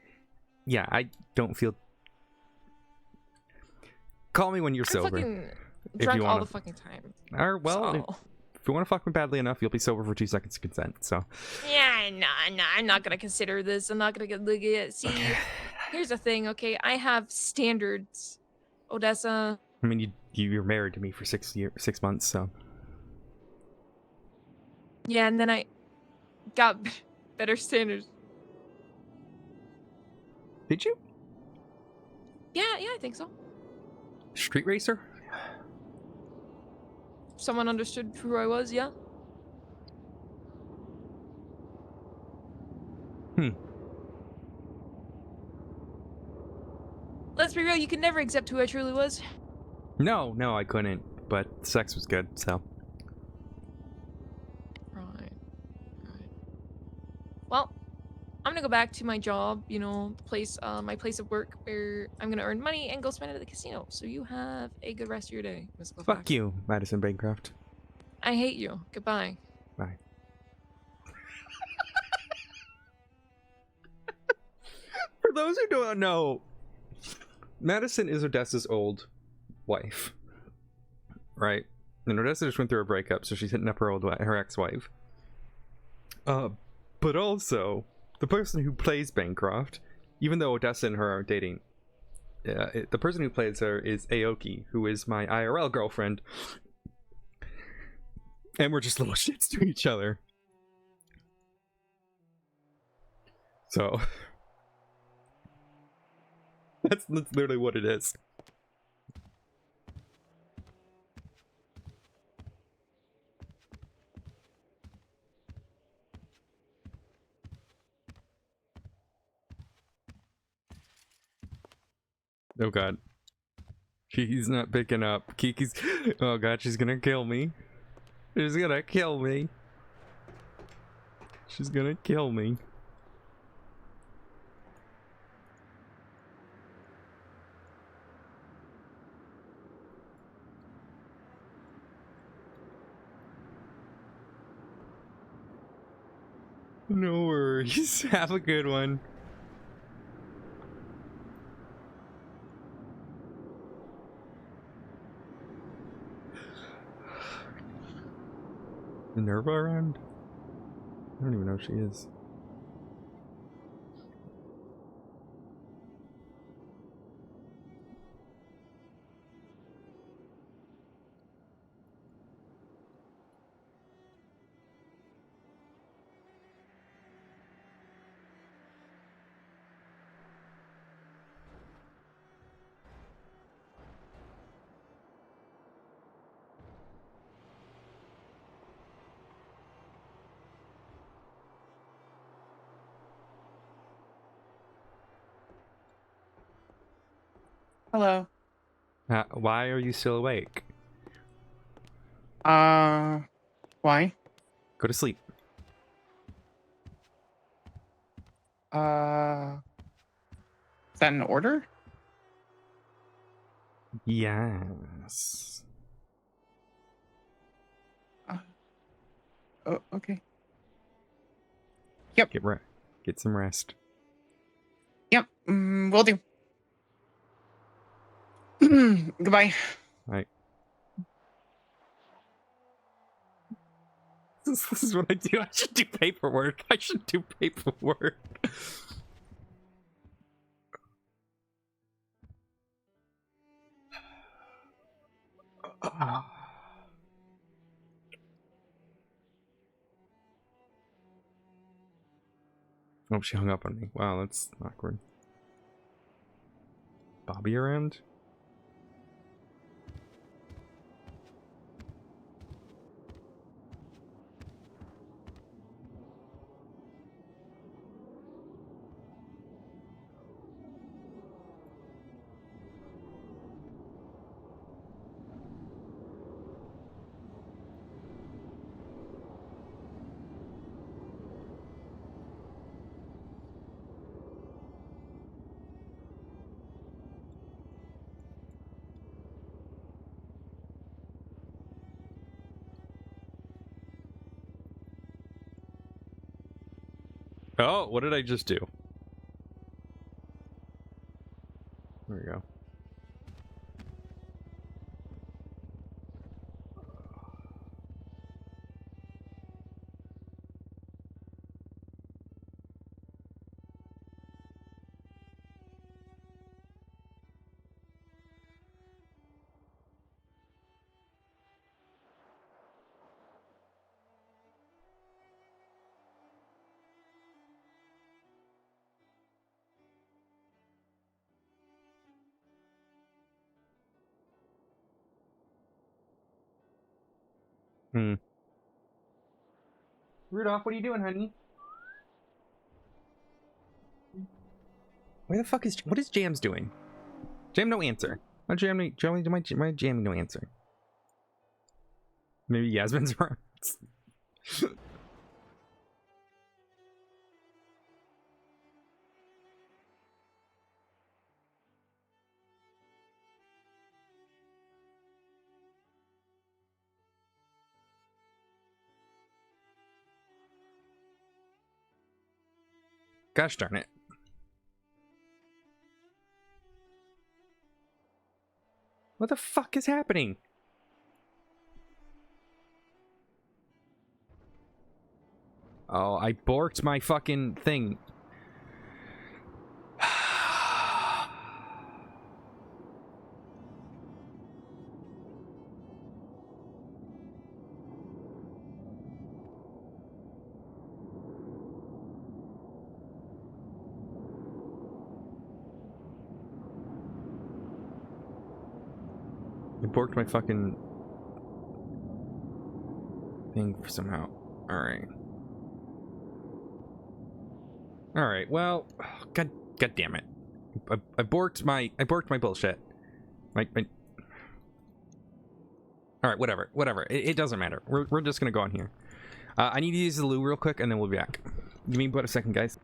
Yeah, I don't feel... Call me when you're I'm sober. fucking if drunk you all wanna- the fucking time. Or, well, so. if you want to fuck me badly enough, you'll be sober for 2 seconds of consent, so... Yeah, nah, I'm not gonna consider this. I'm not gonna look at. See, here's the thing. Okay, I have standards, Odessa. I mean, you're married to me for 6 months, so... Yeah, and then I got better standards. Did you? Yeah, I think so. Street racer? Someone understood who I was. Yeah. Let's be real. You could never accept who I truly was. No, I couldn't, but sex was good, so... Right. Well, I'm gonna go back to my job, you know, the place, my place of work where I'm gonna earn money and go spend it at the casino. So you have a good rest of your day, Miss Glafx. Fuck you, Madison Bancroft. I hate you. Goodbye. Bye. For those who don't know, Madison is Odessa's old wife, right? And Odessa just went through a breakup, so she's hitting up her ex-wife. But also, the person who plays Bancroft, even though Odessa and her are dating, the person who plays her is Aoki, who is my IRL girlfriend. And we're just little shits to each other. So that's literally what it is. Oh god. Kiki's not picking up. Kiki's... Oh god, she's gonna kill me. She's gonna kill me. She's gonna kill me. No worries. Have a good one. Minerva around? I don't even know if she is. Hello. Why are you still awake? Why? Go to sleep. Is that an order? Yes. Oh, okay. Yep. Get some rest. Yep. Will do. Goodbye. Right. This is what I do. I should do paperwork. I should do paperwork. Oh, she hung up on me. Wow, that's awkward. Bobby around? Oh, what did I just do? There we go. Rudolph, what are you doing, honey? Where the fuck is... What is Jam's doing? Jam, no answer. My Jam, my Jam, no answer. Maybe Yasmin's around. Gosh darn it. What the fuck is happening? Oh, I borked my fucking thing. I borked my fucking thing somehow. Alright. Alright, well, god damn it. I borked my bullshit. Alright, whatever. It doesn't matter. We're just gonna go on here. I need to use the loo real quick and then we'll be back. Give me about a second, guys.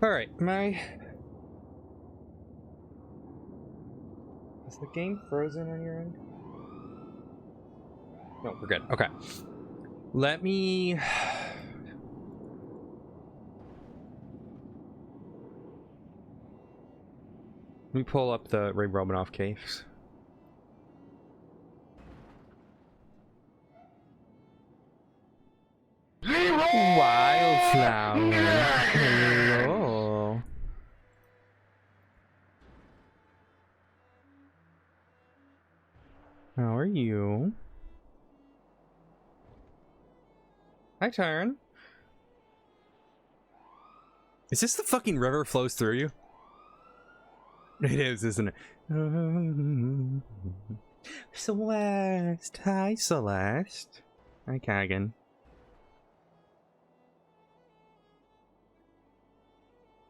Alright, is the game frozen on your end? No, we're good. Okay. Let me pull up the Ray Romanoff case. Wildflower. Hello. How are you? Hi, Tyron. Is this the fucking river flows through you? It is, isn't it? Celeste. Hi, Celeste. Hi, Kagan.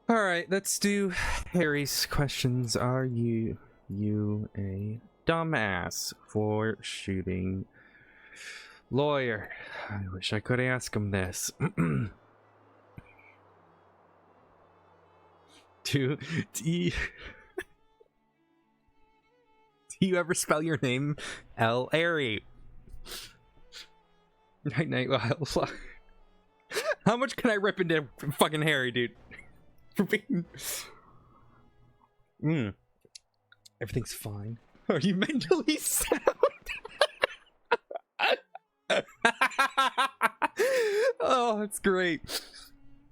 Alright, let's do Harry's questions. Are you a dumbass for shooting lawyer? I wish I could ask him this. Do you ever spell your name L-Airy? Night, Wildflower. How much can I rip into fucking Harry, dude? Everything's fine. Are you mentally sound? Oh, that's great.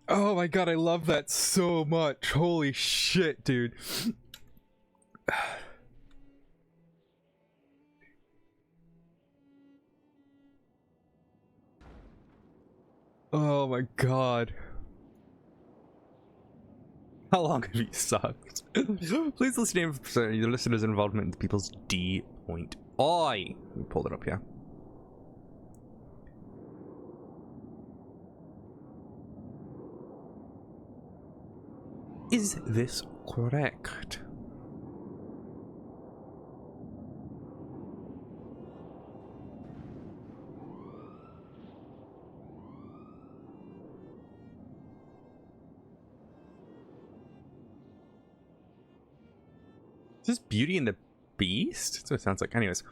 Oh my god, I love that so much. Holy shit, dude. Oh my god. How long have you sucked? Please list name of your listeners' involvement in people's D point. Oi! Let me pull it up here. Is this correct? this Beauty and the Beast? That's what it sounds like. Anyways.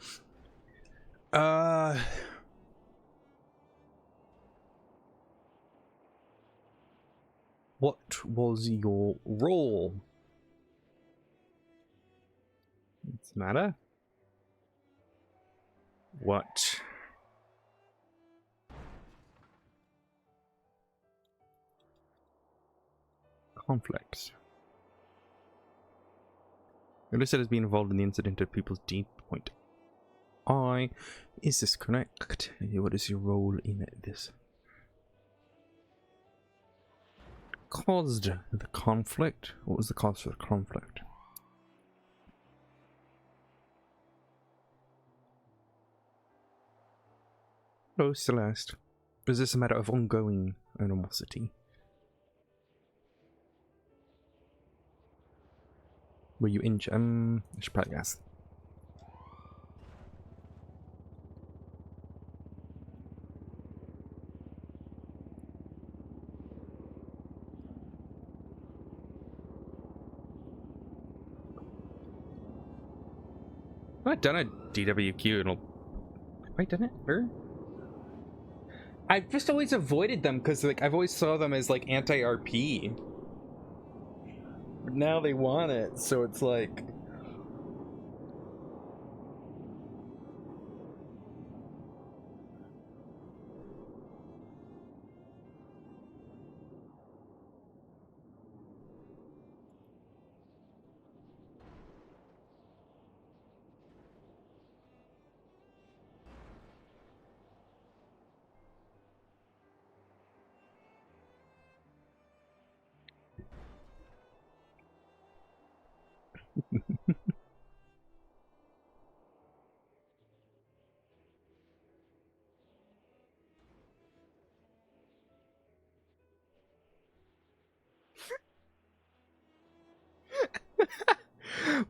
What was your role? What's the matter? What? Conflicts. Odessa has been involved in the incident at People's Deep Point. Is this correct? What is your role in this? Caused the conflict? What was the cause for the conflict? Hello, Celeste. Is this a matter of ongoing animosity? Were you injured? I should probably ask. I've not done a DWQ in a... Have I done it? Or? I've just always avoided them because like I've always saw them as like anti-RP. But now they want it, so it's like...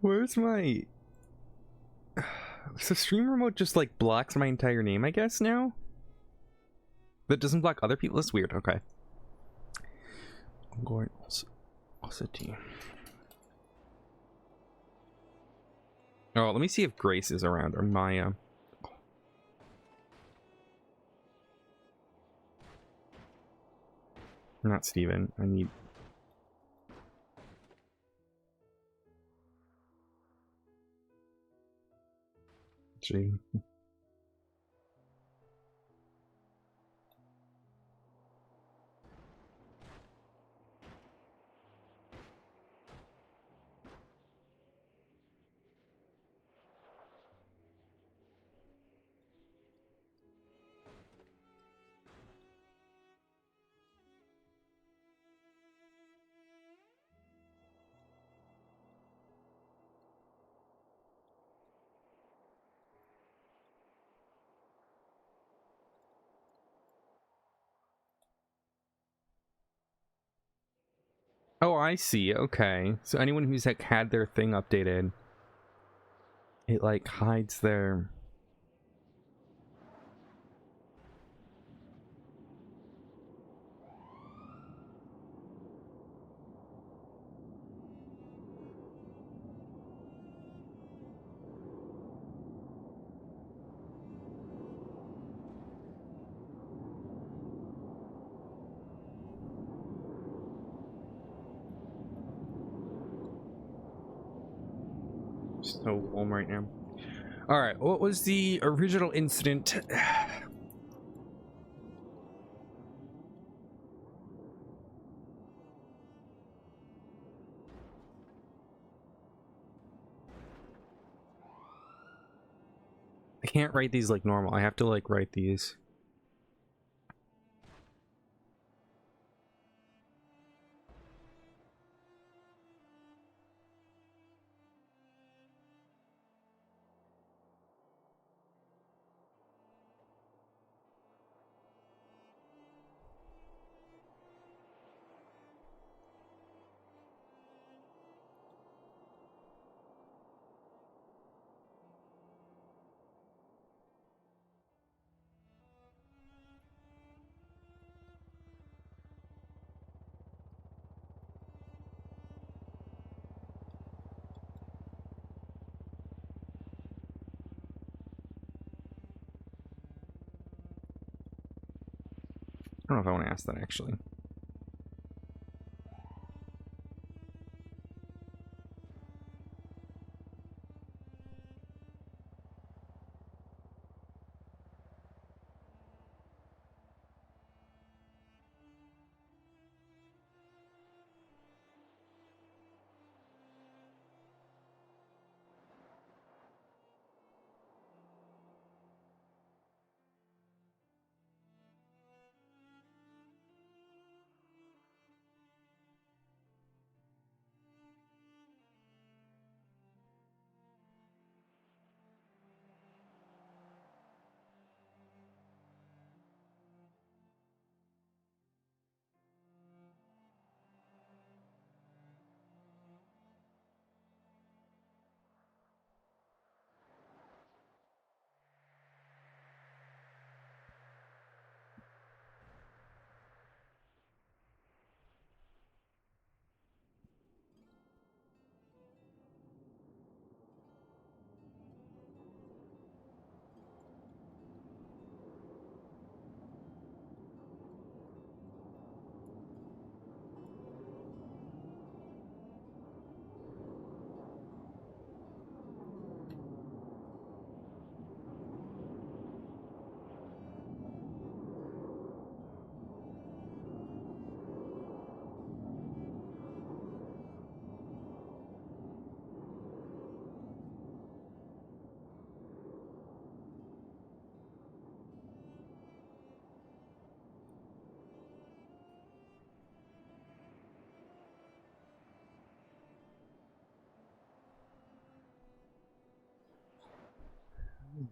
Where's my... So stream remote just like blocks my entire name, I guess, now? That doesn't block other people? That's weird, okay. I'm going also T. Oh, let me see if Grace is around, or Maya. Not Steven. I need... Gee. Oh, I see. Okay. So anyone who's like had their thing updated, it like hides their... So warm right now. All right, what was the original incident? I can't write these like normal. I have to like write these. I don't know if I want to ask that actually.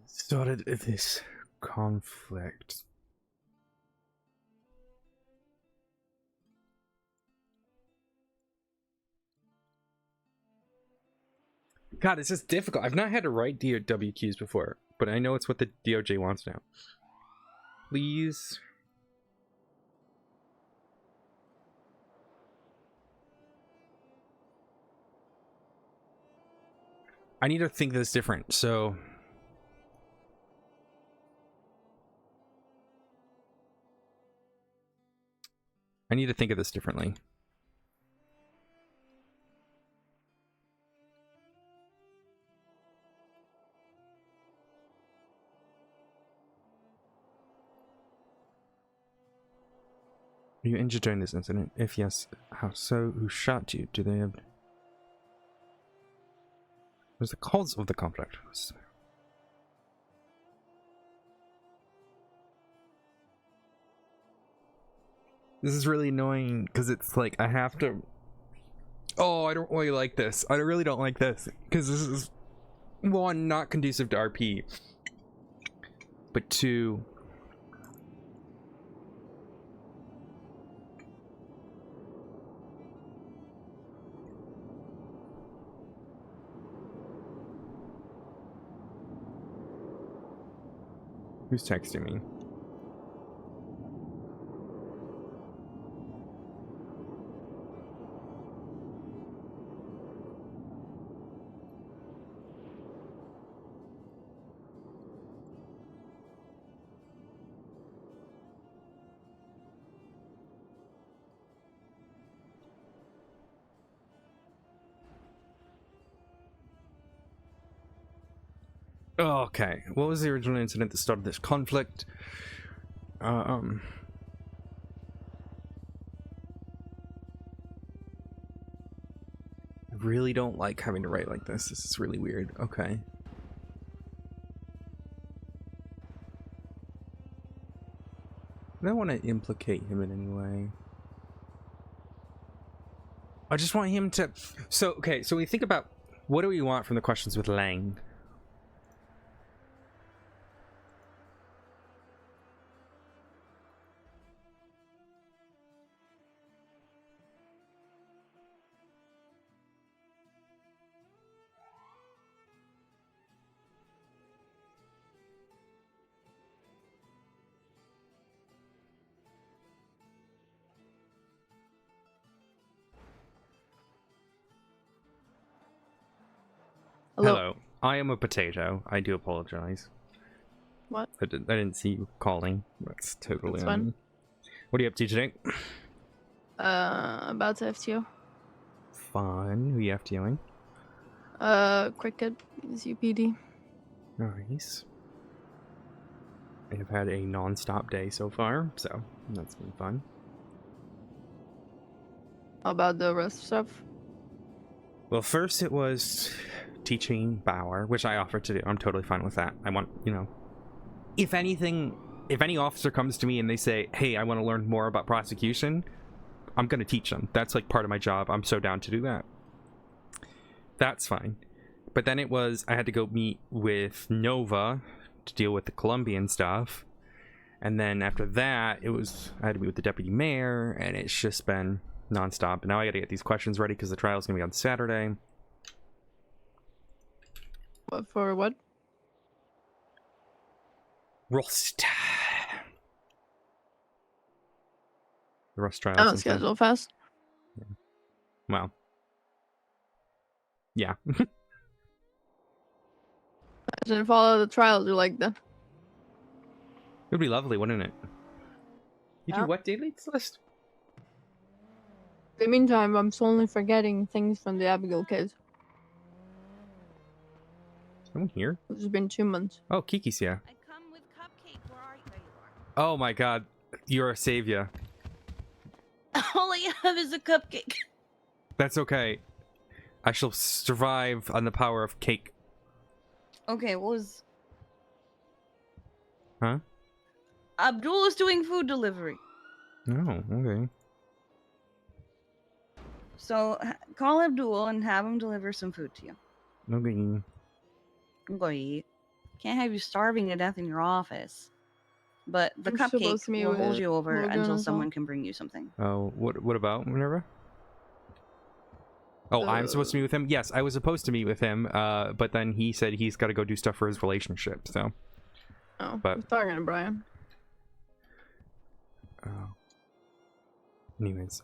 Started this conflict. God, it's just difficult. I've not had to write DOWQs before, but I know it's what the DOJ wants now. Please. I need to think this different, so... I need to think of this differently. Were you injured during this incident? If yes, how so? Who shot you? Do they have... What's the cause of the conflict? This is really annoying because it's like I have to... Oh, I don't really like this. I really don't like this because this is, one, not conducive to RP, but two... Who's texting me? Okay, what was the original incident that started this conflict? I really don't like having to write like this. This is really weird. Okay. I don't want to implicate him in any way. I just want him to... So, okay, so we think about what do we want from the questions with Lang? Hello. I am a potato. I do apologize. What? I didn't see you calling. That's totally That's on me. What are you up to today? About to FTO. Fun. Who are you FTOing? Cricket is UPD. Nice. I have had a non-stop day so far, so that's been fun. How about the rest stuff? Well, first it was teaching Bauer, which I offered to do. I'm totally fine with that. I want, you know, if anything, if any officer comes to me and they say, hey, I want to learn more about prosecution, I'm going to teach them. That's like part of my job. I'm so down to do that. That's fine. But then it was, I had to go meet with Nova to deal with the Colombian stuff. And then after that, it was, I had to meet with the deputy mayor, and it's just been nonstop. And now I got to get these questions ready because the trial's going to be on Saturday. What for what? Rust. The Rust trial. Oh, schedule fast. Yeah. Well. Yeah. Imagine if all of the trials are like that. It would be lovely, wouldn't it? You do what daily list? In the meantime, I'm slowly forgetting things from the Abigail case. Someone here? It's been 2 months. Oh, Kiki's here. I come with cupcake. Where are you? There you Oh my god. You're a savior. are. All I have is a cupcake. That's okay. I shall survive on the power of cake. Okay, what was... Huh? Abdul is doing food delivery. Oh, okay. So call Abdul and have him deliver some food to you. Okay. I'm going to eat. Can't have you starving to death in your office. But the I'm supposed to cupcake meet will hold with you over Morgan until as well. someone can bring you something. Oh, what about Minerva? Oh, I'm supposed to meet with him? Yes, I was supposed to meet with him, but then he said he's got to go do stuff for his relationship, so. Oh, But- I was talking to Brian. Oh. Anyways,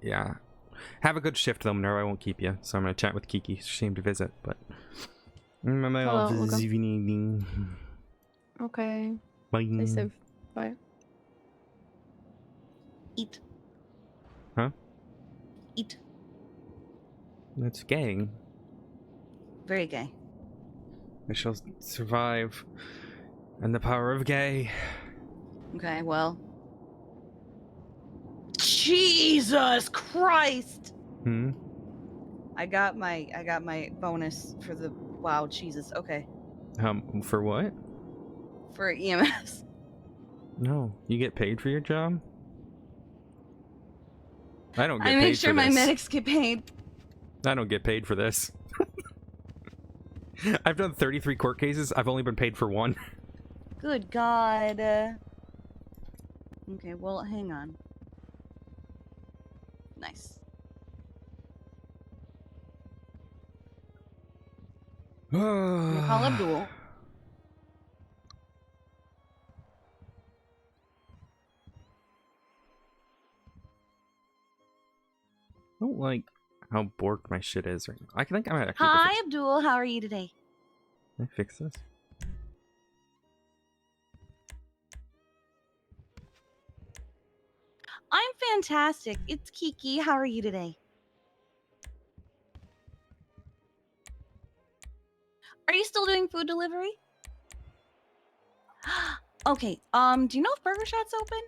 yeah. Have a good shift though, Minerva. I won't keep you, so I'm gonna chat with Kiki. It's a shame to visit, but. My Hello, office Luca. evening. Okay. Bye. Stay safe. Bye. Eat. Huh? Eat. That's gay. Very gay. I shall survive. And the power of gay. Okay, well. Jesus Christ! Hmm? I got my bonus for the wow, Jesus. Okay. For what? For EMS. No. You get paid for your job? I don't get I paid make sure for my this. medics get paid. I don't get paid for this. I've done 33 court cases. I've only been paid for one. Good God. Okay, well, hang on. Nice. We'll call Abdul. I don't like how borked my shit is right now. I think I might actually Hi, Abdul. How are you today? Can I fix this? I'm fantastic. It's Kiki. How are you today? Are you still doing food delivery? Okay. Do you know if Burger Shot's open?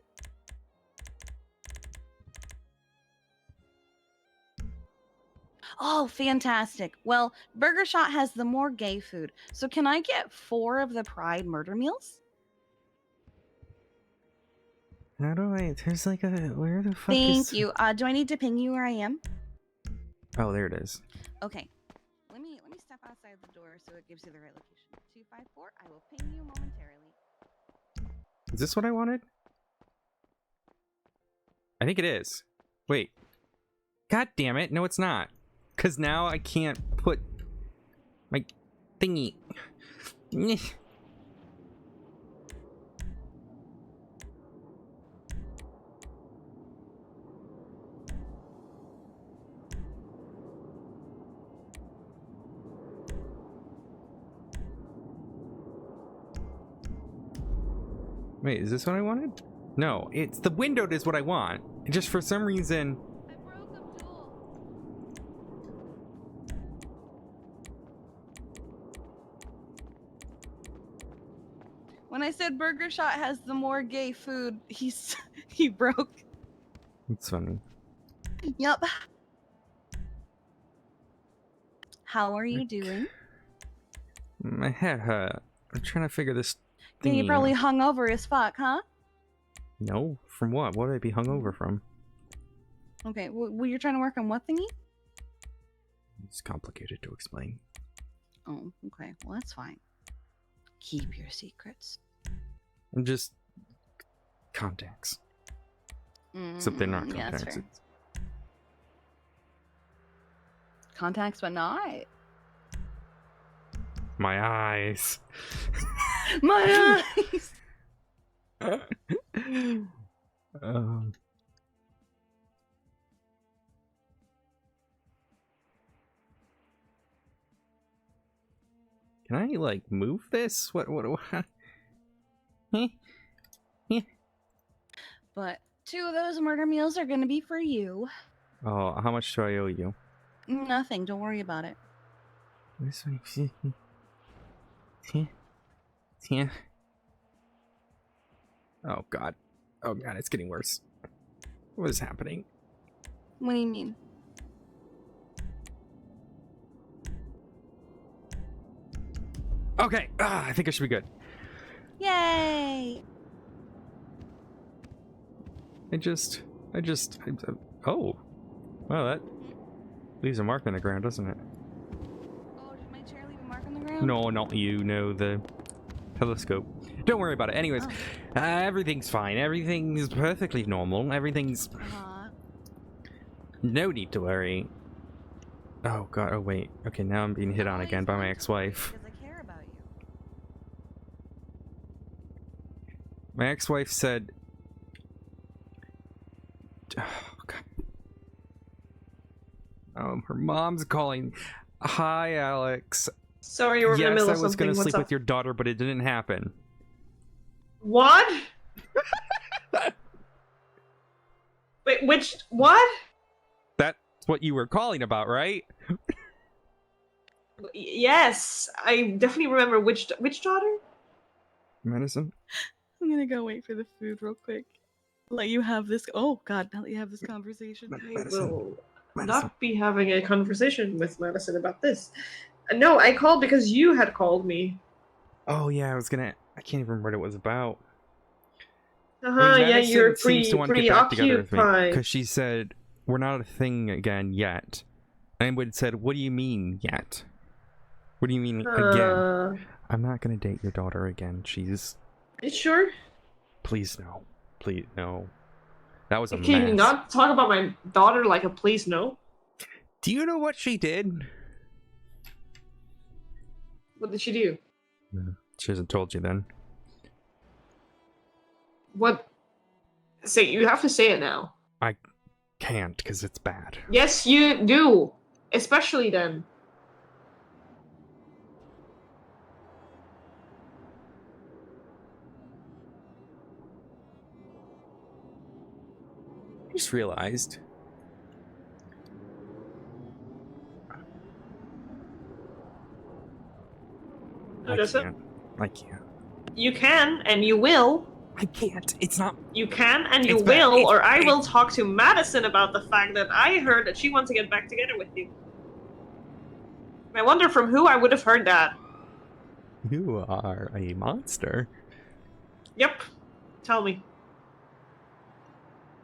Oh, fantastic. Well, Burger Shot has the more gay food. So can I get 4 of the Pride murder meals? How do I... There's like a... Where the fuck Thank is... you. Do I need to ping you where I am? Oh, there it is. Okay. Let me step outside the door so it gives you the right location. 254. I will ping you momentarily. Is this what I wanted? I think it is. Wait. God damn it. No, it's not. Because now I can't put my thingy. Wait, is this what I wanted? No, it's the windowed is what I want. Just for some reason. I broke Abdul. When I said Burger Shot has the more gay food, he broke. It's funny. Yep. How are you doing? My head hurt. I'm trying to figure this Yeah, thing you're probably out. hungover as fuck, huh? No, from what? What would I be hungover from? Okay, well, you're trying to work on what thingy? It's complicated to explain. Oh, okay. Well, that's fine. Keep your secrets. I'm just contacts. Except they're not Yeah, that's contacts. fair. Contacts, but not. My eyes. My eyes. um, can I like move this? What? But 2 of those murder meals are gonna be for you. Oh, how much do I owe you? Nothing. Don't worry about it. Oh god. Oh god, it's getting worse. What is happening? What do you mean? Okay, I think I should be good. Yay! Oh. Well, that leaves a mark on the ground, doesn't it? Oh, did my chair leave a mark on the ground? No, not you. No, the telescope. Don't worry about it. Anyways, everything's fine. Everything's perfectly normal. Everything's... No need to worry. Oh god, oh wait. Okay, now I'm being hit on again by my ex-wife. Because I care about you. My ex-wife said... Oh god. Her mom's calling. Hi, Alex. Sorry, you were in the Yes, middle I of was something. gonna What's sleep up? with your daughter, but it didn't happen. What? Wait, which what? That's what you were calling about, right? Yes, I definitely remember which daughter. Medicine? I'm gonna go wait for the food real quick. Let you have this. Oh God, let you have this conversation. I will not be having a conversation with Madison about this. No, I called because you had called me. Oh yeah, I can't even remember what it was about. Yeah, Madison you're seems to want to get back together with me preoccupied. because she said we're not a thing again yet. And Wood said, "What do you mean yet? What do you mean again? I'm not gonna date your daughter again. She's." You sure? Please no. Please no. That was a Can you mess. not talk about my daughter like a please no? Do you know what she did? What did she do? No, she hasn't told you then. What? Say you have to say it now. I can't because it's bad. Yes, you do. Especially then. I just realized. Odessa? I can't. You can and you will. I can't. It's not. You can and you It's bad. will, or I It's- will talk to Madison about the fact that I heard that she wants to get back together with you. I wonder from who I would have heard that. You are a monster. Yep. Tell me.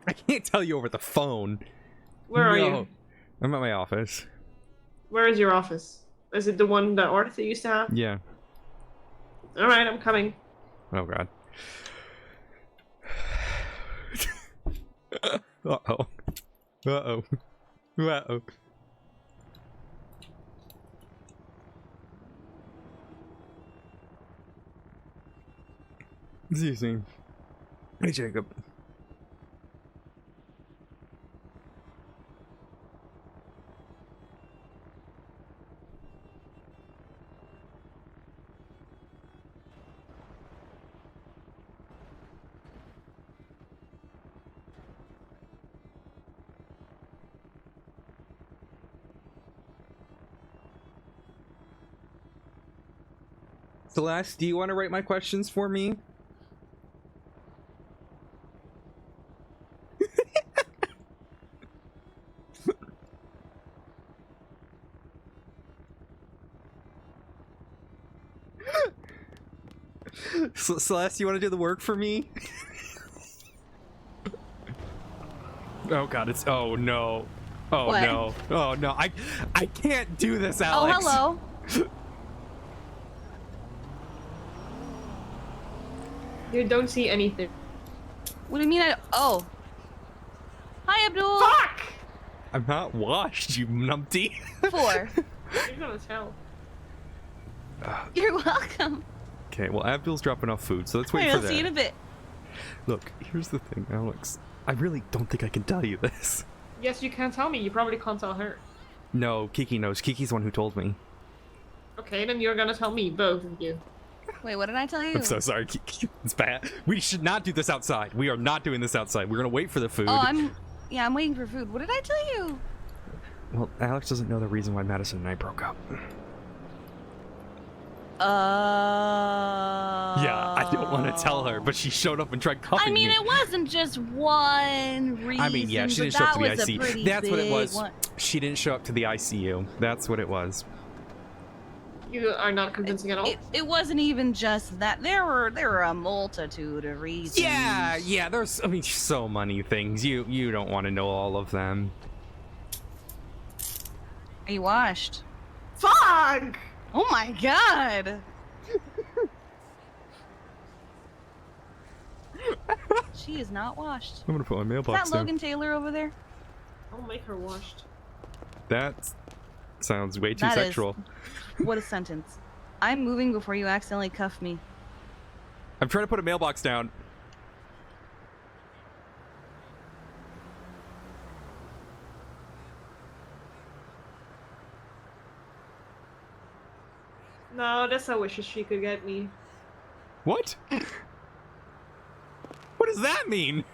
I can't tell you over the phone. Where are you? I'm at my office. Where is your office? Is it the one that Arthur used to have? Yeah. Alright, I'm coming. Oh god. Uh-oh. Uh-oh. Uh-oh. Excuse me. Hey, Jacob. Celeste, do you want to write my questions for me? Celeste, you want to do the work for me? Oh god, it's oh no. Oh What? no. Oh no. I can't do this, Alex. Oh, hello. You don't see anything. What do you mean? Oh. Hi, Abdul. Fuck! I'm not washed, you numpty. 4. You're gonna tell. You're welcome. Okay, well Abdul's dropping off food, so let's wait Wait, for I'll that. see you in a bit. Look, here's the thing, Alex. I really don't think I can tell you this. Yes, you can tell me. You probably can't tell her. No, Kiki knows. Kiki's the one who told me. Okay, then you're gonna tell me, both of you. Wait, what did I tell you? I'm so sorry, Kiki. It's bad. We should not do this outside. We are not doing this outside. We're gonna wait for the food. Oh, I'm waiting for food. What did I tell you? Well, Alex doesn't know the reason why Madison and I broke up. Yeah, I don't want to tell her, but she showed up and tried cuffing me. I mean, it wasn't just one reason. I mean, yeah, she didn't show up to the ICU. That's what it was. She didn't show up to the ICU. That's what it was. You are not convincing at all. It wasn't even just that. There were a multitude of reasons. Yeah. There's, I mean, so many things. You don't want to know all of them. Are you washed? Fuck! Oh my god! She is not washed. I'm gonna put my Is mailbox that down. Logan Taylor over there? I'll make her washed. That sounds way too That is- sexual. What a sentence. I'm moving before you accidentally cuff me. I'm trying to put a mailbox down. No, Odessa wishes she could get me. What? What does that mean?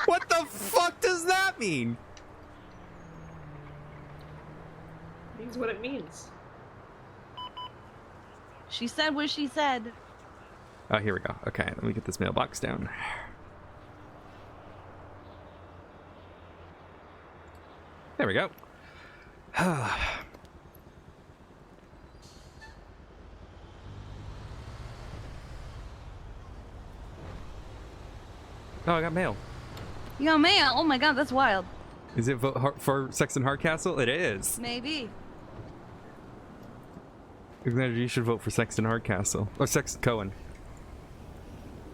What the fuck does that mean? Means what it means. She said what she said. Oh, here we go. Okay, let me get this mailbox down. There we go. Oh, I got mail. You got mail? Oh my god, that's wild. Is it for Sexton Hardcastle? It is. Maybe. Alexandra, you should vote for Sexton Hardcastle. Or Sexton Cohen.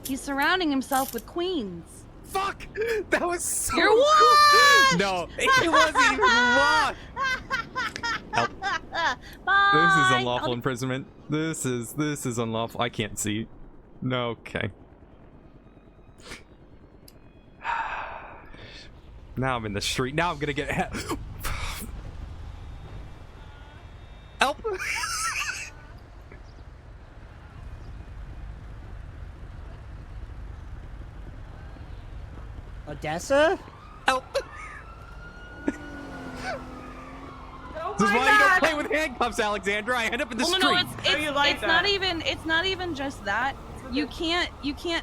He's surrounding himself with queens. Fuck! That was so You're cool. washed! No, it wasn't even washed! Help. Bye! This is unlawful imprisonment. This is unlawful. I can't see. No, okay. Now I'm in the street. Now I'm gonna get help. Help! Odessa? Help! Oh This is my why you don't God! play with handcuffs, Alexandra. I end up in the Well, street. no, it's Oh, you like it's that. not even just that. You can't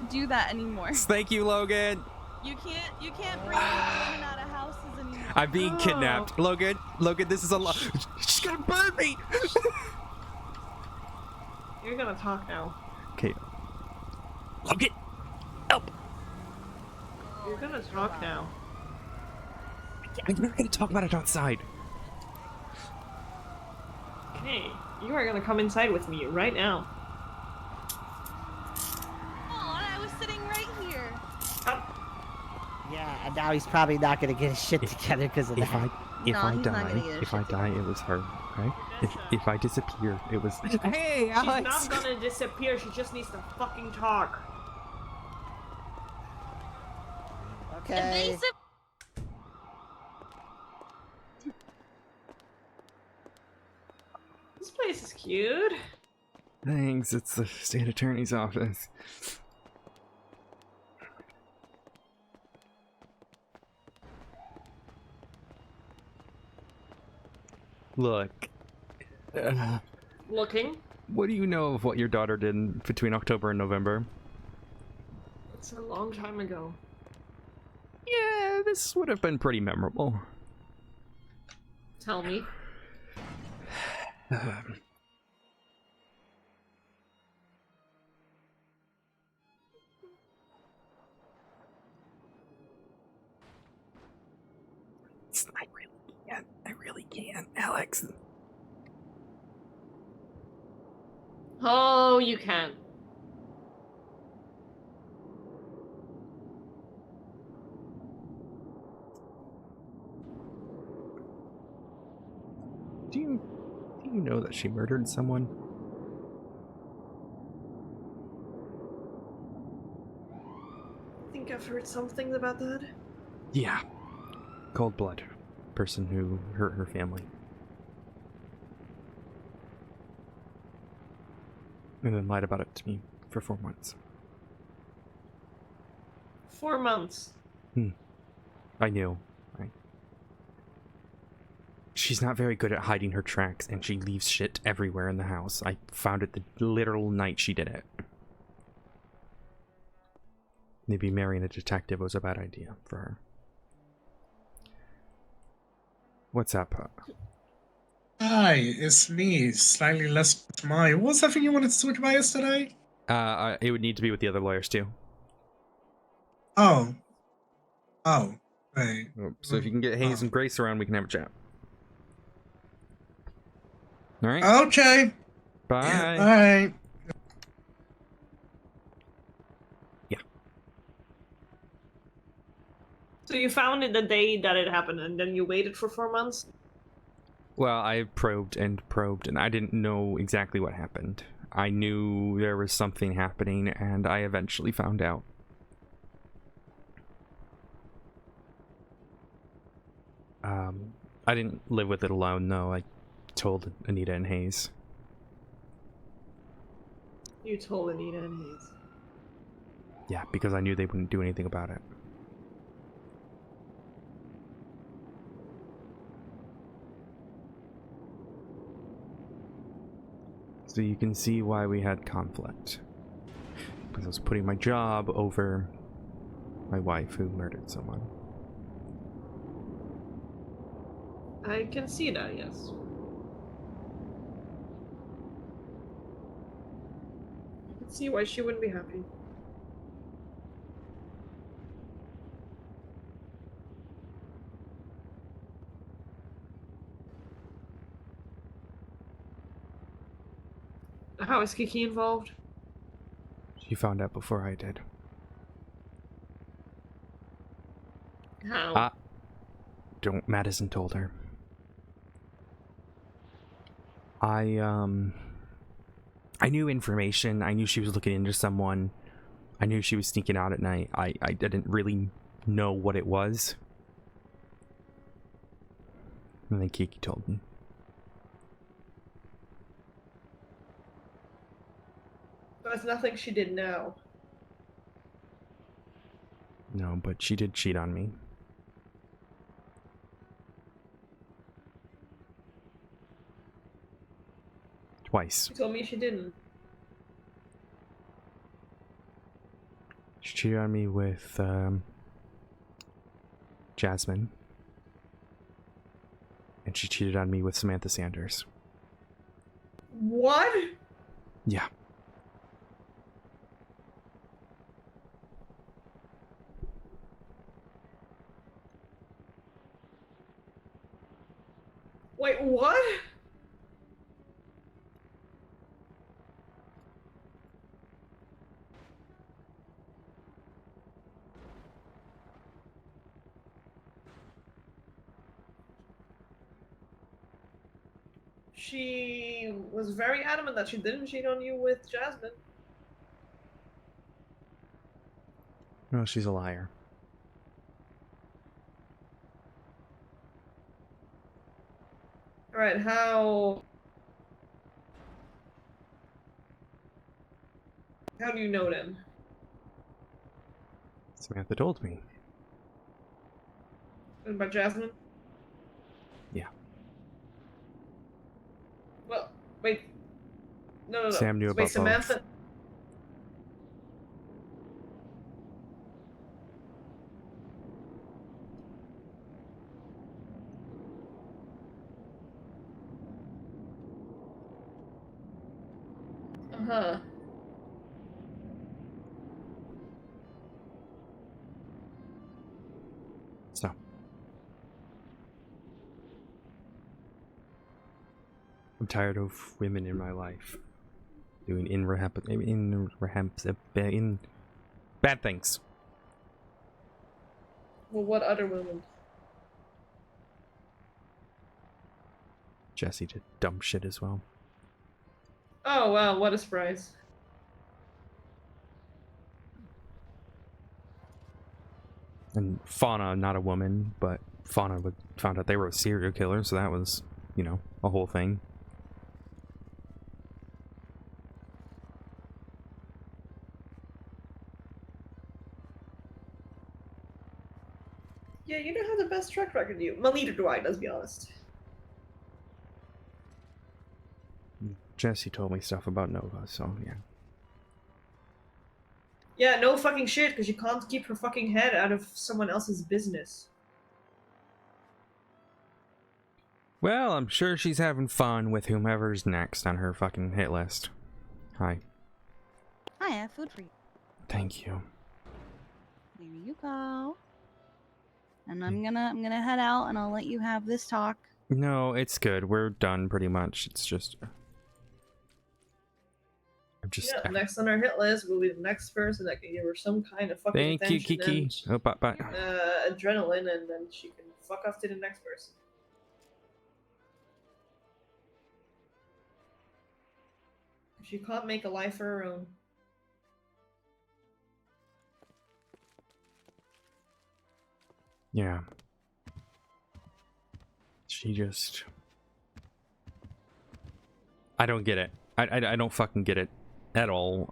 do that anymore. Thank you, Logan. You can't bring people in and out of houses anymore. I'm being Oh. kidnapped. Logan, this is a lot. She's gonna burn me. You're gonna talk now. Okay. Logan, help. You're gonna talk now. I'm not gonna talk about it outside. Okay, you are gonna come inside with me right now. Oh, and I was sitting right here. Yeah, and now he's probably not gonna get his shit together because of that. No, he's not gonna get his if I shit die, it was her. Okay. If I disappear, it was. Hey, She's Alex. not gonna disappear, she just needs to fucking talk. Okay. Evasive. This place is cute. Thanks. It's the state attorney's office. Look. Looking. What do you know of what your daughter did between October and November? It's a long time ago. Yeah, this would have been pretty memorable. Tell me. I really can't, Alex. Oh, you can. Do you know that she murdered someone? I think I've heard some things about that. Yeah. Cold blood. Person who hurt her family. And then lied about it to me for 4 months. 4 months. I knew. She's not very good at hiding her tracks, and she leaves shit everywhere in the house. I found it the literal night she did it. Maybe marrying a detective was a bad idea for her. What's up? Hi, it's me, slightly less smile. What was that thing you wanted to talk about yesterday? It would need to be with the other lawyers too. Oh. Oh. Right. So if you can get Hayes and Grace around, we can have a chat. Alright? Okay. Bye. Yeah, alright. Yeah. So you found it the day that it happened, and then you waited for 4 months? Well, I probed, and I didn't know exactly what happened. I knew there was something happening, and I eventually found out. I didn't live with it alone, though. I told Anita and Hayes. You told Anita and Hayes. Yeah, because I knew they wouldn't do anything about it. So you can see why we had conflict. Because I was putting my job over my wife who murdered someone. I can see that, yes. I can see why she wouldn't be happy. How is Kiki involved? She found out before I did. How? Madison told her. I knew information. I knew she was looking into someone. I knew she was sneaking out at night. I didn't really know what it was. And then Kiki told me. There's nothing she did know. No, but she did cheat on me. Twice. She told me she didn't. She cheated on me with Jasmine. And she cheated on me with Samantha Sanders. What? Yeah. Wait, what? She was very adamant that she didn't cheat on you with Jasmine. No, she's a liar. Alright, how do you know then? Samantha told me. About Jasmine? Yeah. Well, wait. No. Sam knew Wait, about both. Samantha. Uh-huh. So. I'm tired of women in my life doing in bad things. Well, what other women? Jesse did dumb shit as well. Oh wow, what a surprise. And Fauna, not a woman, but Fauna found out they were a serial killer, so that was, you know, a whole thing. Yeah, you don't have the best track record, you. Well, neither do I, let's be honest. Jesse told me stuff about Nova, so yeah. Yeah, no fucking shit, because you can't keep her fucking head out of someone else's business. Well, I'm sure she's having fun with whomever's next on her fucking hit list. Hi. Hi, I have food for you. Thank you. There you go. And I'm gonna head out, and I'll let you have this talk. No, it's good. We're done pretty much. It's just... Yeah, next on our hit list will be the next person that can give her some kind of fucking Thank you, attention Kiki. Oh, bye. and adrenaline, and then she can fuck off to the next person. She can't make a life of her own. Yeah. She just... I don't get it. I don't fucking get it at all.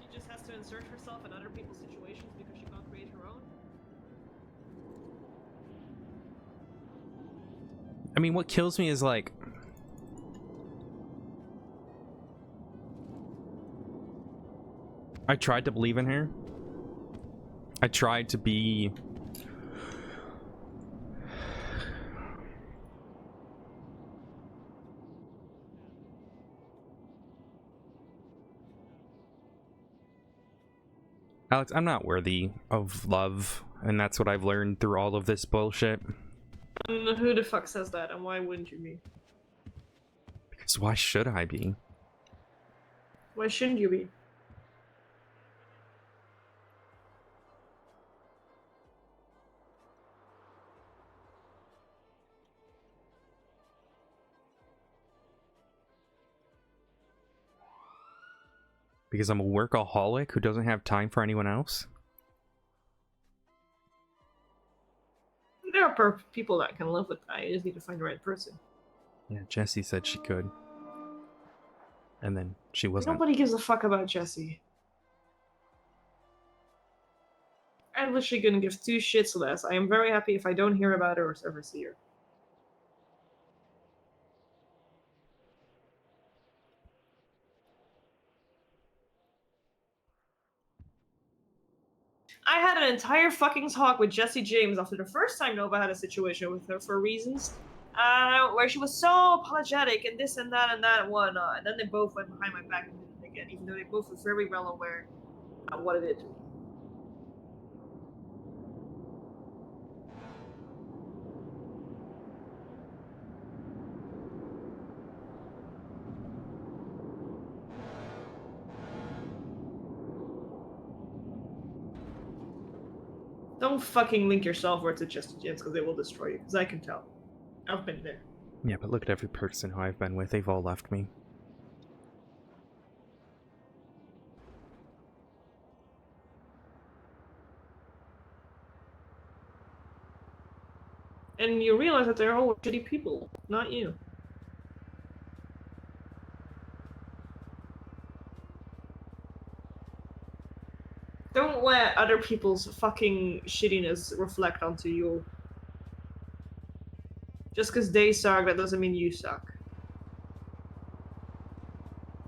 She just has to insert herself in other people's situations because she can't create her own. I mean, what kills me is like... I tried to believe in her. I tried to be... Alex, I'm not worthy of love, and that's what I've learned through all of this bullshit. And who the fuck says that, and why wouldn't you be? Because why should I be? Why shouldn't you be? Because I'm a workaholic who doesn't have time for anyone else? There are people that can live with that. You just need to find the right person. Yeah, Jessie said she could. And then she wasn't. Nobody gives a fuck about Jessie. I'm literally gonna give two shits less. I am very happy if I don't hear about her or ever see her. I had an entire fucking talk with Jessie James after the first time Nova had a situation with her for reasons, where she was so apologetic and this and that and whatnot, and then they both went behind my back and did it again, even though they both were very well aware of what it did to me. Don't fucking link your self-worth to Jessie James because they will destroy you, because I can tell. I've been there. Yeah, but look at every person who I've been with. They've all left me. And you realize that they're all shitty people, not you. Don't let other people's fucking shittiness reflect onto you. Just because they suck, that doesn't mean you suck.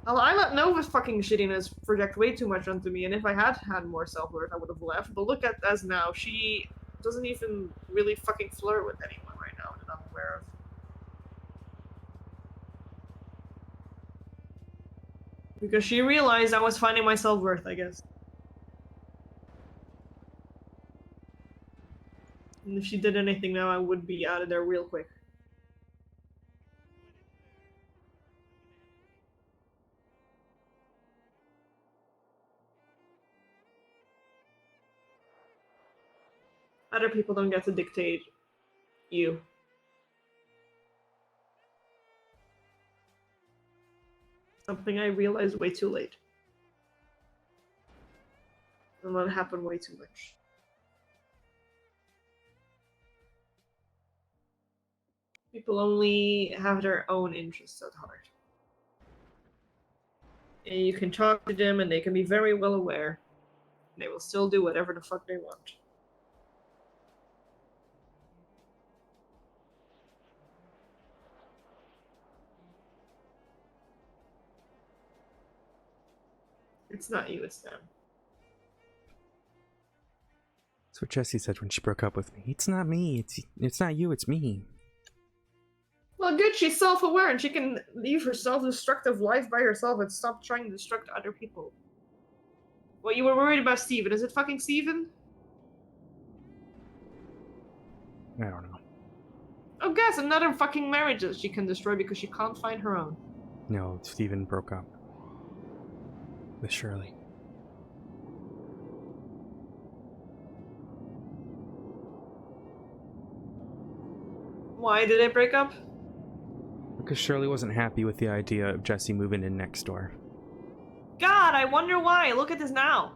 I let Nova's fucking shittiness project way too much onto me, and if I had had more self-worth, I would have left. But look at us now. She doesn't even really fucking flirt with anyone right now that I'm aware of. Because she realized I was finding my self-worth, I guess. And if she did anything now, I would be out of there real quick. Other people don't get to dictate you. Something I realized way too late. And that happened way too much. People only have their own interests at heart. And you can talk to them and they can be very well aware. They will still do whatever the fuck they want. It's not you, it's them. That's what Jessie said when she broke up with me. It's not me. It's not you. It's me. Well, good, she's self-aware and she can leave her self-destructive life by herself and stop trying to destruct other people. Well, you were worried about Steven. Is it fucking Steven? I don't know. Oh, guess another fucking marriage that she can destroy because she can't find her own. No, Steven broke up with Shirley. Why did they break up? Because Shirley wasn't happy with the idea of Jessie moving in next door. God, I wonder why. Look at this now.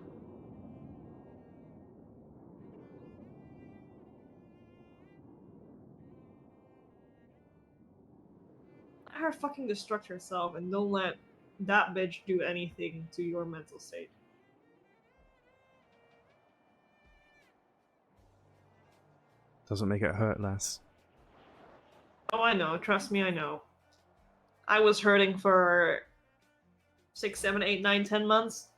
Let her fucking destruct herself and don't let that bitch do anything to your mental state. Doesn't make it hurt less. Oh, I know. Trust me, I know. I was hurting for 6, 7, 8, 9, 10 months.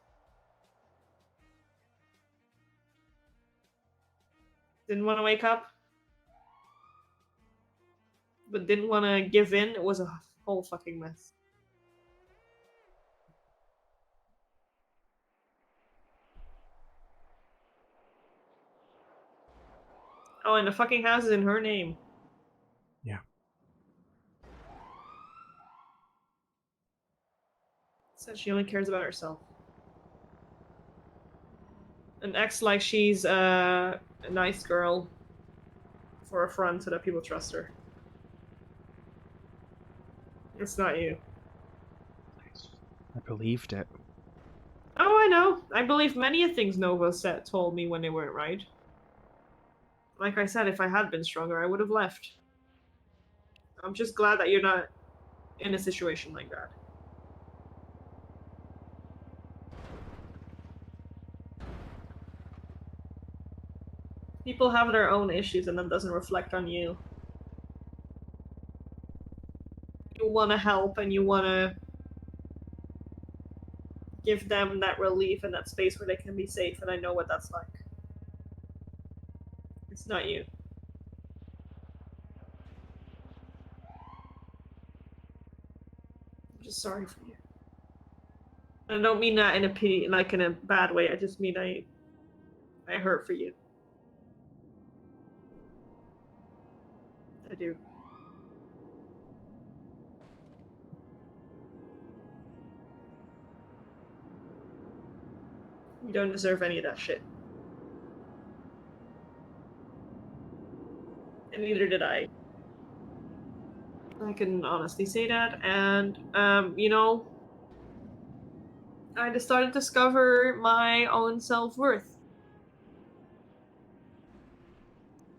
Didn't want to wake up. But didn't want to give in. It was a whole fucking mess. Oh, and the fucking house is in her name. Yeah. Says she only cares about herself. And acts like she's a nice girl for a front so that people trust her. It's not you. I believed it. Oh, I know. I believe many of things Nova told me when they weren't right. Like I said, if I had been stronger, I would have left. I'm just glad that you're not in a situation like that. People have their own issues and that doesn't reflect on you. You want to help and you want to give them that relief and that space where they can be safe, and I know what that's like. It's not you. I'm just sorry for you. And I don't mean that in a pity, like in a bad way. I just mean I hurt for you. I do. You don't deserve any of that shit. And neither did I. I can honestly say that. And, you know, I just started to discover my own self-worth.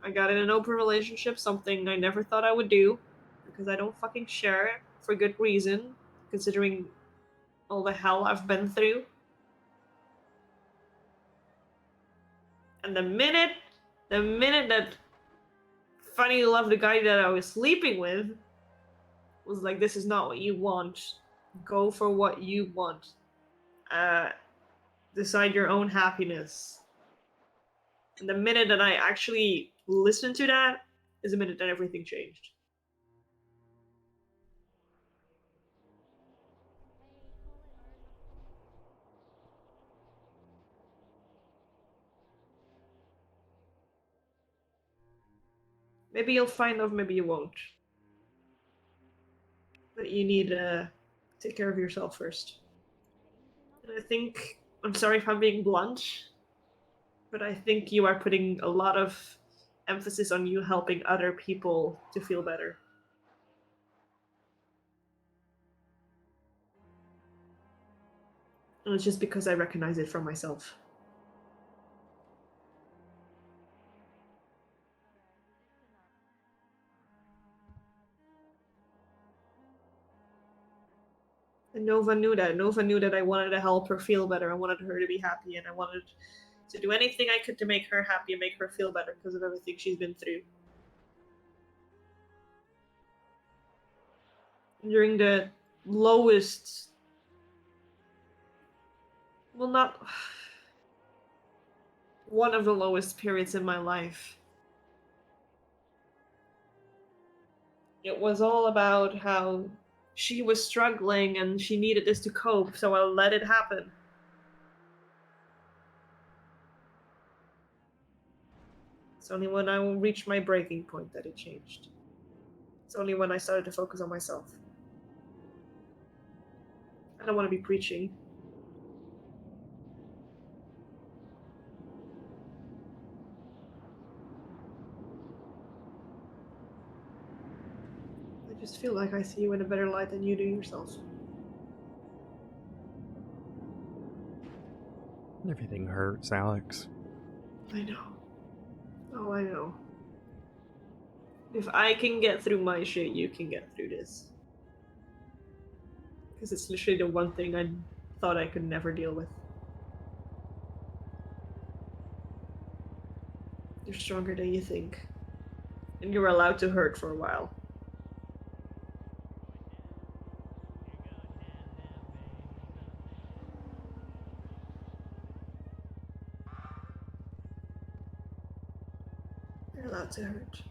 I got in an open relationship, something I never thought I would do, because I don't fucking share it for good reason, considering all the hell I've been through. And the minute that Funny Love, the guy that I was sleeping with, was like, this is not what you want, Go for what you want. Decide your own happiness. And the minute that I actually listened to that is the minute that everything changed. Maybe you'll find love, maybe you won't. But you need to take care of yourself first. And I think, I'm sorry if I'm being blunt, but I think you are putting a lot of emphasis on you helping other people to feel better. And it's just because I recognize it from myself. And Nova knew that. Nova knew that I wanted to help her feel better. I wanted her to be happy, and I wanted to do anything I could to make her happy and make her feel better because of everything she's been through. During the lowest, well, not one of the lowest periods in my life. It was all about how she was struggling and she needed this to cope, so I let it happen. It's only when I reached my breaking point that it changed. It's only when I started to focus on myself. I don't want to be preaching. I just feel like I see you in a better light than you do yourself. Everything hurts, Alex. I know. Oh, I know. If I can get through my shit, you can get through this. Because it's literally the one thing I thought I could never deal with. You're stronger than you think. And you're allowed to hurt for a while. You're allowed to hurt.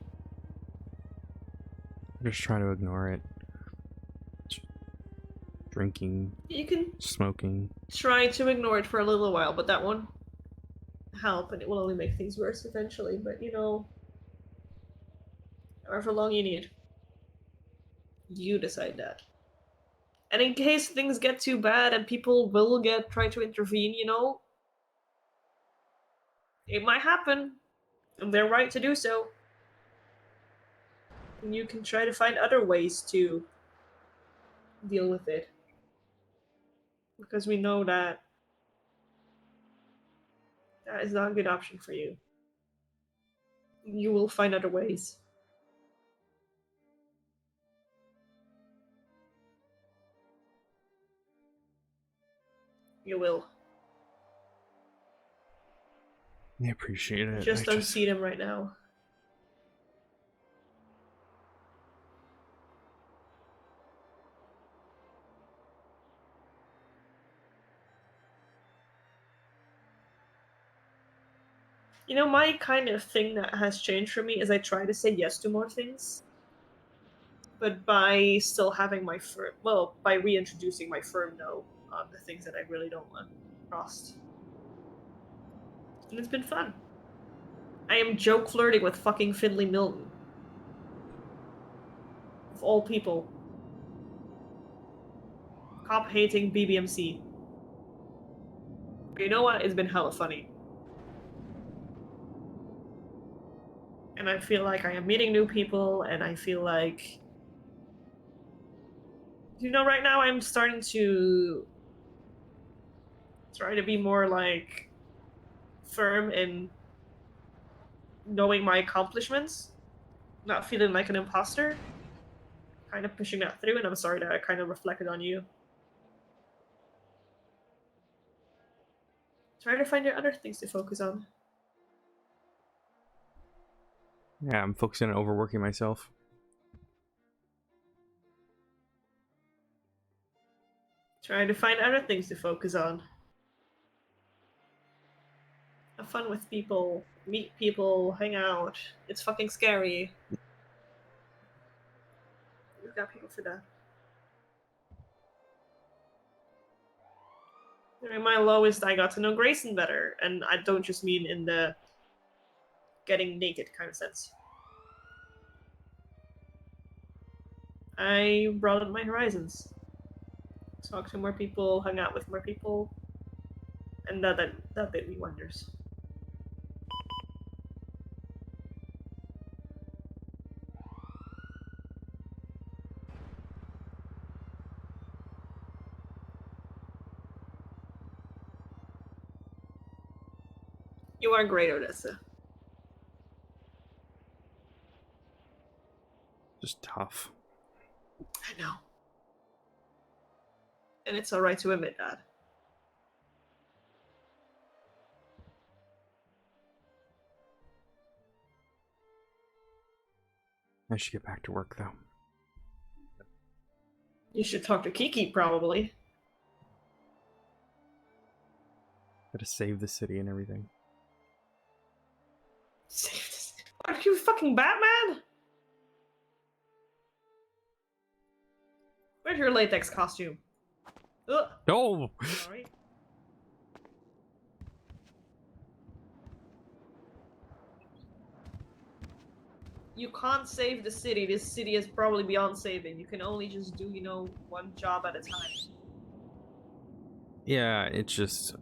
I'm just trying to ignore it. Drinking, You can smoking. try to ignore it for a little while, but that won't help and it will only make things worse eventually. But you know, however long you need, you decide that. And in case things get too bad and people will try to intervene, you know, it might happen. And they're right to do so. And you can try to find other ways to deal with it. Because we know that that is not a good option for you. You will find other ways. You will. I appreciate it. Just don't see them right now. You know, my kind of thing that has changed for me is I try to say yes to more things. But by still having my firm, well, by reintroducing my firm no on the things that I really don't want crossed. And it's been fun. I am joke flirting with fucking Finley Milton. Of all people. Cop hating BBMC. You know what? It's been hella funny. And I feel like I am meeting new people, and I feel like... You know, right now I'm starting to try to be more, like, firm in knowing my accomplishments. Not feeling like an imposter. Kind of pushing that through, and I'm sorry that I kind of reflected on you. Try to find your other things to focus on. Yeah, I'm focusing on overworking myself. Trying to find other things to focus on. Have fun with people, meet people, hang out. It's fucking scary. We've got people for that. During my lowest, I got to know Grayson better, and I don't just mean in the getting naked kind of sense. I broadened my horizons. Talked to more people, hung out with more people, and that did me wonders. You are great, Odessa. Just tough. I know. And it's alright to admit that. I should get back to work though. You should talk to Kiki, probably. Gotta save the city and everything. Save this. Are you fucking Batman? Where's your latex costume? Ugh. Oh! Alright. You can't save the city. This city is probably beyond saving. You can only just do, one job at a time. Yeah, it's just...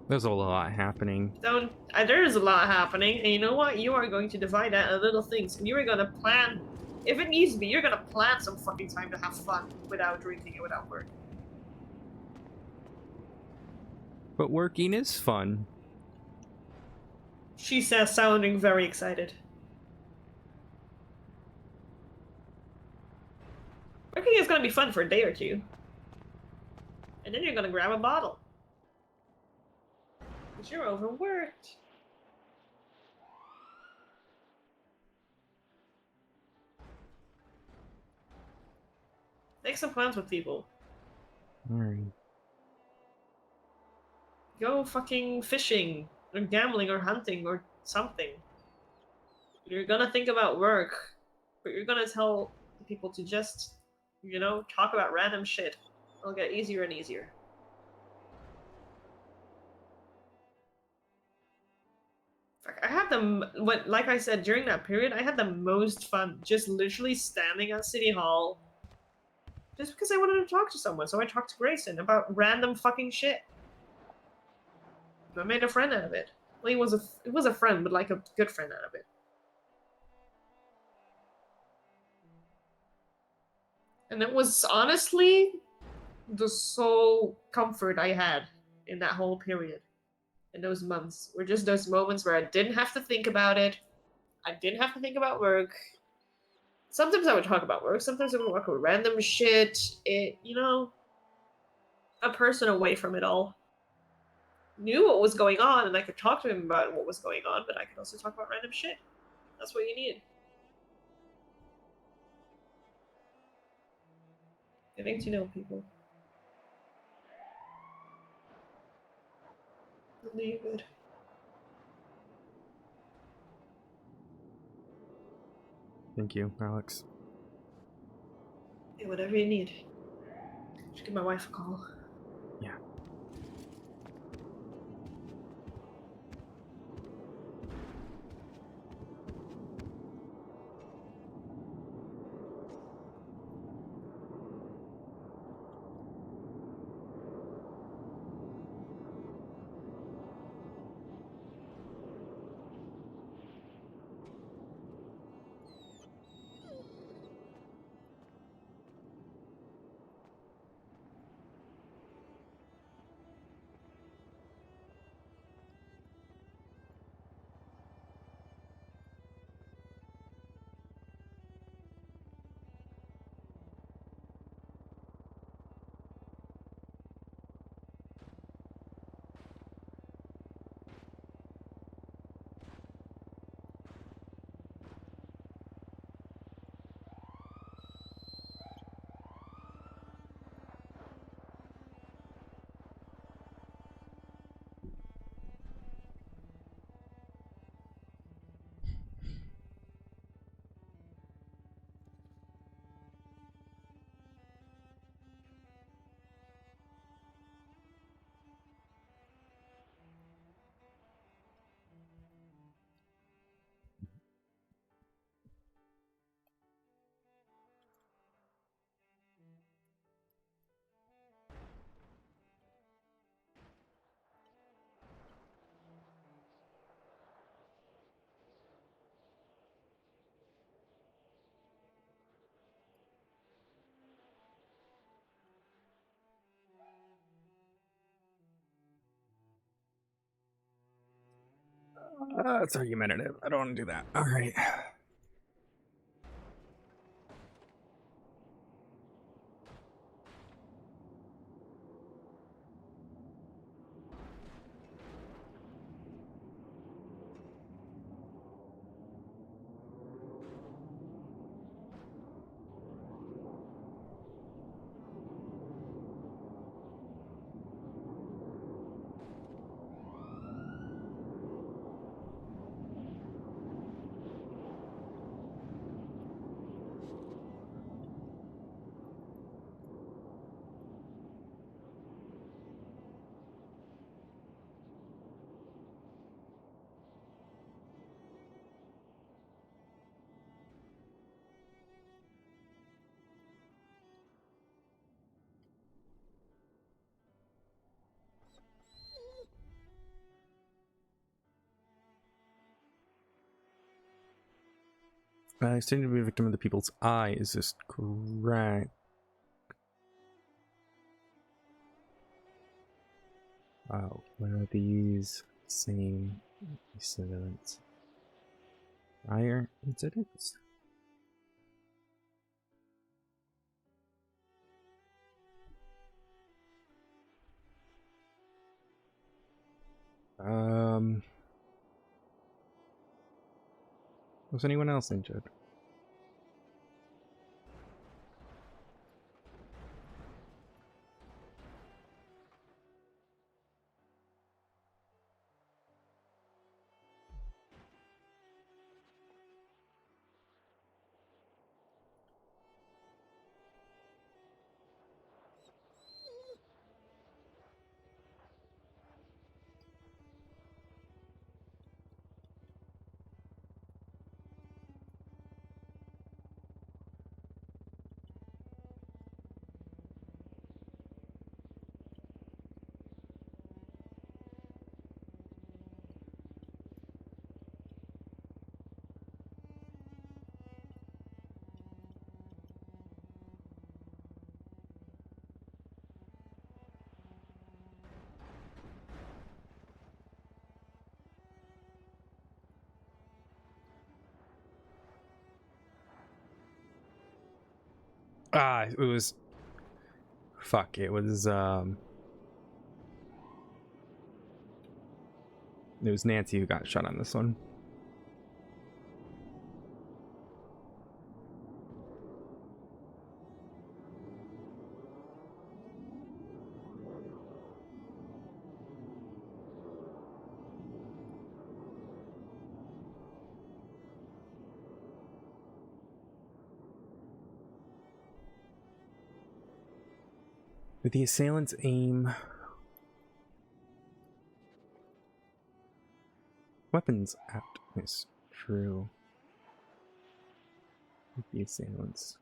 There's a lot happening. There is a lot happening, and you know what? You are going to divide that into little things, and you are going to plan. If it needs to be, you're going to plan some fucking time to have fun without drinking and without work. But working is fun. She says, sounding very excited. Working is going to be fun for a day or two. And then you're going to grab a bottle. Because you're overworked. Make some plans with people. Alright. Go fucking fishing, or gambling, or hunting, or something. You're gonna think about work, but you're gonna tell people to just, talk about random shit. It'll get easier and easier. I had like I said, during that period, I had the most fun just literally standing at City Hall. Just because I wanted to talk to someone, so I talked to Grayson about random fucking shit. I made a friend out of it. Well, it was a friend, but like a good friend out of it. And it was honestly the sole comfort I had in that whole period. In those months were just those moments where I didn't have to think about it. I didn't have to think about work. Sometimes I would talk about work. Sometimes I would talk about random shit. A person away from it all. Knew what was going on, and I could talk to him about what was going on, but I could also talk about random shit. That's what you need. Getting to know people. Really good. Thank you, Alex. Yeah, whatever you need. Just give my wife a call. Yeah. It's argumentative. I don't want to do that. All right. I seem to be a victim of the people's eye. Is this correct? Wow, what are these same incidents? Prior incidents? Was anyone else injured? It was... Fuck, it was Nancy who got shot on this one. With the assailant's aim... Weapons at is true. With the assailants.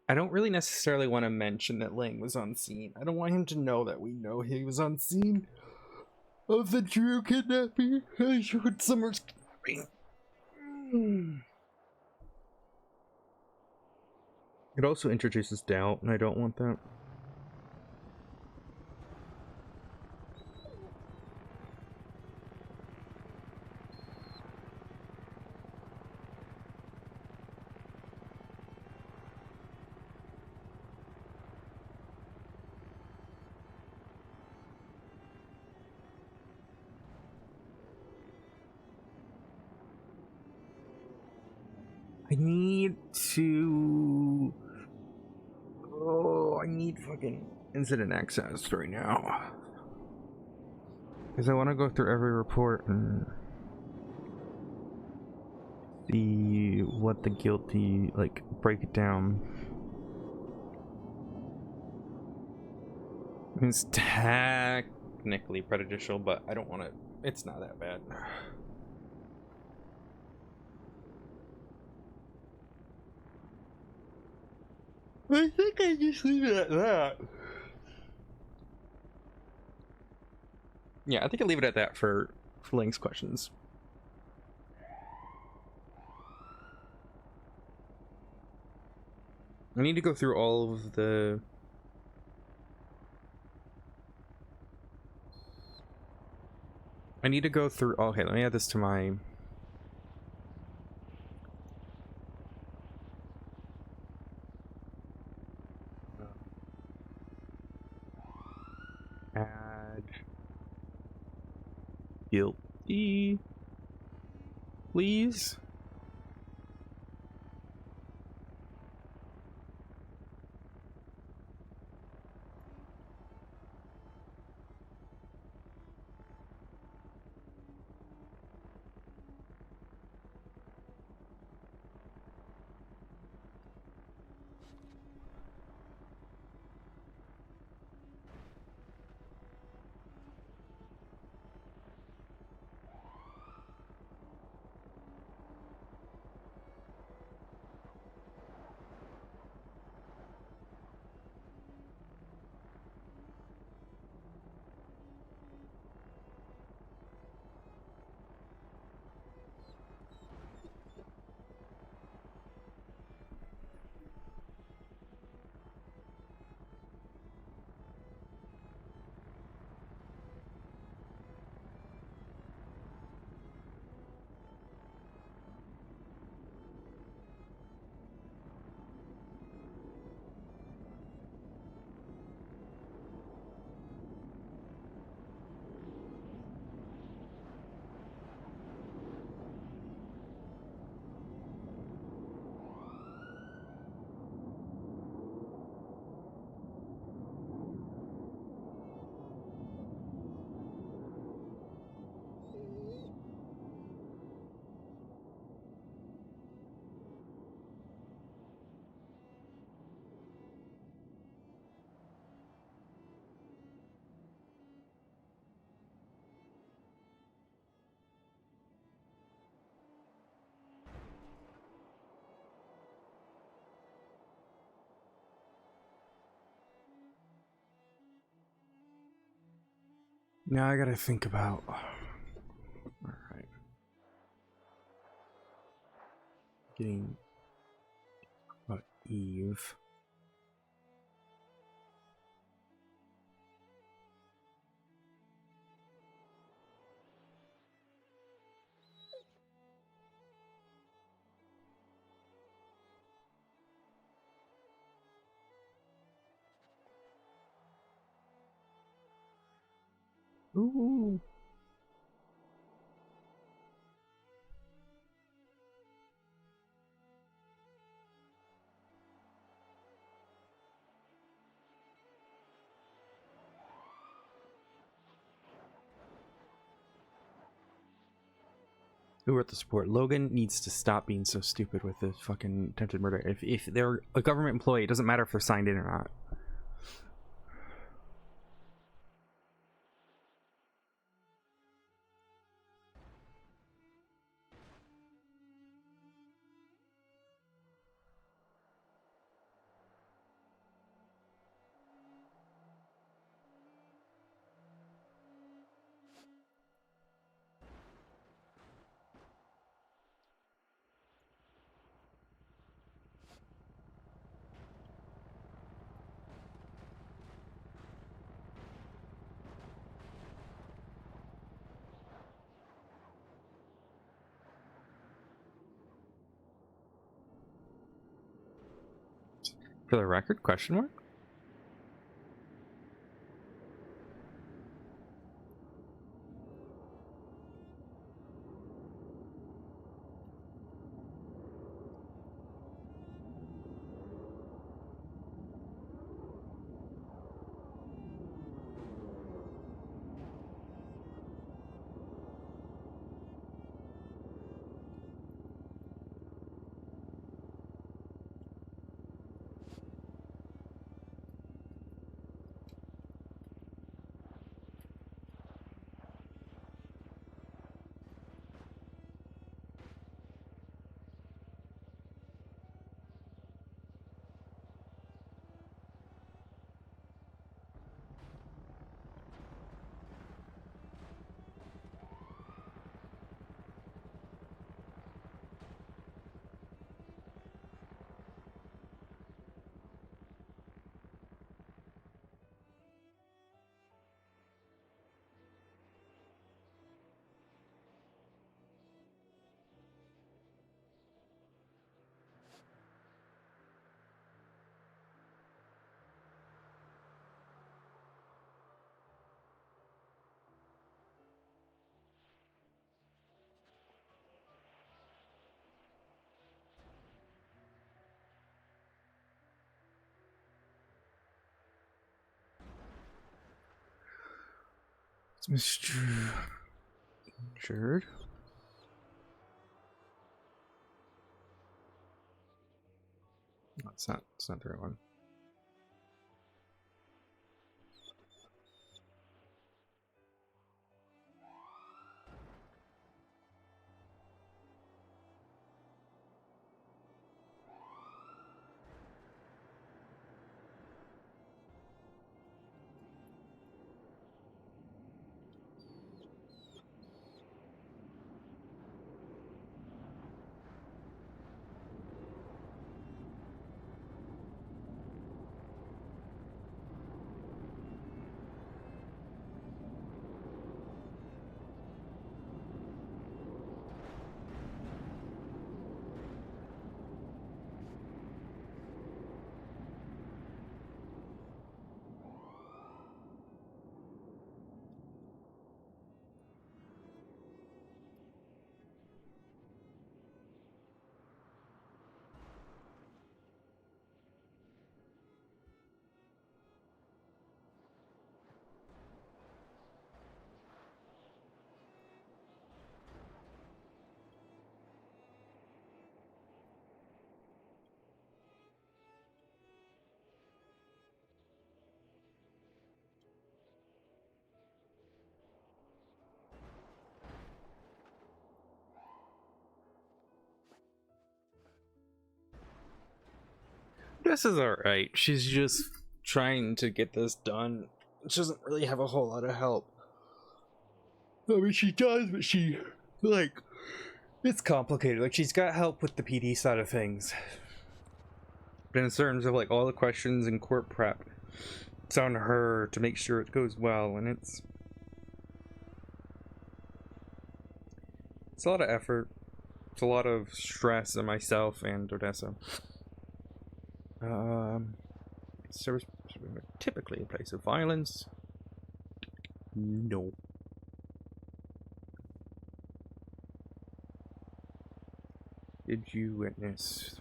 I don't really necessarily want to mention that Lang was on scene. I don't want him to know that we know he was on scene of the Drew kidnapping. Summer's kidnapping. It also introduces doubt, and I don't want that. I need to... Oh, I need fucking incident access right now. Because I want to go through every report and see what the guilty, like, break it down. It's technically prejudicial, but I don't want to... It's not that bad. I think I just leave it at that. Yeah, I think I leave it at that for Link's questions. I need to go through all of the... I need to go through... Okay, let me add this to my... Add... Guilty... Please? Now I gotta think about... Alright. Getting... About Eve. Ooh. Who wrote the support? Logan needs to stop being so stupid with the fucking attempted murder. If they're a government employee, it doesn't matter if they're signed in or not. For the record, question mark? It's Mr. Injured. No, it's not. It's not the right one. This is alright. She's just trying to get this done. She doesn't really have a whole lot of help. I mean, she does, but she, like, it's complicated. Like, she's got help with the PD side of things. But in terms of, like, all the questions and court prep, it's on her to make sure it goes well, and it's a lot of effort. It's a lot of stress on myself and Odessa. Service typically a place of violence. No. Did you witness?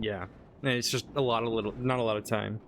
Yeah, it's just a lot of little, not a lot of time.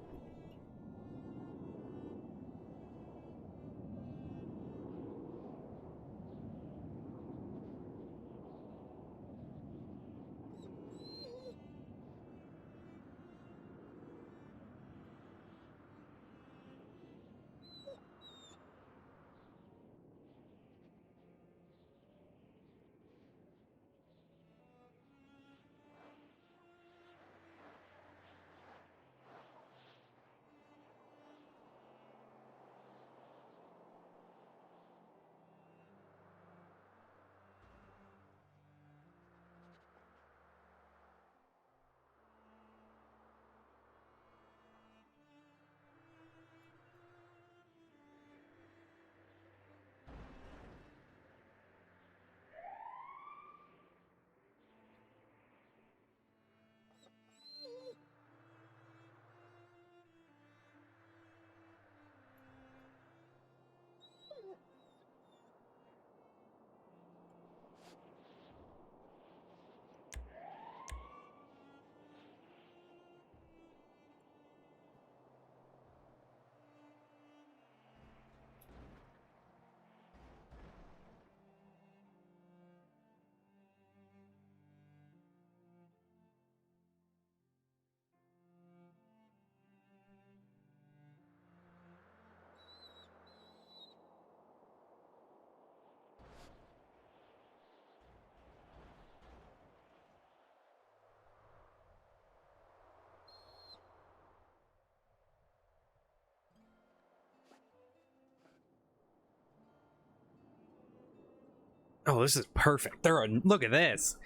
Oh, this is perfect. Look at this.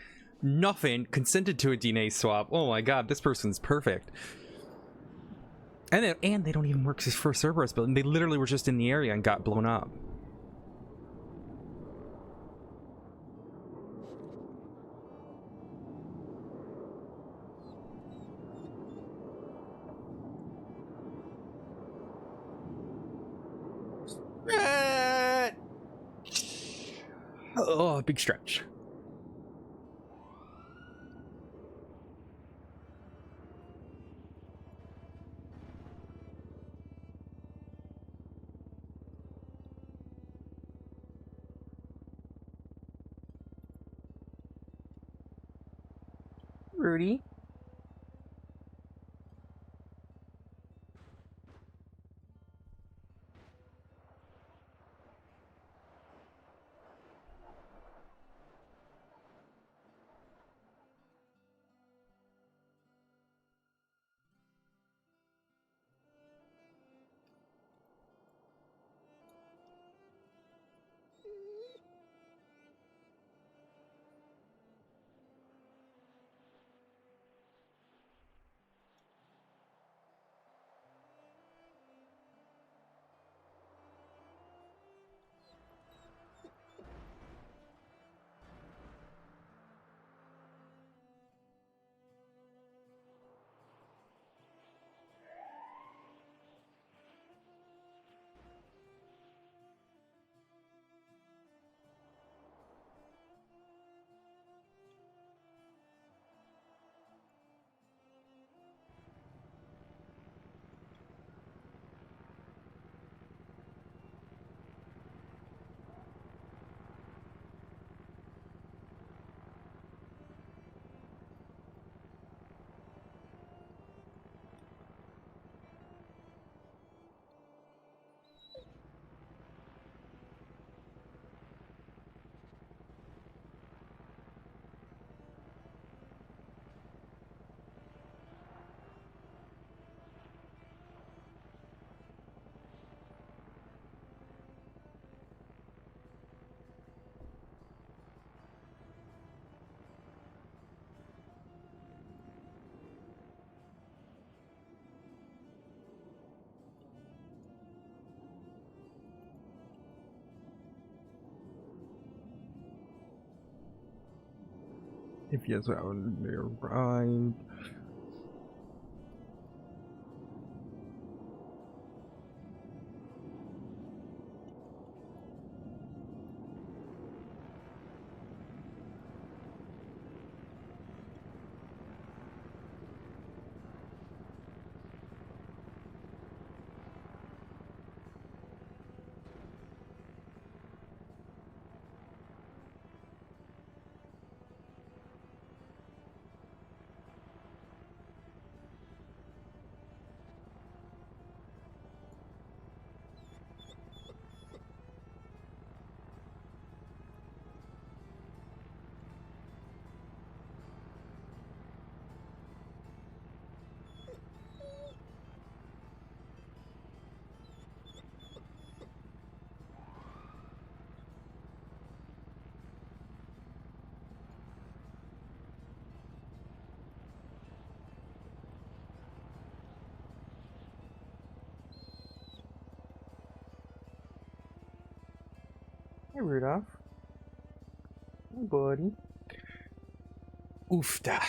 Nothing consented to a DNA swap. Oh my god, this person's perfect. And they don't even work for Cerberus building. They literally were just in the area and got blown up. Oh, big stretch. Rudy? If yes, I would be right. Hey, Rudolph. Hey, buddy. Oofda.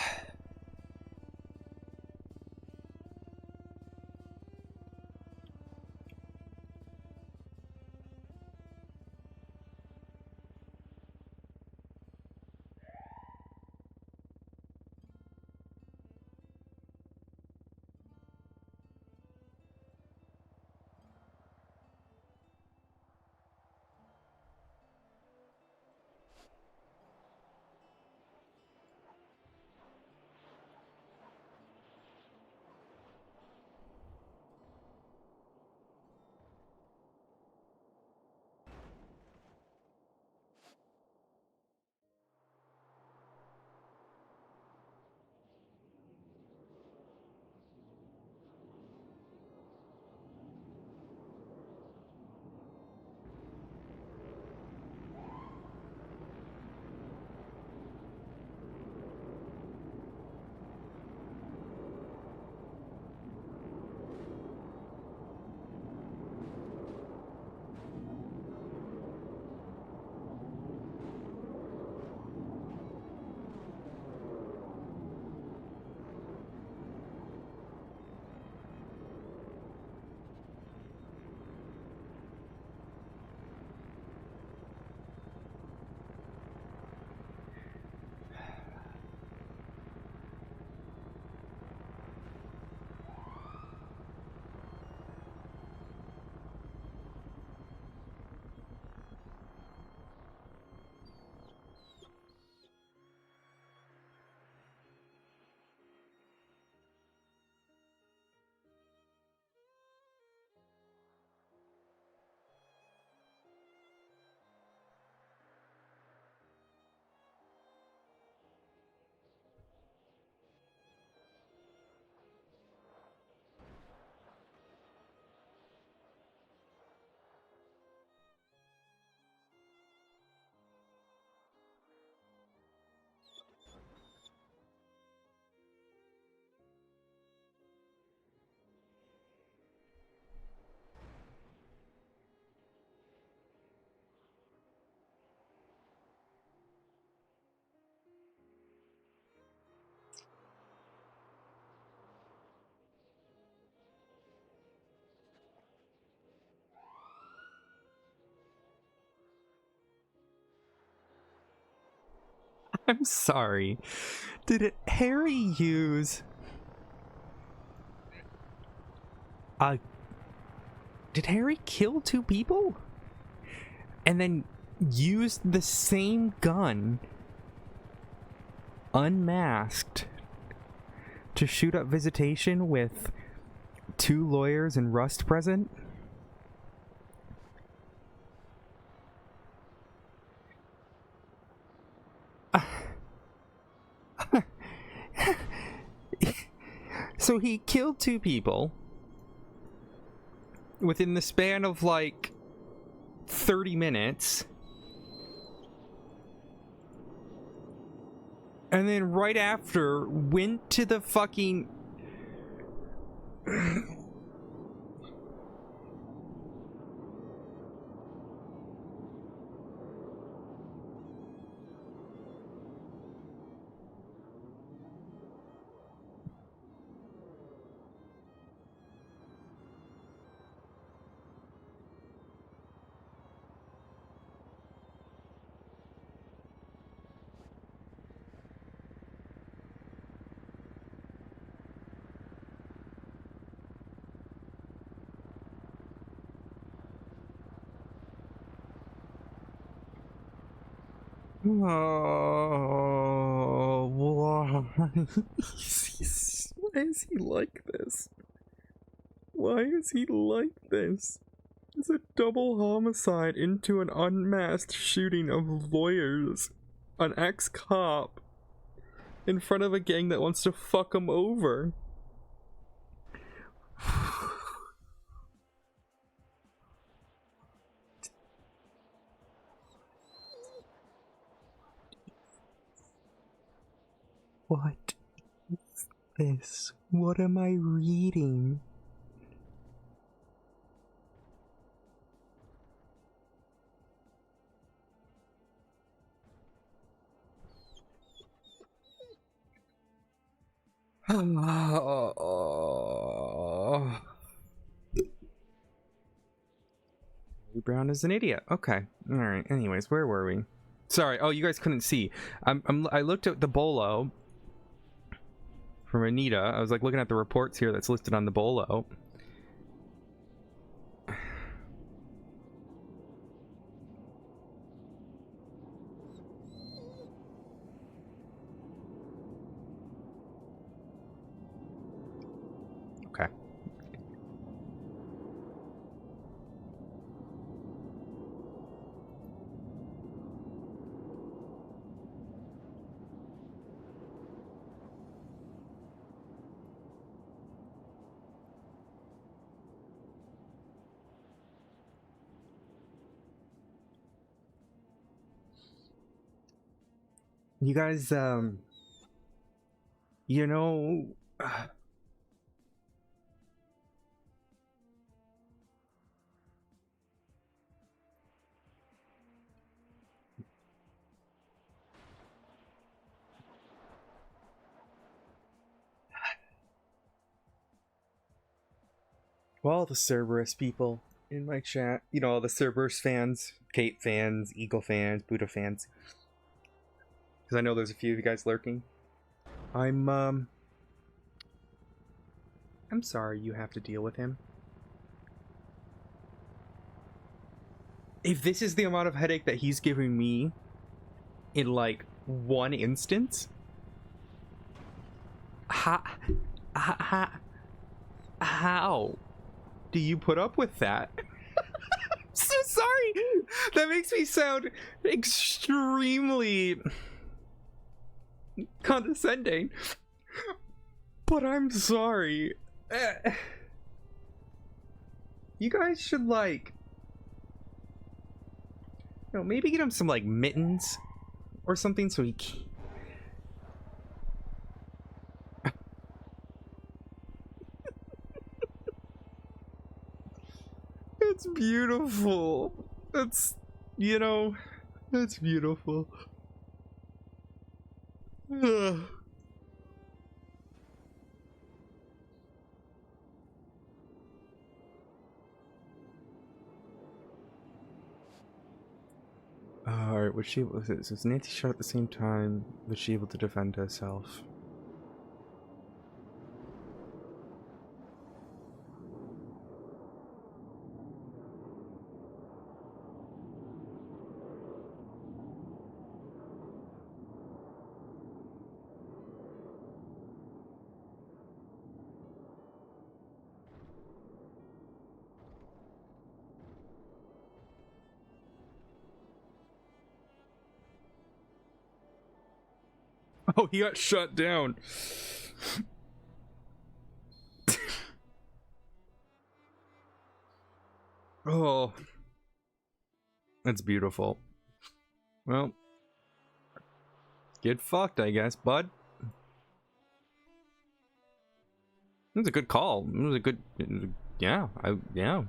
I'm sorry. Did Harry use... Did Harry kill 2 people? And then used the same gun, unmasked, to shoot up visitation with 2 lawyers and Rust present? So he killed 2 people within the span of like 30 minutes. And then right after went to the fucking oh, why? Why is he like this? Why is he like this? It's a double homicide into an unmasked shooting of lawyers. An ex-cop in front of a gang that wants to fuck him over. What is this? What am I reading? Brown is an idiot. Okay. All right. Anyways, where were we? Sorry. Oh, you guys couldn't see. I looked at the bolo from Anita. I was like looking at the reports here that's listed on the bolo. Okay. You guys, you know, well, the Cerberus people in my chat, you know, all the Cerberus fans, Kate fans, Eagle fans, Buddha fans, because I know there's a few of you guys lurking. I'm sorry you have to deal with him. If this is the amount of headache that he's giving me in like one instance, how do you put up with that? I'm so sorry. That makes me sound extremely condescending, but I'm sorry. You guys should like, you know, maybe get him some like mittens or something so he can. It's beautiful. That's, you know, that's beautiful. Ugh. Alright, was she able to, so was Nancy shot at the same time? Was she able to defend herself? Oh, he got shut down. Oh, that's beautiful. Well, get fucked, I guess, bud. It was a good call. It was a good, yeah, yeah.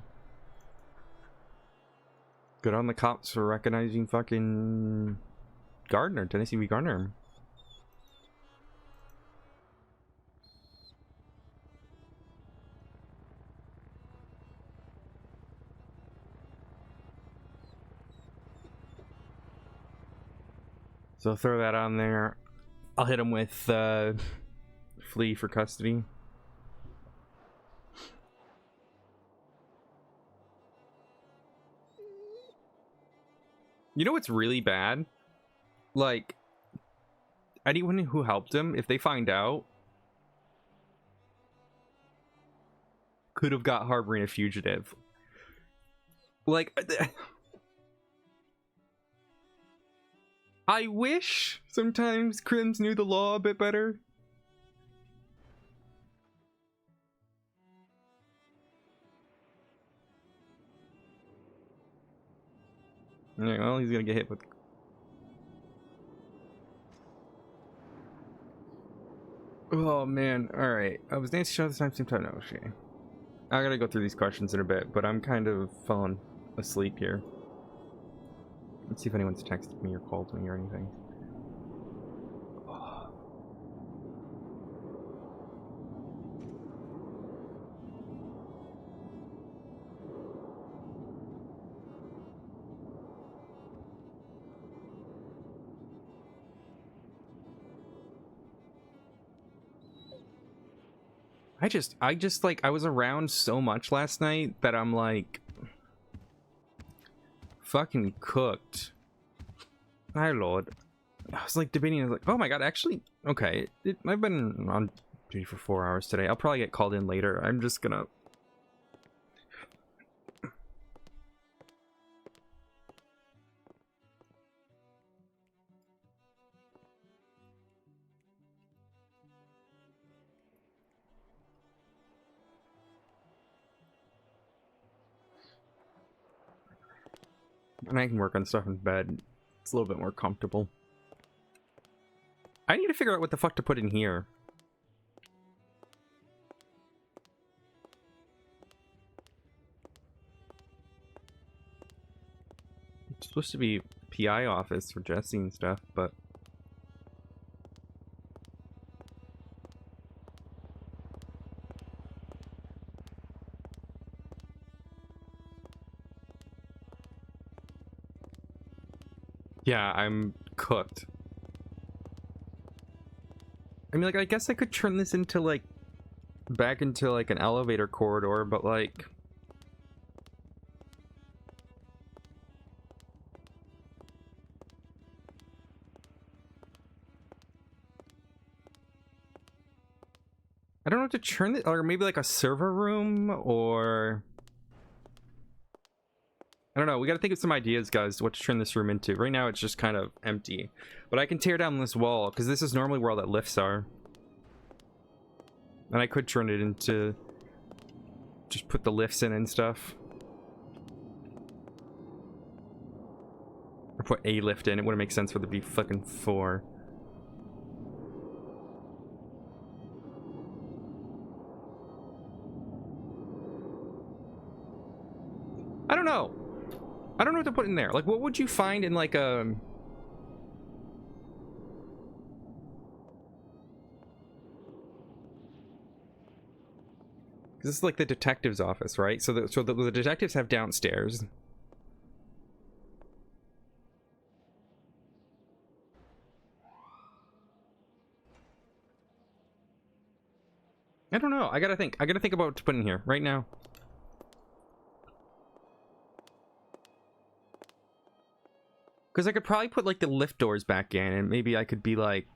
Good on the cops for recognizing fucking Gardner, Tennessee v. Gardner. So throw that on there. I'll hit him with flee for custody. You know what's really bad? Like, anyone who helped him, if they find out, could have got harboring a fugitive. Like, I wish sometimes crims knew the law a bit better. Yeah, well, he's gonna get hit with... Oh, man. Alright. I was Nancy shot at the same time. No, she... I gotta go through these questions in a bit, but I'm kind of falling asleep here. Let's see if anyone's texted me or called me or anything. I just like, I was around so much last night that I'm like fucking cooked. My lord. I was like debating, I was like, oh my god, actually, okay, I've been on duty for 4 hours today. I'll probably get called in later. I'm just gonna... And I can work on stuff in bed. It's a little bit more comfortable. I need to figure out what the fuck to put in here. It's supposed to be PI office for Jesse and stuff, but... Yeah, I'm cooked. I mean, like, I guess I could turn this into, like, back into, like, an elevator corridor, but, like... I don't know what to turn it, or maybe, like, a server room, or... I don't know, we gotta think of some ideas, guys, what to turn this room into. Right now, it's just kind of empty. But I can tear down this wall, because this is normally where all that lifts are. And I could turn it into... just put the lifts in and stuff. Or put a lift in, it wouldn't make sense for there to be fucking 4. I don't know. I don't know what to put in there. Like, what would you find in, like, a... This is like the detective's office, right? So the detectives have downstairs. I don't know. I gotta think. I gotta think about what to put in here right now. Because I could probably put like the lift doors back in, and maybe I could be like,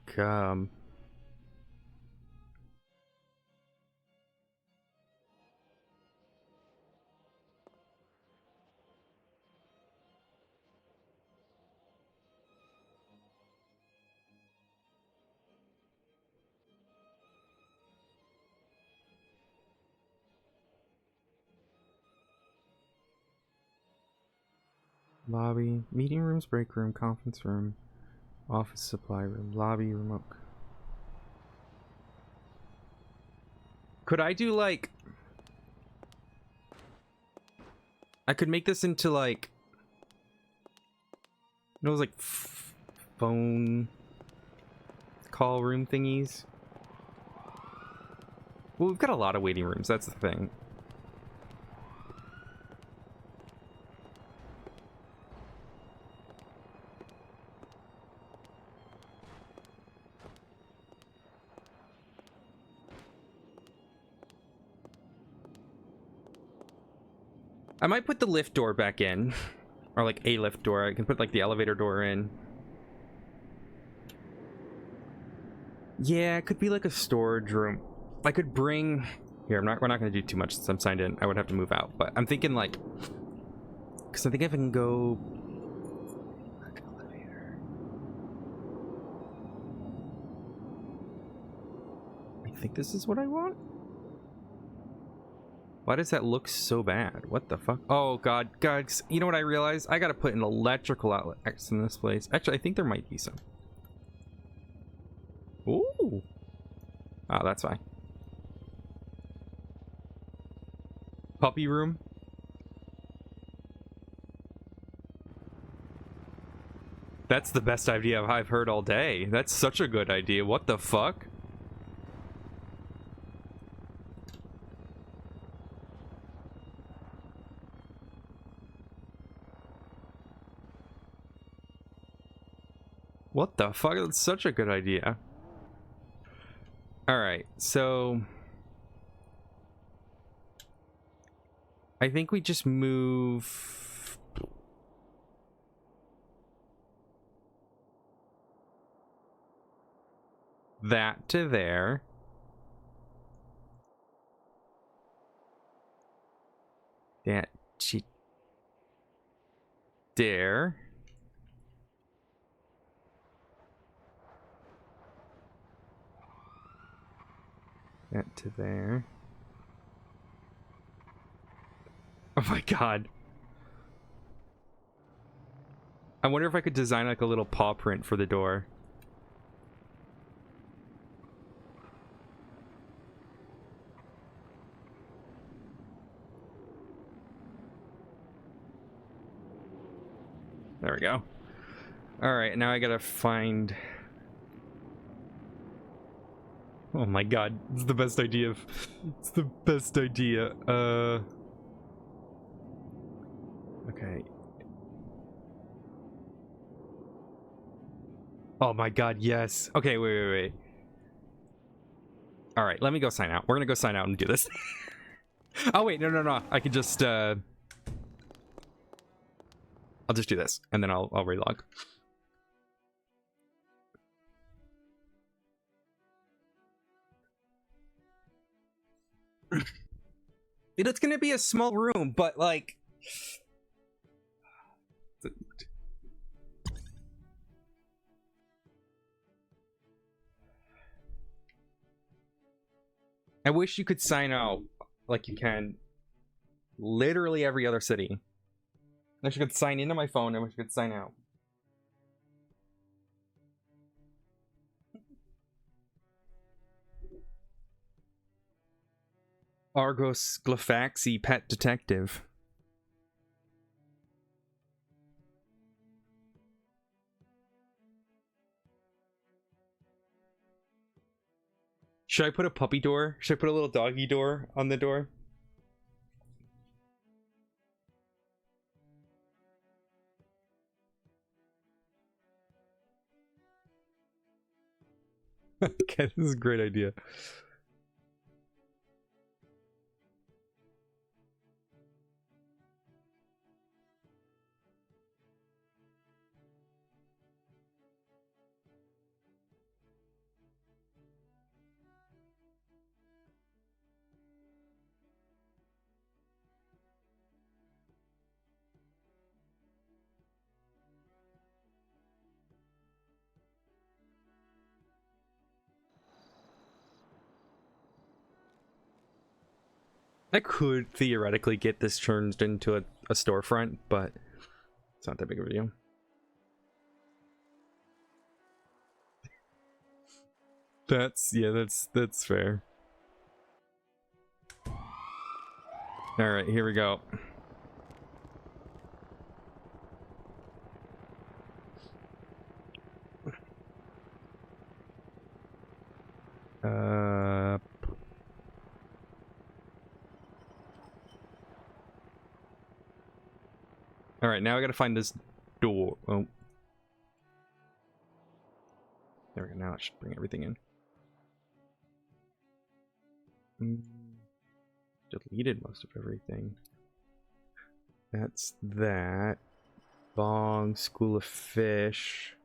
lobby, meeting rooms, break room, conference room, office supply room, lobby, remote. Could I do like... I could make this into like... You know, those like phone call room thingies? Well, we've got a lot of waiting rooms, that's the thing. I might put the lift door back in. Or like a lift door. I can put like the elevator door in. Yeah, it could be like a storage room. I could bring... Here, we're not going to do too much since I'm signed in. I would have to move out. But I'm thinking like... Because I think if I can go... Elevator. I think this is what I want. Why does that look so bad? What the fuck? Oh, God. God, you know what I realized? I gotta put an electrical outlet in this place. Actually, I think there might be some. Ooh. Oh, that's fine. Puppy room. That's the best idea I've heard all day. That's such a good idea. What the fuck? What the fuck? That's such a good idea. Alright, so... I think we just move... that to there. That to there. That to there. Oh my god. I wonder if I could design like a little paw print for the door. There we go. Alright, now I gotta find... Oh my god, it's the best idea. It's the best idea. Okay. Oh my god, yes. Okay, wait. Alright, let me go sign out. We're gonna go sign out and do this. Oh wait, no. I can just, I'll just do this, and then I'll relog. It's gonna be a small room, but like... I wish you could sign out like you can literally every other city. I wish you could sign into my phone. I wish you could sign out. Argos Glafxy Pet Detective. Should I put a puppy door? Should I put a little doggy door on the door? Okay, this is a great idea. I could theoretically get this turned into a storefront, but it's not that big of a deal. That's fair. All right, here we go. All right, now I gotta find this door. Oh, there we go. Now it should bring everything in. Deleted most of everything. That's that. Bong, School of Fish.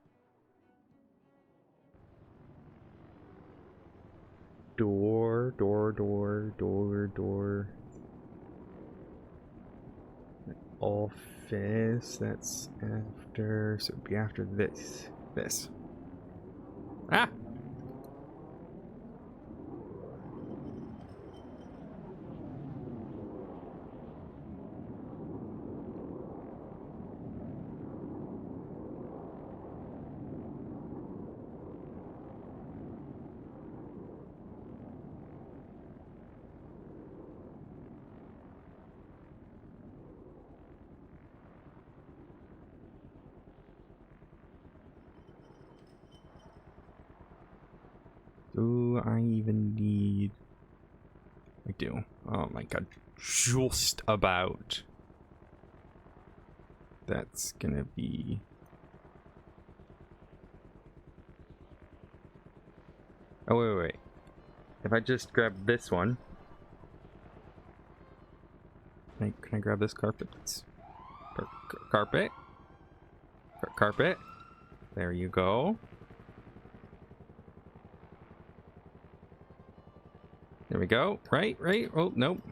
Door. Office, that's after, so it'd be after this. Ah! Do I even need... I do. Oh my god. Just about. That's gonna be... Oh, wait. If I just grab this one... Can I grab this carpet? Carpet? Carpet? There you go. There we go. Right. Oh, nope.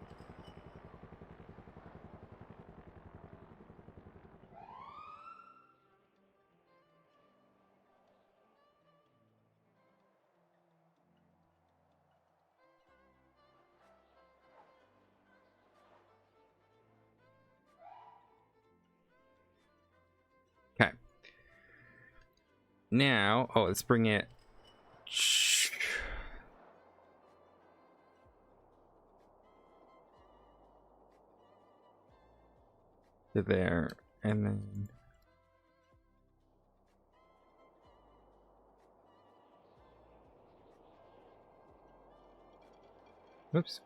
Okay. Now, oh, let's bring it... to there, and then... Oops.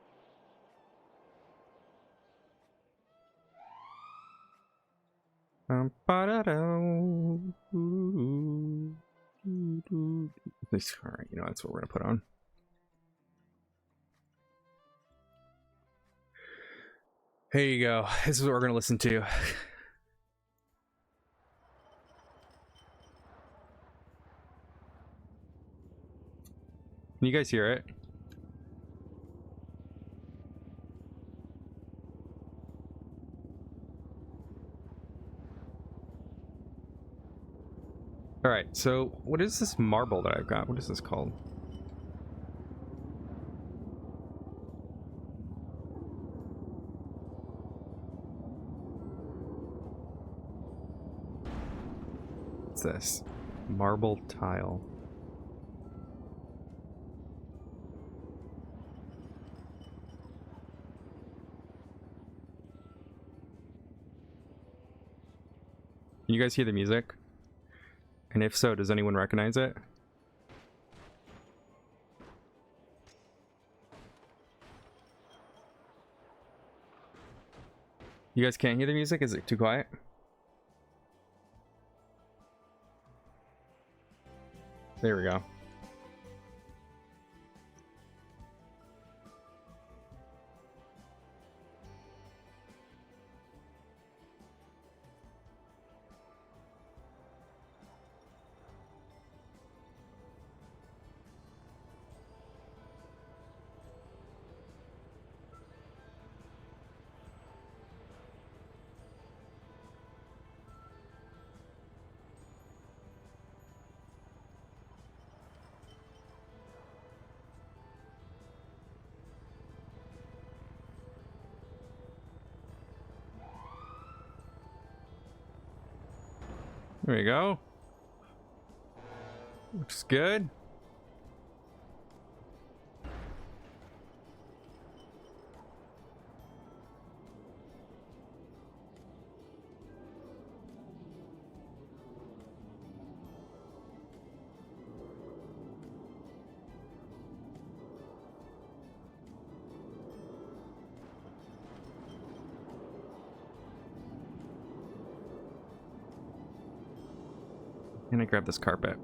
Alright, you know, that's what we're gonna put on. Here you go. This is what we're gonna listen to. Can you guys hear it? Alright, so what is this marble that I've got? What is this called? What's this? Marble tile. Can you guys hear the music? And if so, does anyone recognize it? You guys can't hear the music? Is it too quiet? There we go. There we go. Looks good. And I grab this carpet.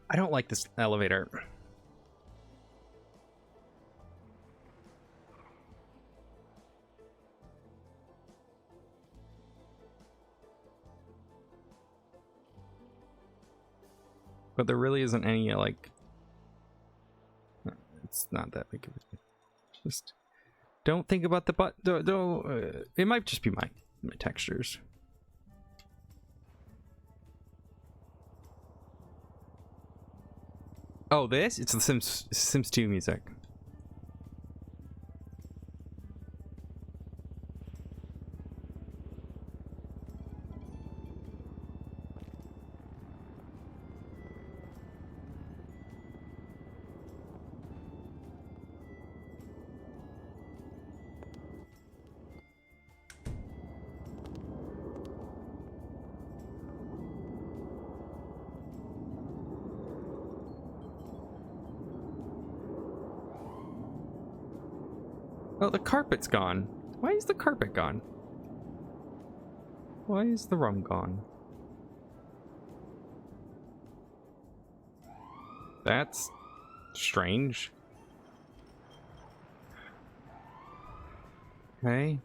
I don't like this elevator. But there really isn't any, like... It's not that big of a... Just... Don't think about the butt... Don't, it might just be my textures. Oh, this? It's the Sims 2 music. Oh, the carpet's gone. Why is the carpet gone? Why is the rum gone? That's strange. Okay.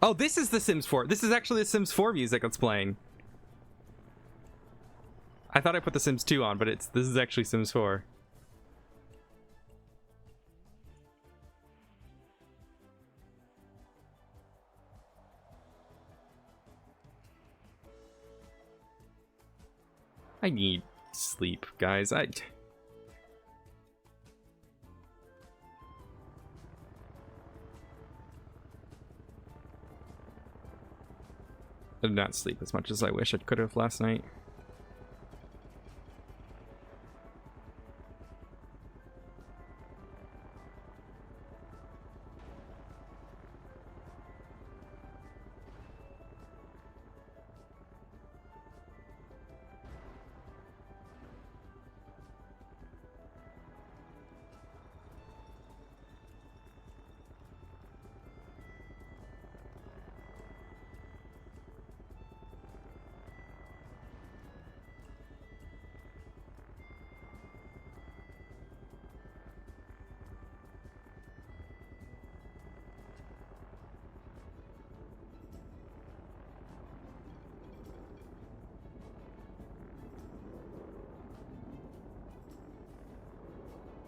Oh, this is the Sims 4. This is actually the Sims 4 music that's playing. I thought I put the Sims 2 on, but this is actually Sims 4. I need sleep, guys. I did not sleep as much as I wish I could have last night.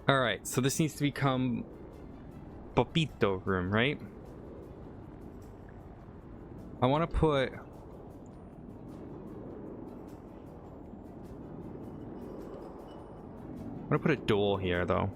Alright, so this needs to become Popito room, right? I want to put... I'm gonna put a door here, though.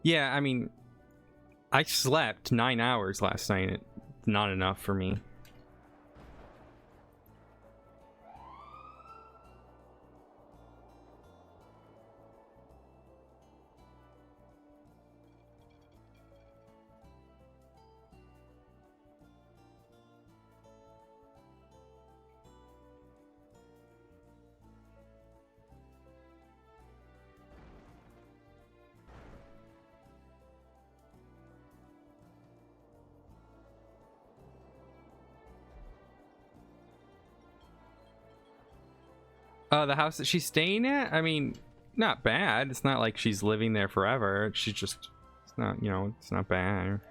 Yeah, I mean, I slept 9 hours last night. It's not enough for me. The house that she's staying at? I mean, not bad. It's not like she's living there forever. She's just, it's not, you know, it's not bad.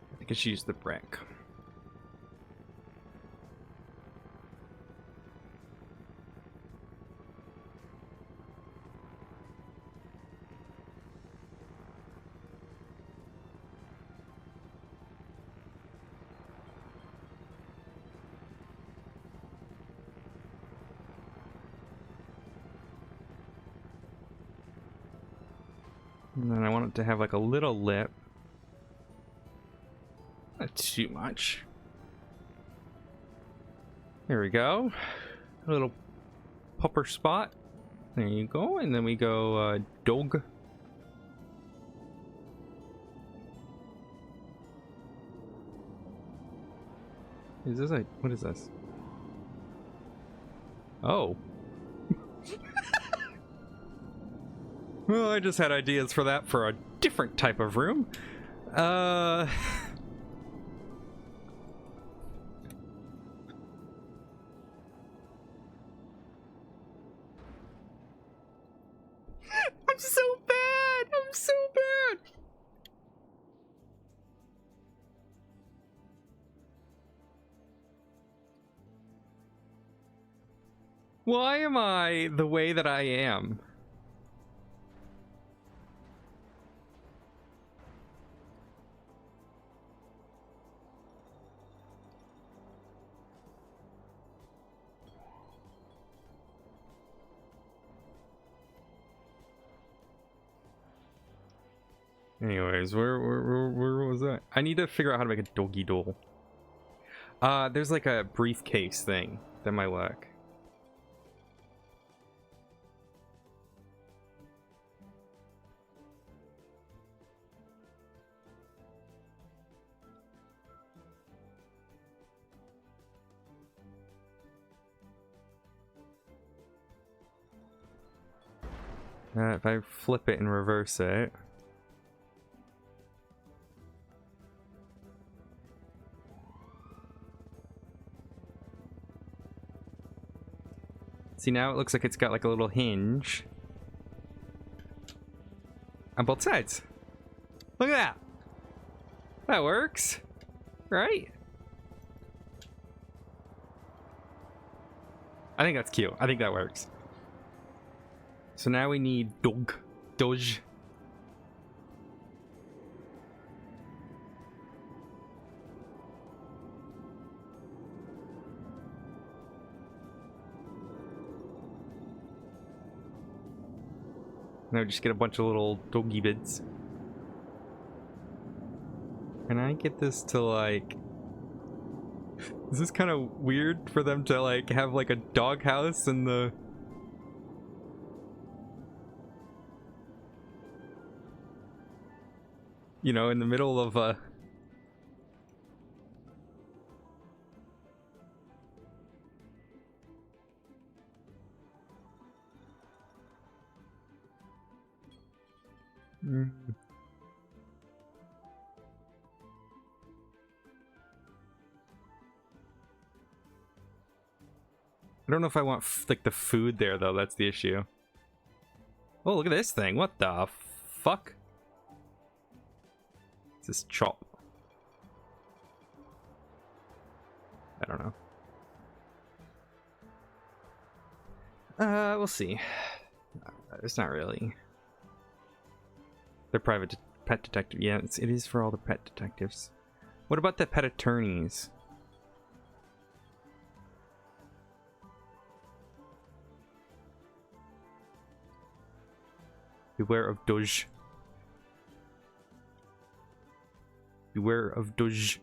I think I should use the brick. And then I want it to have like a little lip. Not too much. There we go. A little pupper spot. There you go. And then we go dog. Is this a, what is this? Oh. Well, I just had ideas for that for a different type of room. I'm so bad! I'm so bad! Why am I the way that I am? Anyways, where was that? I need to figure out how to make a doggy doll. There's like a briefcase thing that might work. If I flip it and reverse it. See, now it looks like it's got like a little hinge on both sides. Look at that. That works, right? I think that's cute. I think that works. So now we need Doge. Now just get a bunch of little doggy bits. Can I get this to like... Is this kind of weird for them to like have like a dog house in the... You know, in the middle of a... Mm. I don't know if I want like the food there though. That's the issue. Oh, look at this thing. What the fuck? It's this chop. I don't know. We'll see. It's not really. They're private pet detective. Yeah, it is for all the pet detectives. What about the pet attorneys? Beware of Doge. Beware of Doge.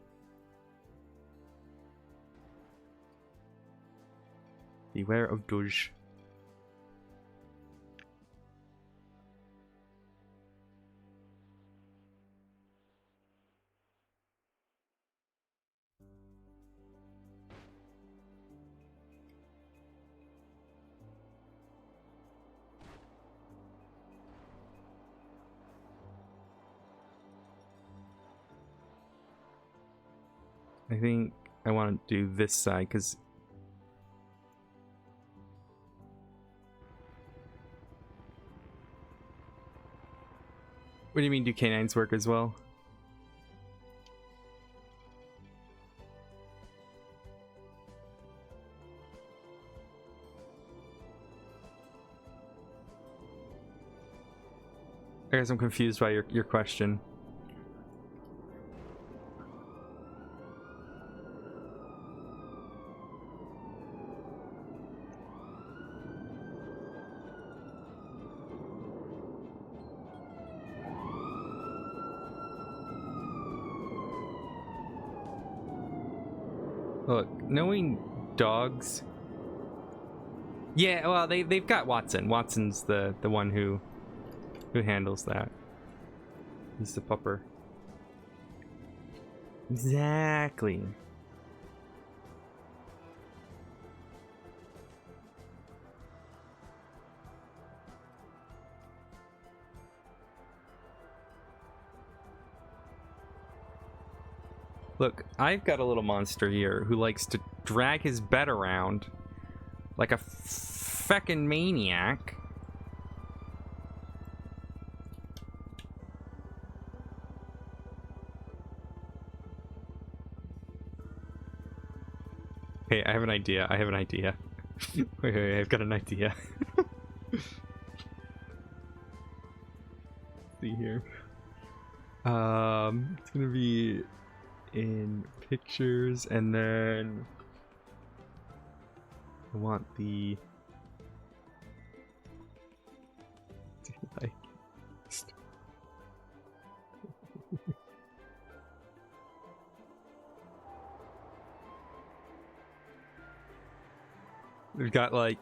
Beware of Doge. I think I want to do this side because what do you mean do canines work as well? I guess I'm confused by your question. Look, knowing dogs. Yeah, well, they've got Watson. Watson's the one who handles that. He's the pupper. Exactly. Look, I've got a little monster here who likes to drag his bed around like a feckin' maniac. Hey, I have an idea. I have an idea. wait, I've got an idea. See here. It's gonna be in pictures, and then I want the we've got like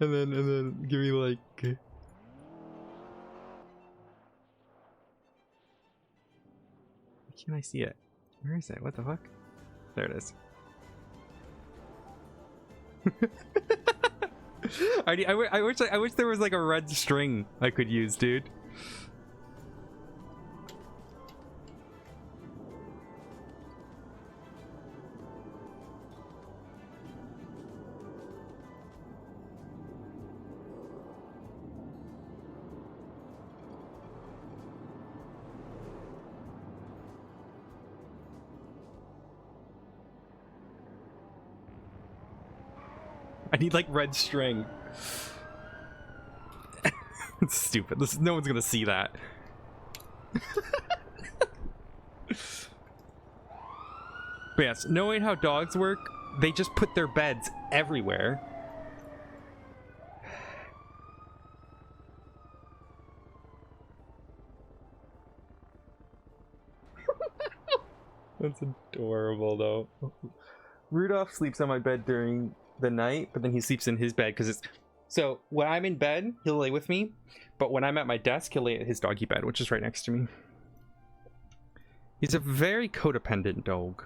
and then give me like can I see it? Where is it? What the fuck? There it is. I wish there was like a red string I could use, dude. I need like red string. It's stupid. No one's gonna see that. But yes, knowing how dogs work, they just put their beds everywhere. That's adorable though. Rudolph sleeps on my bed during the night, but then he sleeps in his bed because it's so when I'm in bed he'll lay with me, but when I'm at my desk he'll lay at his doggy bed, which is right next to me. He's a very codependent dog.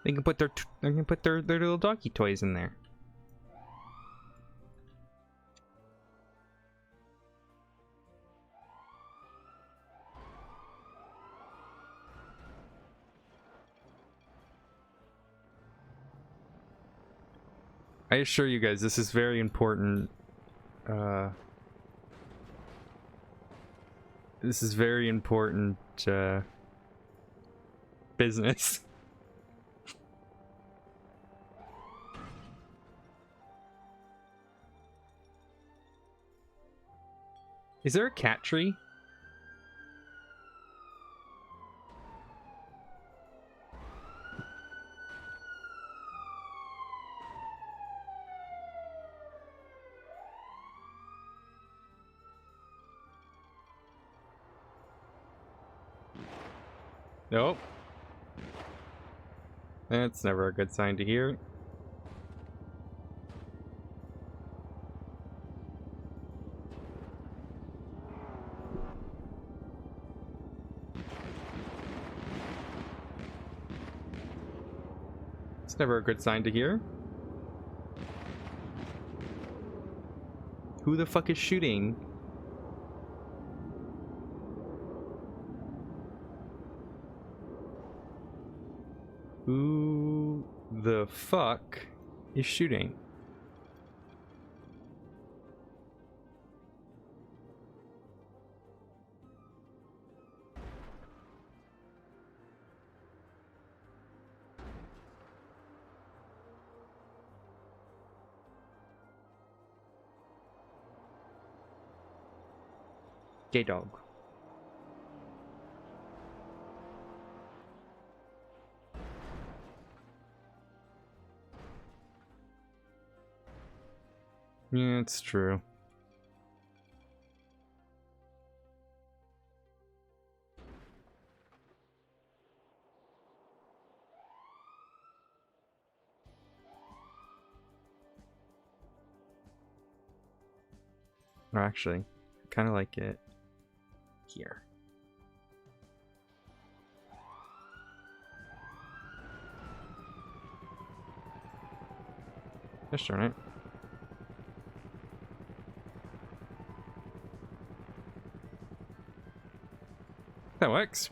They can put their little doggy toys in there. I assure you guys, this is very important. This is very important business. Is there a cat tree? Nope. That's never a good sign to hear. It's never a good sign to hear. Who the fuck is shooting? Who the fuck is shooting? Gay dog. Yeah, it's true. Or actually, I kind of like it here. Just turn it. That works.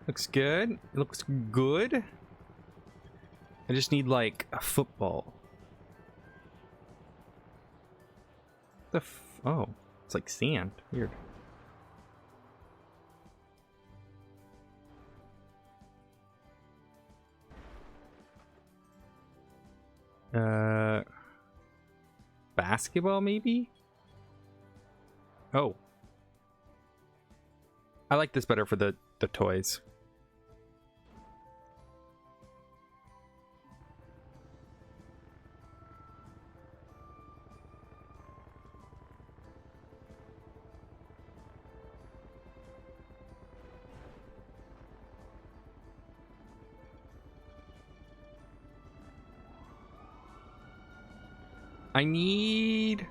Looks good. It looks good. I just need like a football. Oh, it's like sand. Weird. Basketball maybe? Oh. I like this better for the toys. I need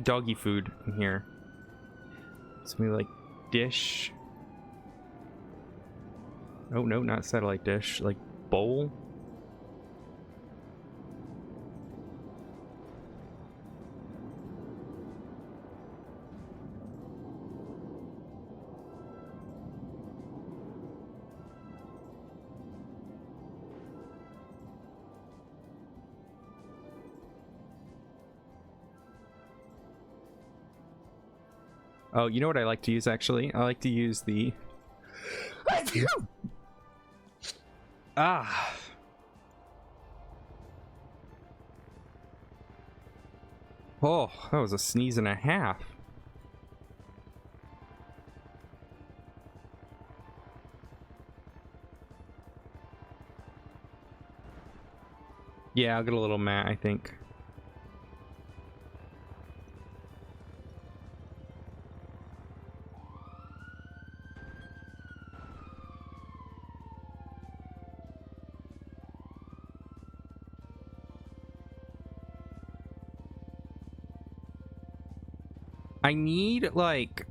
doggy food in here. Something like dish. Oh no, not satellite dish. Like bowl. Oh, you know what I like to use actually? I like to use the... Ah. Oh, that was a sneeze and a half. Yeah, I'll get a little mat, I think. I need like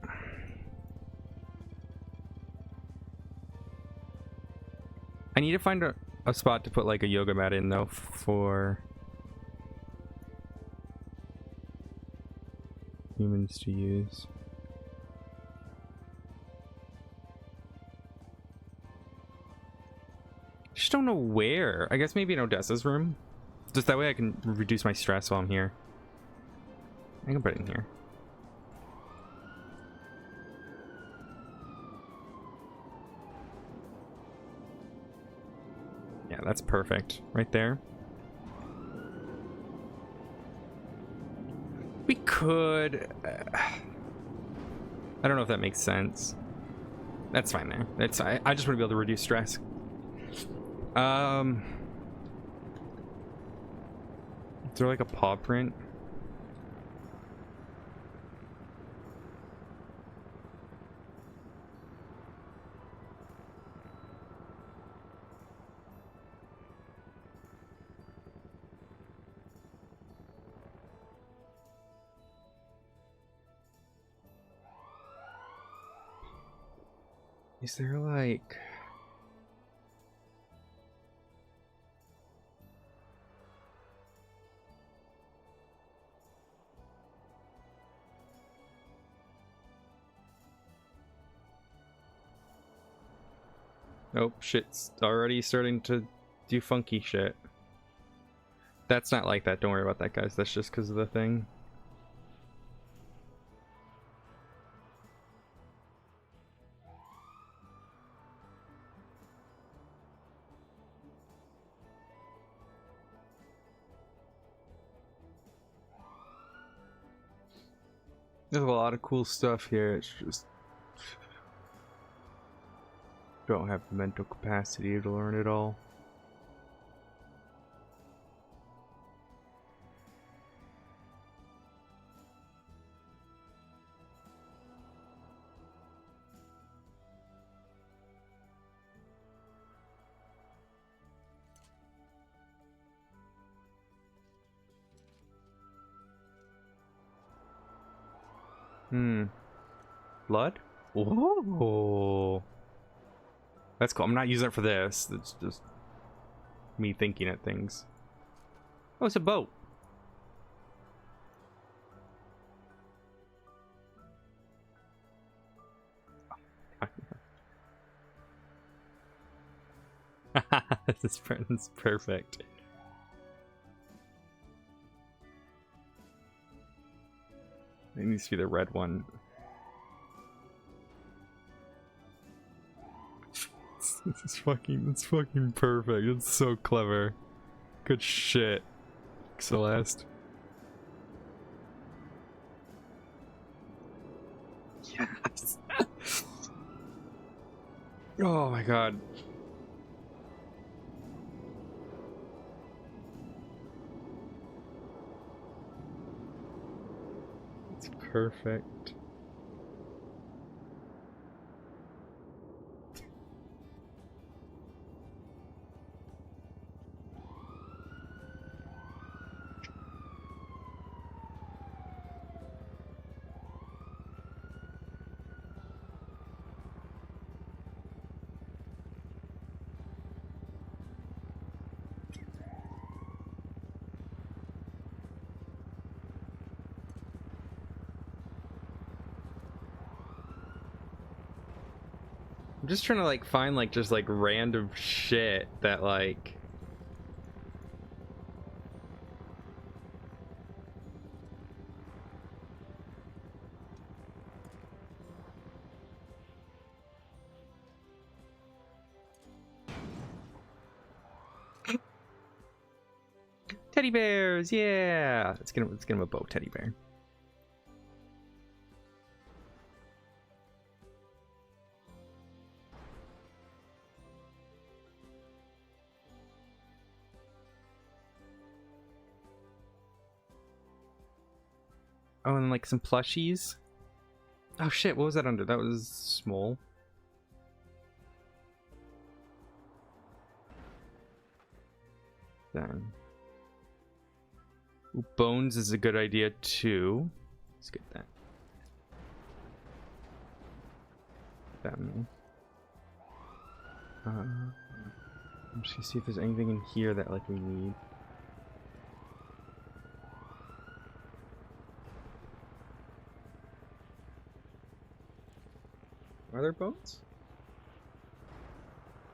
I need to find a spot to put like a yoga mat in though for humans to use. Just don't know where. I guess maybe in Odessa's room. Just that way I can reduce my stress while I'm here. I can put it in here. Yeah, that's perfect. Right there. We could... I don't know if that makes sense. That's fine there. That's I just want to be able to reduce stress. Is there like a paw print? Is there like... Nope, shit's already starting to do funky shit. That's not like that, don't worry about that, guys. That's just because of the thing. There's a lot of cool stuff here, it's just... don't have the mental capacity to learn it all. Blood? Whoa. That's cool. I'm not using it for this. It's just me thinking at things. Oh, it's a boat. This is perfect. It needs to be the red one. It's fucking perfect. It's so clever. Good shit, Celeste. Yes. Oh my god. It's perfect. I'm just trying to like find like just like random shit that like teddy bears, yeah. Let's get him a bow teddy bear. Oh, and like some plushies. Oh shit, what was that under? That was small. Then. Ooh, bones is a good idea too. Let's get that. them. I'm just gonna see if there's anything in here that like we need. Are there bones?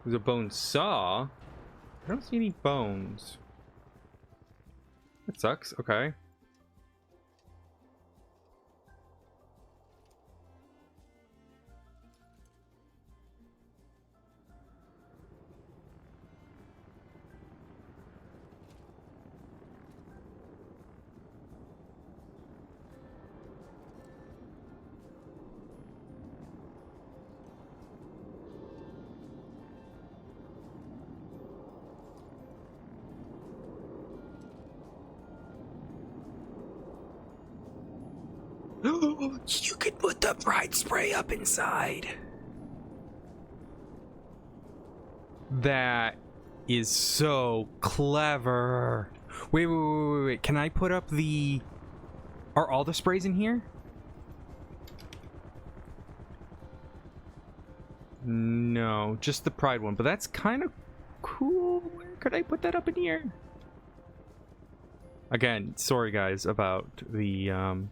There's a bone saw. I don't see any bones. That sucks. Okay. You could put the pride spray up inside. That is so clever. Wait. Can I put up the... Are all the sprays in here? No, just the pride one. But that's kind of cool. Where could I put that up in here? Again, sorry guys about the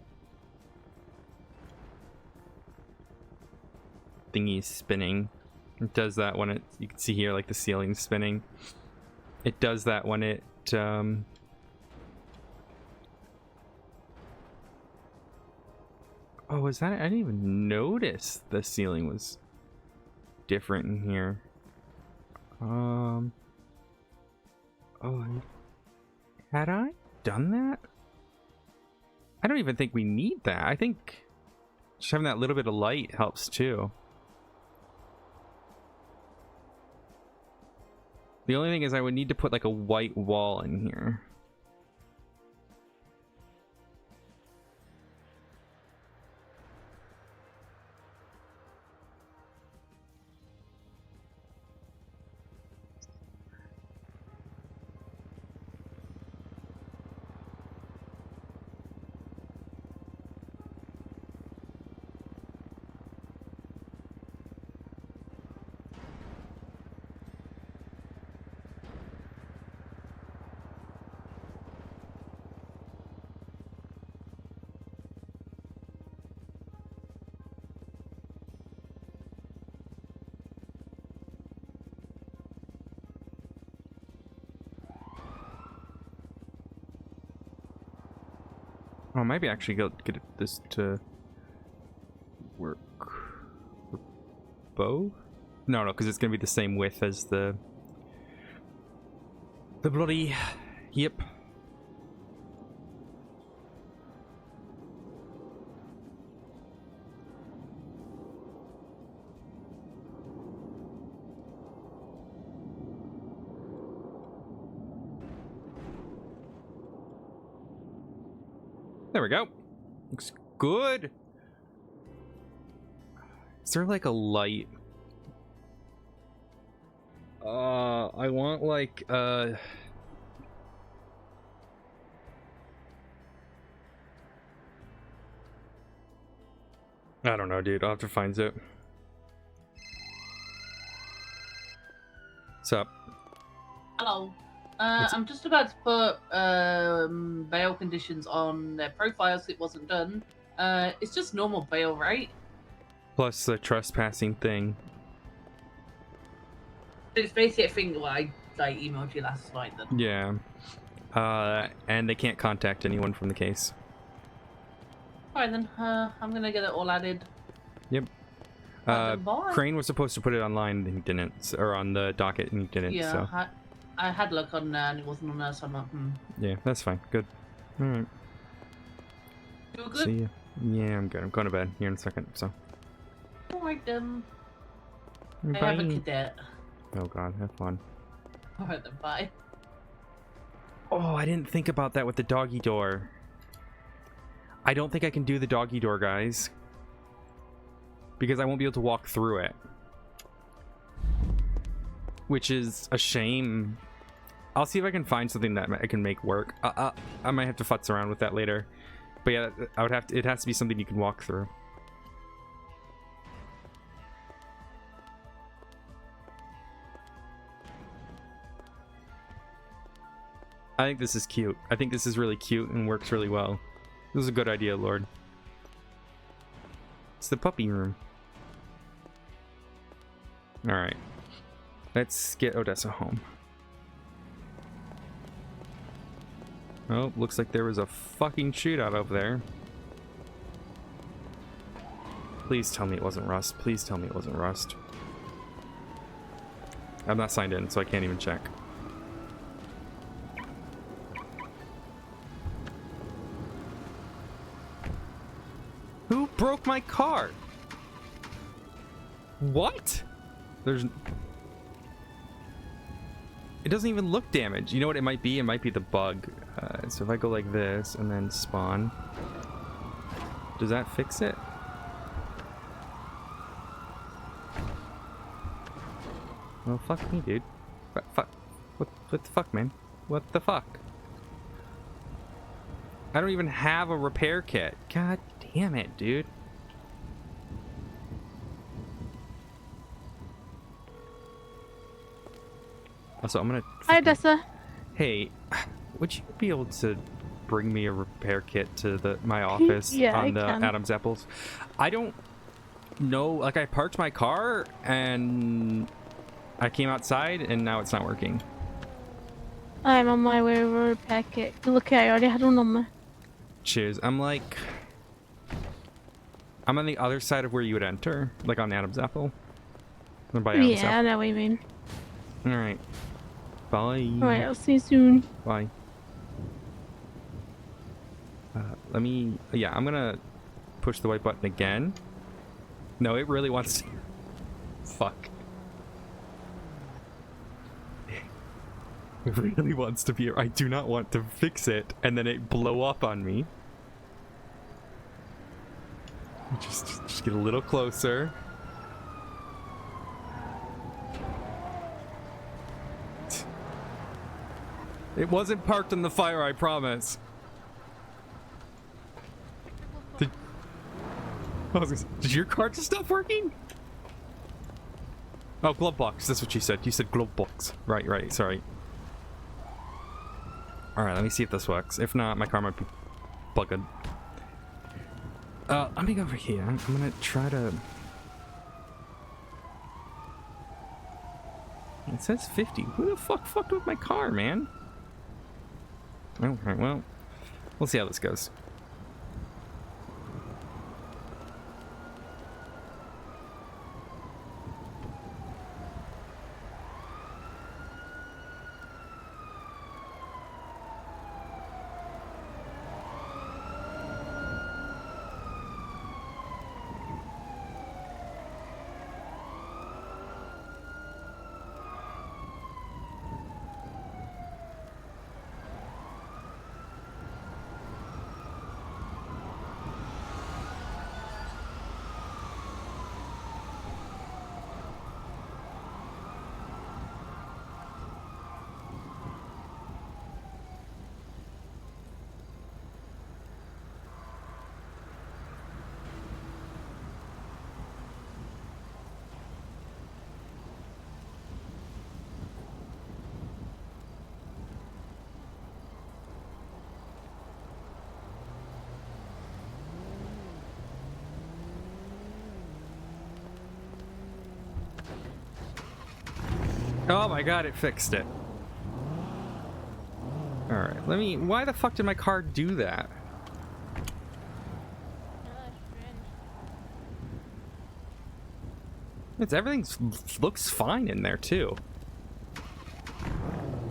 thingy spinning. It does that when it, you can see here like the ceiling spinning. It does that when it oh, was that? I didn't even notice the ceiling was different in here. Oh, had I done that? I don't even think we need that. I think just having that little bit of light helps too. The only thing is I would need to put like a white wall in here. Oh, maybe actually get this to work. Bow? No, because it's gonna be the same width as the bloody. Yep. There we go. Looks good. Is there like a light? I want like I don't know, dude. I'll have to find it. What's up? Hello. I'm just about to put bail conditions on their profiles. It wasn't done. It's just normal bail, right? Plus the trespassing thing. It's basically a thing that I emailed you last night. Then. Yeah. And they can't contact anyone from the case. Alright then. I'm gonna get it all added. Yep. Bye. Crane was supposed to put it online and he didn't, or on the docket and he didn't. Yeah. So. I had a look on there and it wasn't on there, so I'm like, Yeah, that's fine. Good. All right. You all good? See ya. Yeah, I'm good. I'm going to bed here in a second. So. Alright then. Bye. I have a cadet. Oh god, have fun. Alright then, bye. Oh, I didn't think about that with the doggy door. I don't think I can do the doggy door, guys. Because I won't be able to walk through it. Which is a shame. I'll see if I can find something that I can make work. I might have to futz around with that later. But yeah, I would have to, it has to be something you can walk through. I think this is cute. I think this is really cute and works really well. This is a good idea, Lord. It's the puppy room. Alright. Let's get Odessa home. Oh, looks like there was a fucking shootout over there. Please tell me it wasn't Rust. Please tell me it wasn't Rust. I'm not signed in, so I can't even check. Who broke my car? What? There's... It doesn't even look damaged. You know what it might be? It might be the bug. So if I go like this and then spawn, does that fix it? Well, fuck me, dude. Fuck. What the fuck, man? What the fuck? I don't even have a repair kit. God damn it, dude. Also, I'm gonna... Hi, Odessa. Hey, would you be able to bring me a repair kit to my office Yeah, on I the can. Adam's apples? I don't know, like I parked my car and I came outside and now it's not working. I'm on my way over a repair kit. Look, I already had one on me. Cheers. I'm on the other side of where you would enter, like on Adam's apple. Or by Adam's Yeah, I apple. know what you mean. Alright. Bye. Alright, I'll see you soon. Bye. Let me... Yeah, I'm gonna push the white button again. No, it really wants to... Fuck. It really wants to be... I do not want to fix it and then it blow up on me. Just get a little closer. It wasn't parked in the fire, I promise. Did your car just stop working? Oh, glove box. That's what you said. You said glove box. Right. Sorry. Alright, let me see if this works. If not, my car might be bugged. Let me go over here. I'm gonna try to... It says 50. Who the fuck fucked with my car, man? Okay, well, we'll see how this goes. Oh my god, it fixed it. Alright, let me... Why the fuck did my car do that? Everything looks fine in there, too.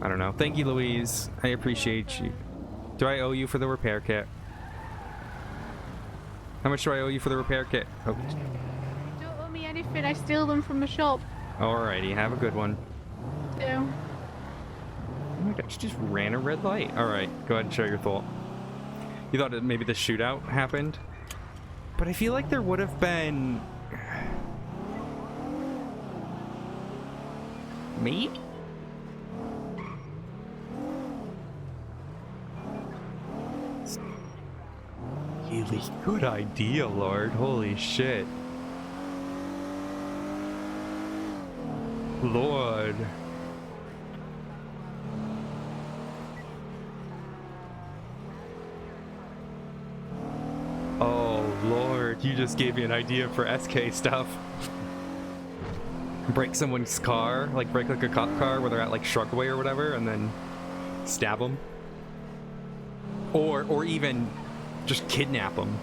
I don't know. Thank you, Louise. I appreciate you. Do I owe you for the repair kit? How much do I owe you for the repair kit? Oh. Don't owe me anything. I steal them from the shop. Alrighty, have a good one. Yeah. Oh my god, you just ran a red light. Alright, go ahead and share your thought. You thought that maybe the shootout happened? But I feel like there would have been... Me? Really good idea, Lord. Holy shit. Lord. you just gave me an idea for SK stuff. Break someone's car, like break like a cop car where they're at like Shrugway or whatever, and then stab them. Or even just kidnap them.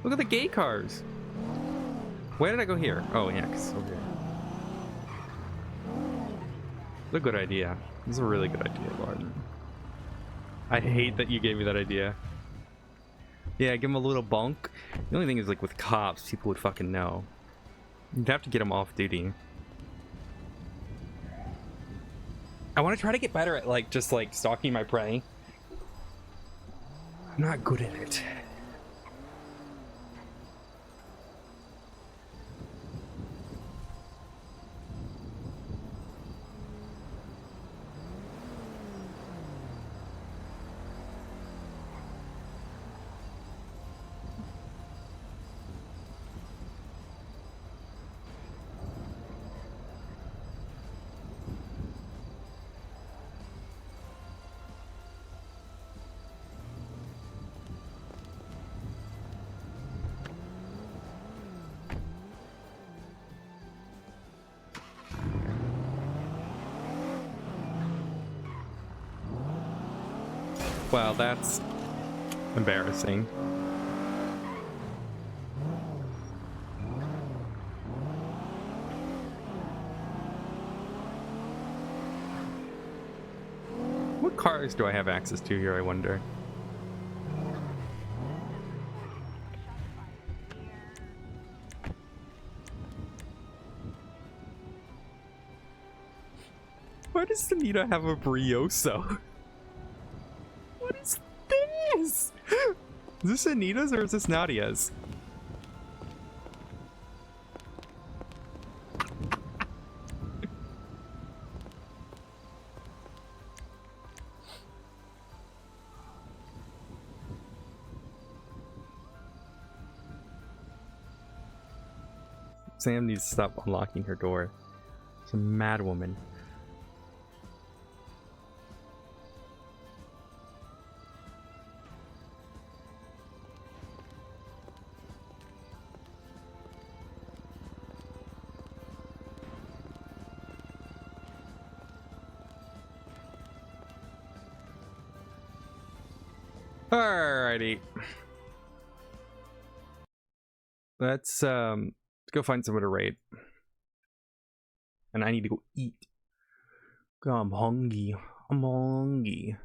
Look at the gay cars. Where did I go here? Oh yeah, cause over here. It's a good idea. This is a really good idea, Barton. I hate that you gave me that idea. Yeah, give him a little bonk. The only thing is, like, with cops, people would fucking know. You'd have to get them off duty. I want to try to get better at, like, just, like, stalking my prey. I'm not good at it. Well, that's embarrassing. What cars do I have access to here, I wonder? Why does Anita have a Brioso? What is this? Is this Anita's or is this Nadia's? Sam needs to stop unlocking her door. She's a mad woman. Alrighty. Let's go find someone to raid. And I need to go eat. God, I'm hungry. I'm hungry.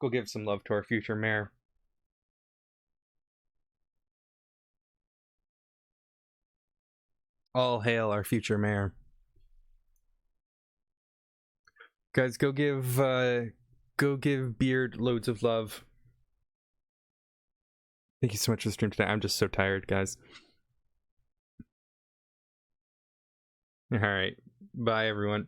Go give some love to our future mayor. All hail our future mayor. Guys, go give Beard loads of love. Thank you so much for the stream today. I'm just so tired, guys. Alright. Bye, everyone.